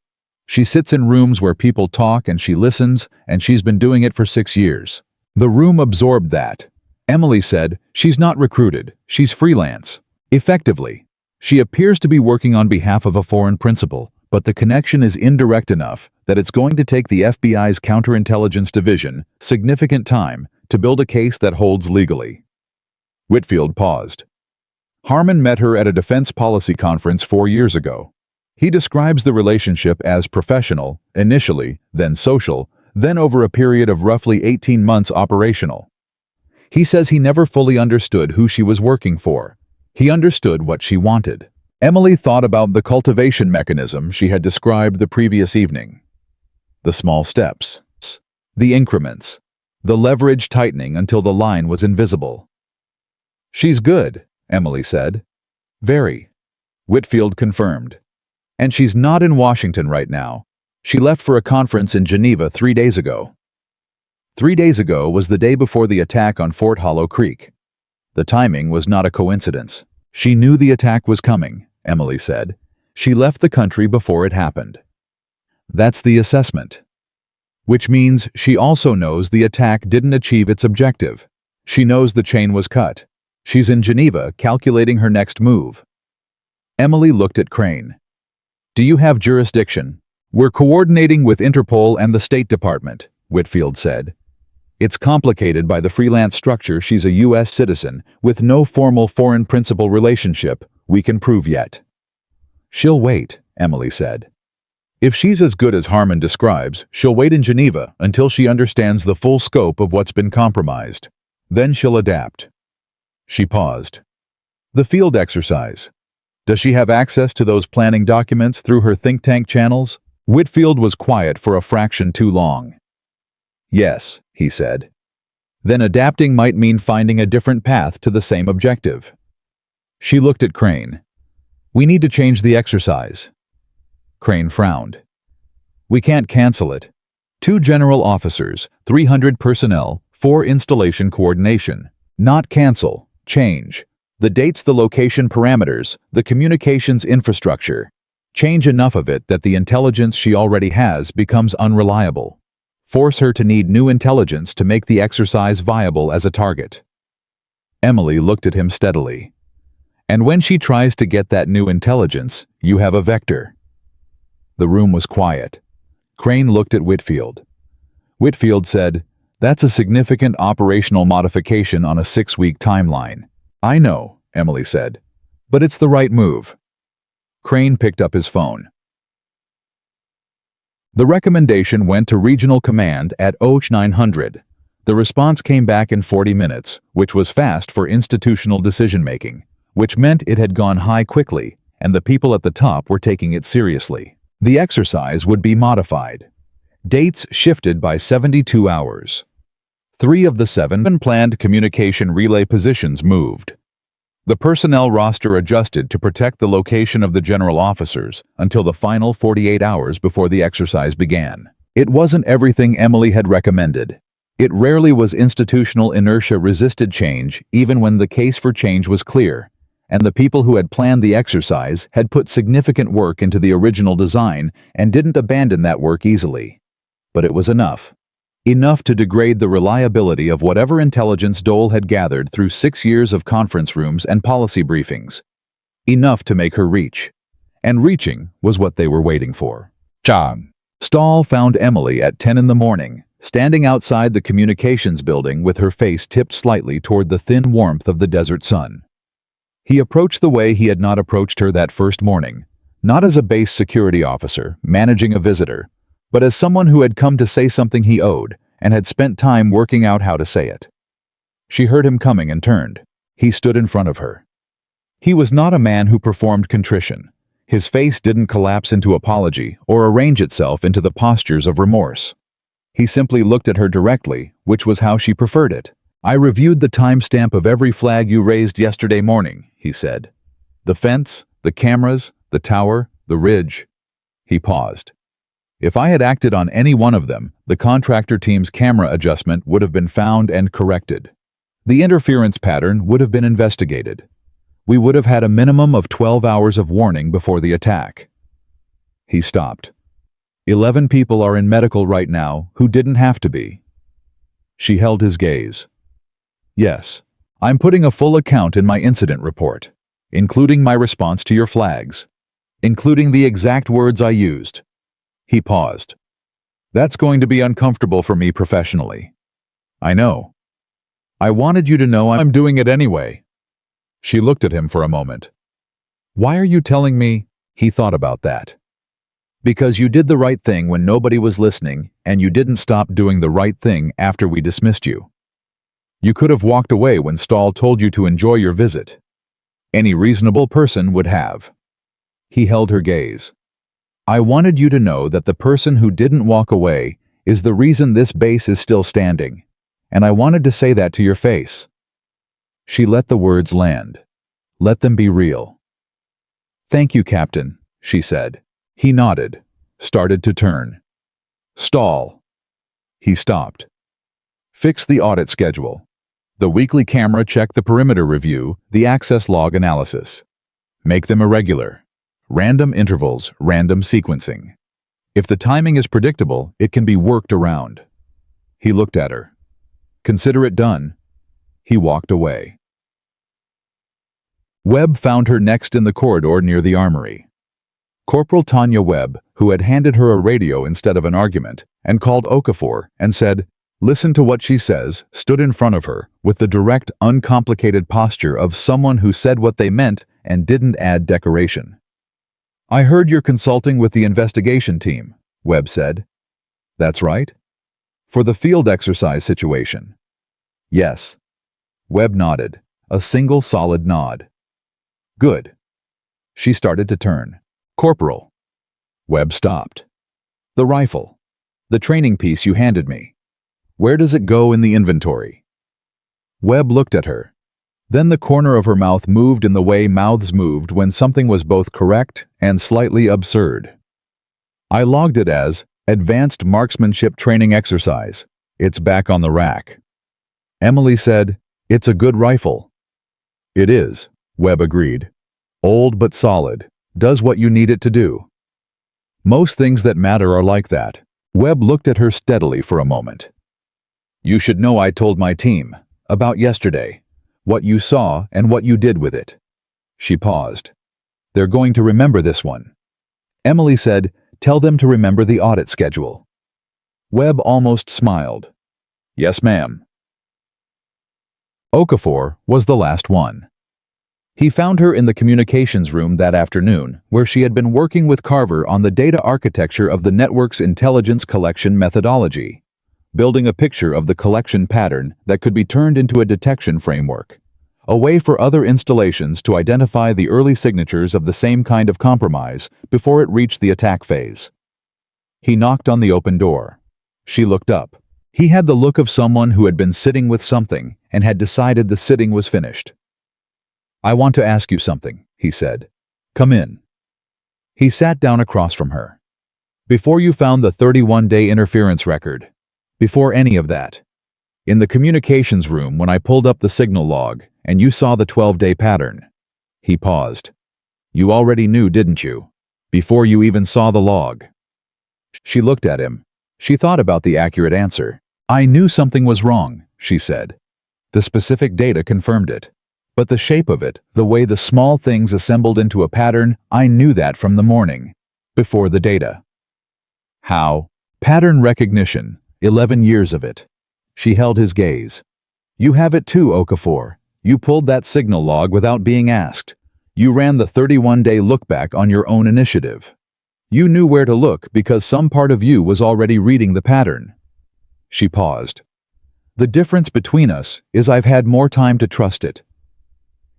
She sits in rooms where people talk and she listens, and she's been doing it for 6 years. The room absorbed that." Emily said, "She's not recruited. She's freelance. Effectively. She appears to be working on behalf of a foreign principal, but the connection is indirect enough that it's going to take the FBI's counterintelligence division significant time to build a case that holds legally." Whitfield paused. "Harmon met her at a defense policy conference 4 years ago. He describes the relationship as professional, initially, then social, then over a period of roughly 18 months operational. He says he never fully understood who she was working for. He understood what she wanted." Emily thought about the cultivation mechanism she had described the previous evening. The small steps, the increments, the leverage tightening until the line was invisible. "She's good," Emily said. "Very," Whitfield confirmed. "And she's not in Washington right now. She left for a conference in Geneva 3 days ago." 3 days ago was the day before the attack on Fort Hollow Creek. The timing was not a coincidence. She knew the attack was coming, Emily said. She left the country before it happened. That's the assessment. Which means she also knows the attack didn't achieve its objective. She knows the chain was cut. She's in Geneva calculating her next move. Emily looked at Crane. "Do you have jurisdiction?" "We're coordinating with Interpol and the State Department," Whitfield said. "It's complicated by the freelance structure. She's a U.S. citizen with no formal foreign principal relationship we can prove yet." "She'll wait," Emily said. "If she's as good as Harmon describes, she'll wait in Geneva until she understands the full scope of what's been compromised. Then she'll adapt." She paused. "The field exercise. Does she have access to those planning documents through her think tank channels?" Whitfield was quiet for a fraction too long. "Yes," he said. "Then adapting might mean finding a different path to the same objective." She looked at Crane. "We need to change the exercise." Crane frowned. "We can't cancel it. 2 general officers, 300 personnel, 4 installation coordination. Not cancel, change. The dates, the location parameters, the communications infrastructure. Change enough of it that the intelligence she already has becomes unreliable. Force her to need new intelligence to make the exercise viable as a target." Emily looked at him steadily. "And when she tries to get that new intelligence, you have a vector." The room was quiet. Crane looked at Whitfield. Whitfield said, That's a significant operational modification on a 6-week timeline. I know, Emily said. But it's the right move. Crane picked up his phone. The recommendation went to Regional Command at OH 900. The response came back in 40 minutes, which was fast for institutional decision-making, which meant it had gone high quickly, and the people at the top were taking it seriously. The exercise would be modified. Dates shifted by 72 hours. 3 of the 7 planned communication relay positions moved. The personnel roster adjusted to protect the location of the general officers until the final 48 hours before the exercise began. It wasn't everything Emily had recommended. It rarely was. Institutional inertia resisted change even when the case for change was clear, and the people who had planned the exercise had put significant work into the original design and didn't abandon that work easily. But it was enough. Enough to degrade the reliability of whatever intelligence Dole had gathered through 6 years of conference rooms and policy briefings. Enough to make her reach. And reaching was what they were waiting for. Chang. Stahl found Emily at 10 in the morning, standing outside the communications building with her face tipped slightly toward the thin warmth of the desert sun. He approached the way he had not approached her that first morning, not as a base security officer managing a visitor, but as someone who had come to say something he owed and had spent time working out how to say it. She heard him coming and turned. He stood in front of her. He was not a man who performed contrition. His face didn't collapse into apology or arrange itself into the postures of remorse. He simply looked at her directly, which was how she preferred it. I reviewed the timestamp of every flag you raised yesterday morning, he said. The fence, the cameras, the tower, the ridge. He paused. If I had acted on any one of them, the contractor team's camera adjustment would have been found and corrected. The interference pattern would have been investigated. We would have had a minimum of 12 hours of warning before the attack. He stopped. 11 people are in medical right now who didn't have to be. She held his gaze. Yes, I'm putting a full account in my incident report, including my response to your flags, including the exact words I used. He paused. That's going to be uncomfortable for me professionally. I know. I wanted you to know I'm doing it anyway. She looked at him for a moment. Why are you telling me? He thought about that. Because you did the right thing when nobody was listening, and you didn't stop doing the right thing after we dismissed you. You could have walked away when Stahl told you to enjoy your visit. Any reasonable person would have. He held her gaze. I wanted you to know that the person who didn't walk away is the reason this base is still standing, and I wanted to say that to your face. She let the words land. Let them be real. Thank you, Captain, she said. He nodded, started to turn. Stahl. He stopped. Fix the audit schedule. The weekly camera check, the perimeter review, the access log analysis. Make them irregular. Random intervals, random sequencing. If the timing is predictable, it can be worked around. He looked at her. Consider it done. He walked away. Webb found her next in the corridor near the armory. Corporal Tanya Webb, who had handed her a radio instead of an argument, and called Okafor and said, "Listen to what she says," stood in front of her with the direct, uncomplicated posture of someone who said what they meant and didn't add decoration. I heard you're consulting with the investigation team, Webb said. That's right. For the field exercise situation. Yes. Webb nodded, a single solid nod. Good. She started to turn. Corporal. Webb stopped. The rifle. The training piece you handed me. Where does it go in the inventory? Webb looked at her. Then the corner of her mouth moved in the way mouths moved when something was both correct and slightly absurd. I logged it as Advanced Marksmanship Training Exercise. It's back on the rack. Emily said, It's a good rifle. It is, Webb agreed. Old but solid. Does what you need it to do. Most things that matter are like that. Webb looked at her steadily for a moment. You should know I told my team about yesterday. What you saw and what you did with it. She paused. They're going to remember this one. Emily said, Tell them to remember the audit schedule. Webb almost smiled. Yes, ma'am. Okafor was the last one. He found her in the communications room that afternoon, where she had been working with Carver on the data architecture of the network's intelligence collection methodology, building a picture of the collection pattern that could be turned into a detection framework, a way for other installations to identify the early signatures of the same kind of compromise before it reached the attack phase. He knocked on the open door. She looked up. He had the look of someone who had been sitting with something and had decided the sitting was finished. "I want to ask you something," he said. "Come in." He sat down across from her. "Before you found the 31-day interference record, before any of that, in the communications room when I pulled up the signal log and you saw the 12-day pattern." He paused. "You already knew, didn't you? Before you even saw the log." She looked at him. She thought about the accurate answer. "I knew something was wrong," she said. The specific data confirmed it. But the shape of it, the way the small things assembled into a pattern, I knew that from the morning, before the data. "How?" "Pattern recognition, 11 years of it." She held his gaze. "You have it too, Okafor. You pulled that signal log without being asked. You ran the 31-day look-back on your own initiative. You knew where to look because some part of you was already reading the pattern." She paused. "The difference between us is I've had more time to trust it."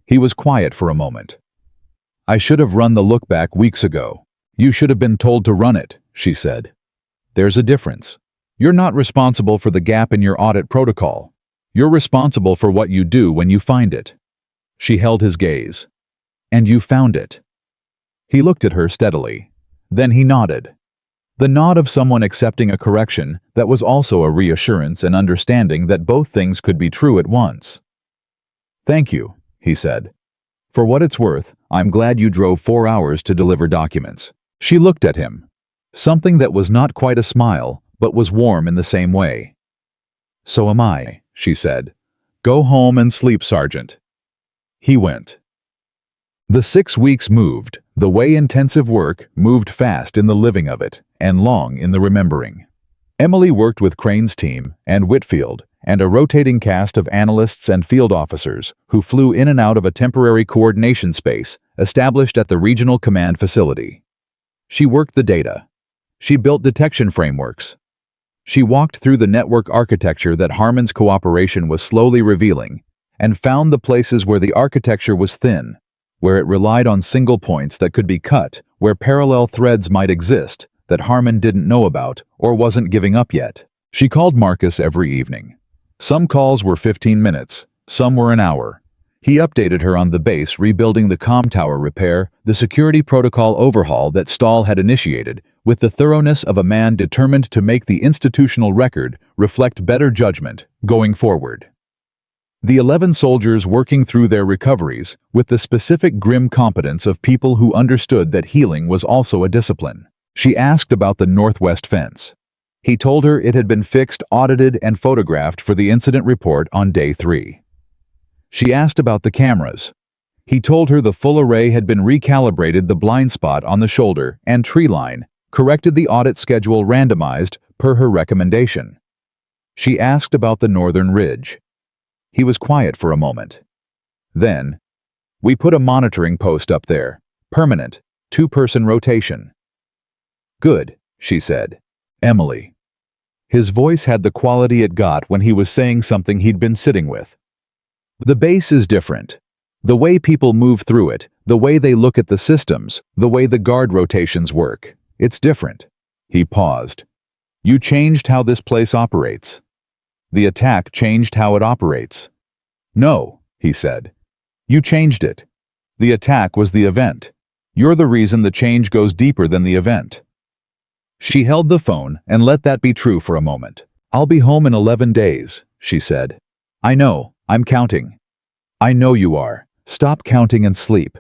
He was quiet for a moment. "I should have run the look-back weeks ago. You should have been told to run it," she said. "There's a difference. You're not responsible for the gap in your audit protocol. You're responsible for what you do when you find it." She held his gaze. "And you found it." He looked at her steadily. Then he nodded. The nod of someone accepting a correction that was also a reassurance and understanding that both things could be true at once. "Thank you," he said. "For what it's worth, I'm glad you drove 4 hours to deliver documents." She looked at him. Something that was not quite a smile, but was warm in the same way. "So am I," she said. "Go home and sleep, Sergeant." He went. The 6 weeks moved, the way intensive work moved fast in the living of it, and long in the remembering. Emily worked with Crane's team, and Whitfield, and a rotating cast of analysts and field officers who flew in and out of a temporary coordination space established at the regional command facility. She worked the data. She built detection frameworks. She walked through the network architecture that Harmon's cooperation was slowly revealing, and found the places where the architecture was thin, where it relied on single points that could be cut, where parallel threads might exist that Harmon didn't know about or wasn't giving up yet. She called Marcus every evening. Some calls were 15 minutes, some were an hour. He updated her on the base rebuilding the comm tower repair, the security protocol overhaul that Stahl had initiated, with the thoroughness of a man determined to make the institutional record reflect better judgment going forward. The 11 soldiers working through their recoveries with the specific grim competence of people who understood that healing was also a discipline. She asked about the northwest fence. He told her it had been fixed, audited, and photographed for the incident report on day 3. She asked about the cameras. He told her the full array had been recalibrated, the blind spot on the shoulder and tree line, corrected the audit schedule randomized per her recommendation. She asked about the northern ridge. He was quiet for a moment. Then, "We put a monitoring post up there. Permanent, 2-person rotation." "Good," she said. "Emily." His voice had the quality it got when he was saying something he'd been sitting with. "The base is different. The way people move through it, the way they look at the systems, the way the guard rotations work. It's different." He paused. "You changed how this place operates." "The attack changed how it operates." "No," he said. "You changed it. The attack was the event. You're the reason the change goes deeper than the event." She held the phone and let that be true for a moment. "I'll be home in 11 days, she said. "I know, I'm counting." "I know you are. Stop counting and sleep."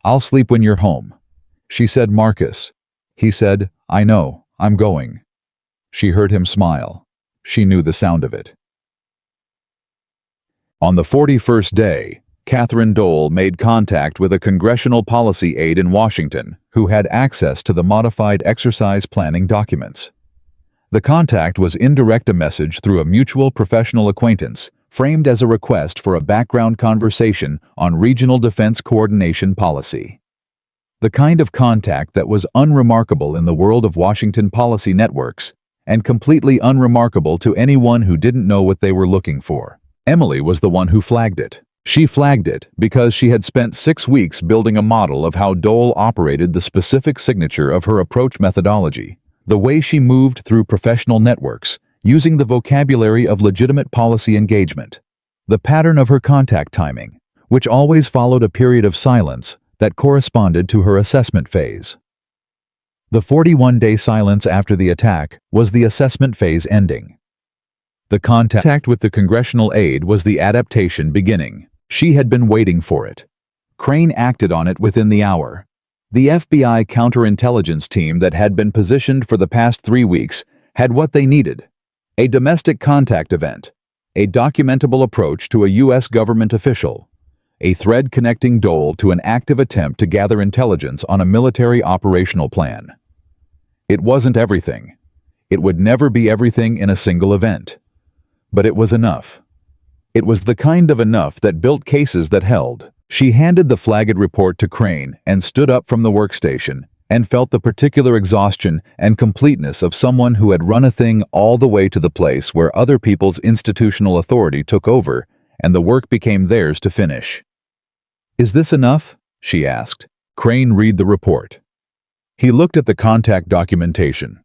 "I'll sleep when you're home." She said, "Marcus." He said, "I know, I'm going." She heard him smile. She knew the sound of it. On the 41st day, Catherine Dole made contact with a congressional policy aide in Washington who had access to the modified exercise planning documents. The contact was indirect a message through a mutual professional acquaintance, framed as a request for a background conversation on regional defense coordination policy. The kind of contact that was unremarkable in the world of Washington policy networks, and completely unremarkable to anyone who didn't know what they were looking for. Emily was the one who flagged it. She flagged it because she had spent 6 weeks building a model of how Dole operated the specific signature of her approach methodology, the way she moved through professional networks, using the vocabulary of legitimate policy engagement, the pattern of her contact timing, which always followed a period of silence that corresponded to her assessment phase. The 41-day silence after the attack was the assessment phase ending. The contact with the congressional aide was the adaptation beginning. She had been waiting for it. Crane acted on it within the hour. The FBI counterintelligence team that had been positioned for the past 3 weeks had what they needed: a domestic contact event, a documentable approach to a U.S. government official, a thread connecting Dole to an active attempt to gather intelligence on a military operational plan. It wasn't everything. It would never be everything in a single event. But it was enough. It was the kind of enough that built cases that held. She handed the flagged report to Crane and stood up from the workstation and felt the particular exhaustion and completeness of someone who had run a thing all the way to the place where other people's institutional authority took over and the work became theirs to finish. "Is this enough?" she asked. Crane read the report. He looked at the contact documentation.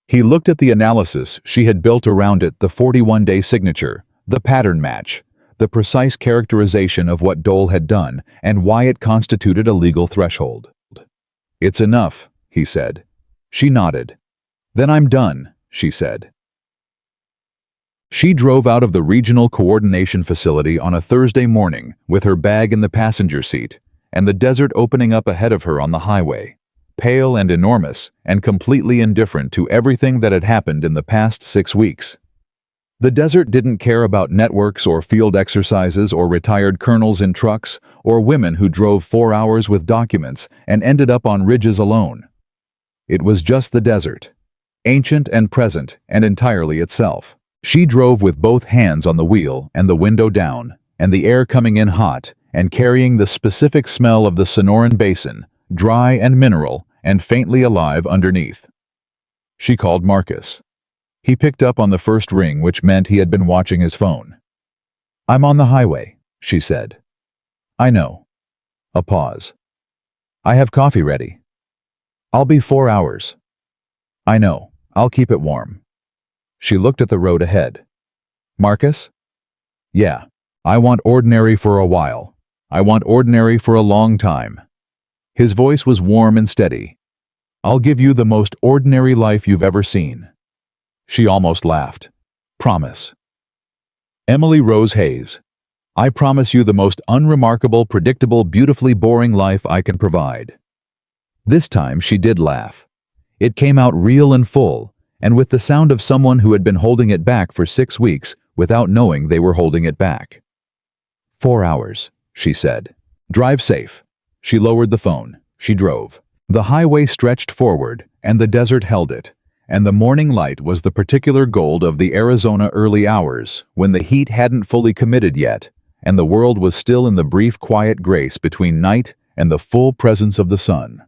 He looked at the analysis she had built around it, the 41-day signature, the pattern match, the precise characterization of what Dole had done and why it constituted a legal threshold. "It's enough," he said. She nodded. "Then I'm done," she said. She drove out of the regional coordination facility on a Thursday morning with her bag in the passenger seat and the desert opening up ahead of her on the highway, pale and enormous and completely indifferent to everything that had happened in the past 6 weeks. The desert didn't care about networks or field exercises or retired colonels in trucks or women who drove 4 hours with documents and ended up on ridges alone. It was just the desert, ancient and present and entirely itself. She drove with both hands on the wheel and the window down, and the air coming in hot and carrying the specific smell of the Sonoran Basin, dry and mineral and faintly alive underneath. She called Marcus. He picked up on the first ring, which meant he had been watching his phone. "I'm on the highway," she said. "I know." A pause. "I have coffee ready." "I'll be 4 hours." "I know. I'll keep it warm." She looked at the road ahead. "Marcus?" "Yeah. I want ordinary for a while. I want ordinary for a long time." His voice was warm and steady. "I'll give you the most ordinary life you've ever seen." She almost laughed. "Promise." Emily Rose Hayes. "I promise you the most unremarkable, predictable, beautifully boring life I can provide." This time she did laugh. It came out real and full, and with the sound of someone who had been holding it back for 6 weeks without knowing they were holding it back. 4 hours, she said. "Drive safe." She lowered the phone. She drove. The highway stretched forward, and the desert held it. And the morning light was the particular gold of the Arizona early hours, when the heat hadn't fully committed yet, and the world was still in the brief quiet grace between night and the full presence of the sun.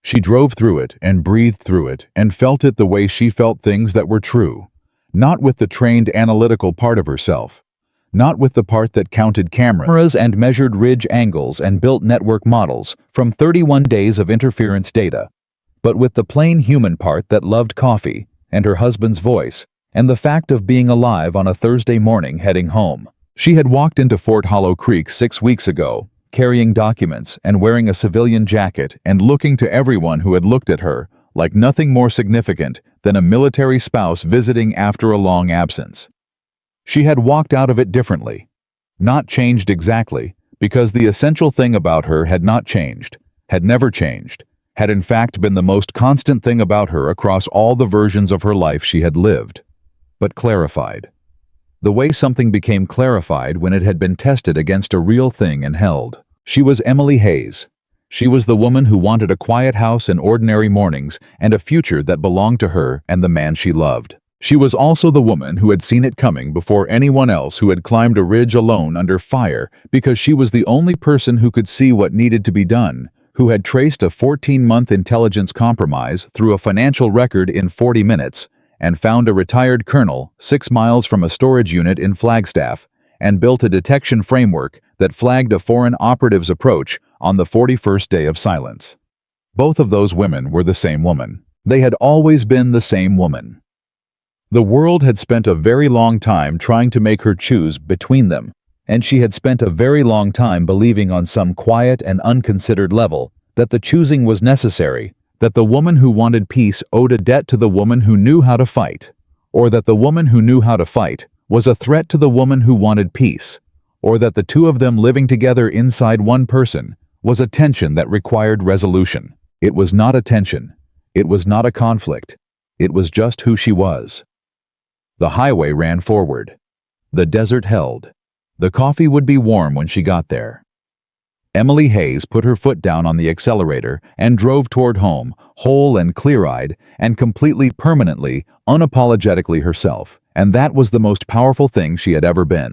She drove through it and breathed through it and felt it the way she felt things that were true, not with the trained analytical part of herself, not with the part that counted cameras and measured ridge angles and built network models from 31 days of interference data, but with the plain human part that loved coffee and her husband's voice and the fact of being alive on a Thursday morning heading home. She had walked into Fort Hollow Creek 6 weeks ago, carrying documents and wearing a civilian jacket and looking to everyone who had looked at her like nothing more significant than a military spouse visiting after a long absence. She had walked out of it differently, not changed exactly, because the essential thing about her had not changed, had never changed, had in fact been the most constant thing about her across all the versions of her life she had lived, but clarified. The way something became clarified when it had been tested against a real thing and held. She was Emily Hayes. She was the woman who wanted a quiet house and ordinary mornings and a future that belonged to her and the man she loved. She was also the woman who had seen it coming before anyone else, who had climbed a ridge alone under fire because she was the only person who could see what needed to be done, who had traced a 14-month intelligence compromise through a financial record in 40 minutes, and found a retired colonel 6 miles from a storage unit in Flagstaff, and built a detection framework that flagged a foreign operative's approach on the 41st day of silence. Both of those women were the same woman. They had always been the same woman. The world had spent a very long time trying to make her choose between them, and she had spent a very long time believing on some quiet and unconsidered level that the choosing was necessary, that the woman who wanted peace owed a debt to the woman who knew how to fight, or that the woman who knew how to fight was a threat to the woman who wanted peace, or that the two of them living together inside one person was a tension that required resolution. It was not a tension. It was not a conflict. It was just who she was. The highway ran forward. The desert held. The coffee would be warm when she got there. Emily Hayes put her foot down on the accelerator and drove toward home, whole and clear-eyed, and completely, permanently, unapologetically herself, and that was the most powerful thing she had ever been.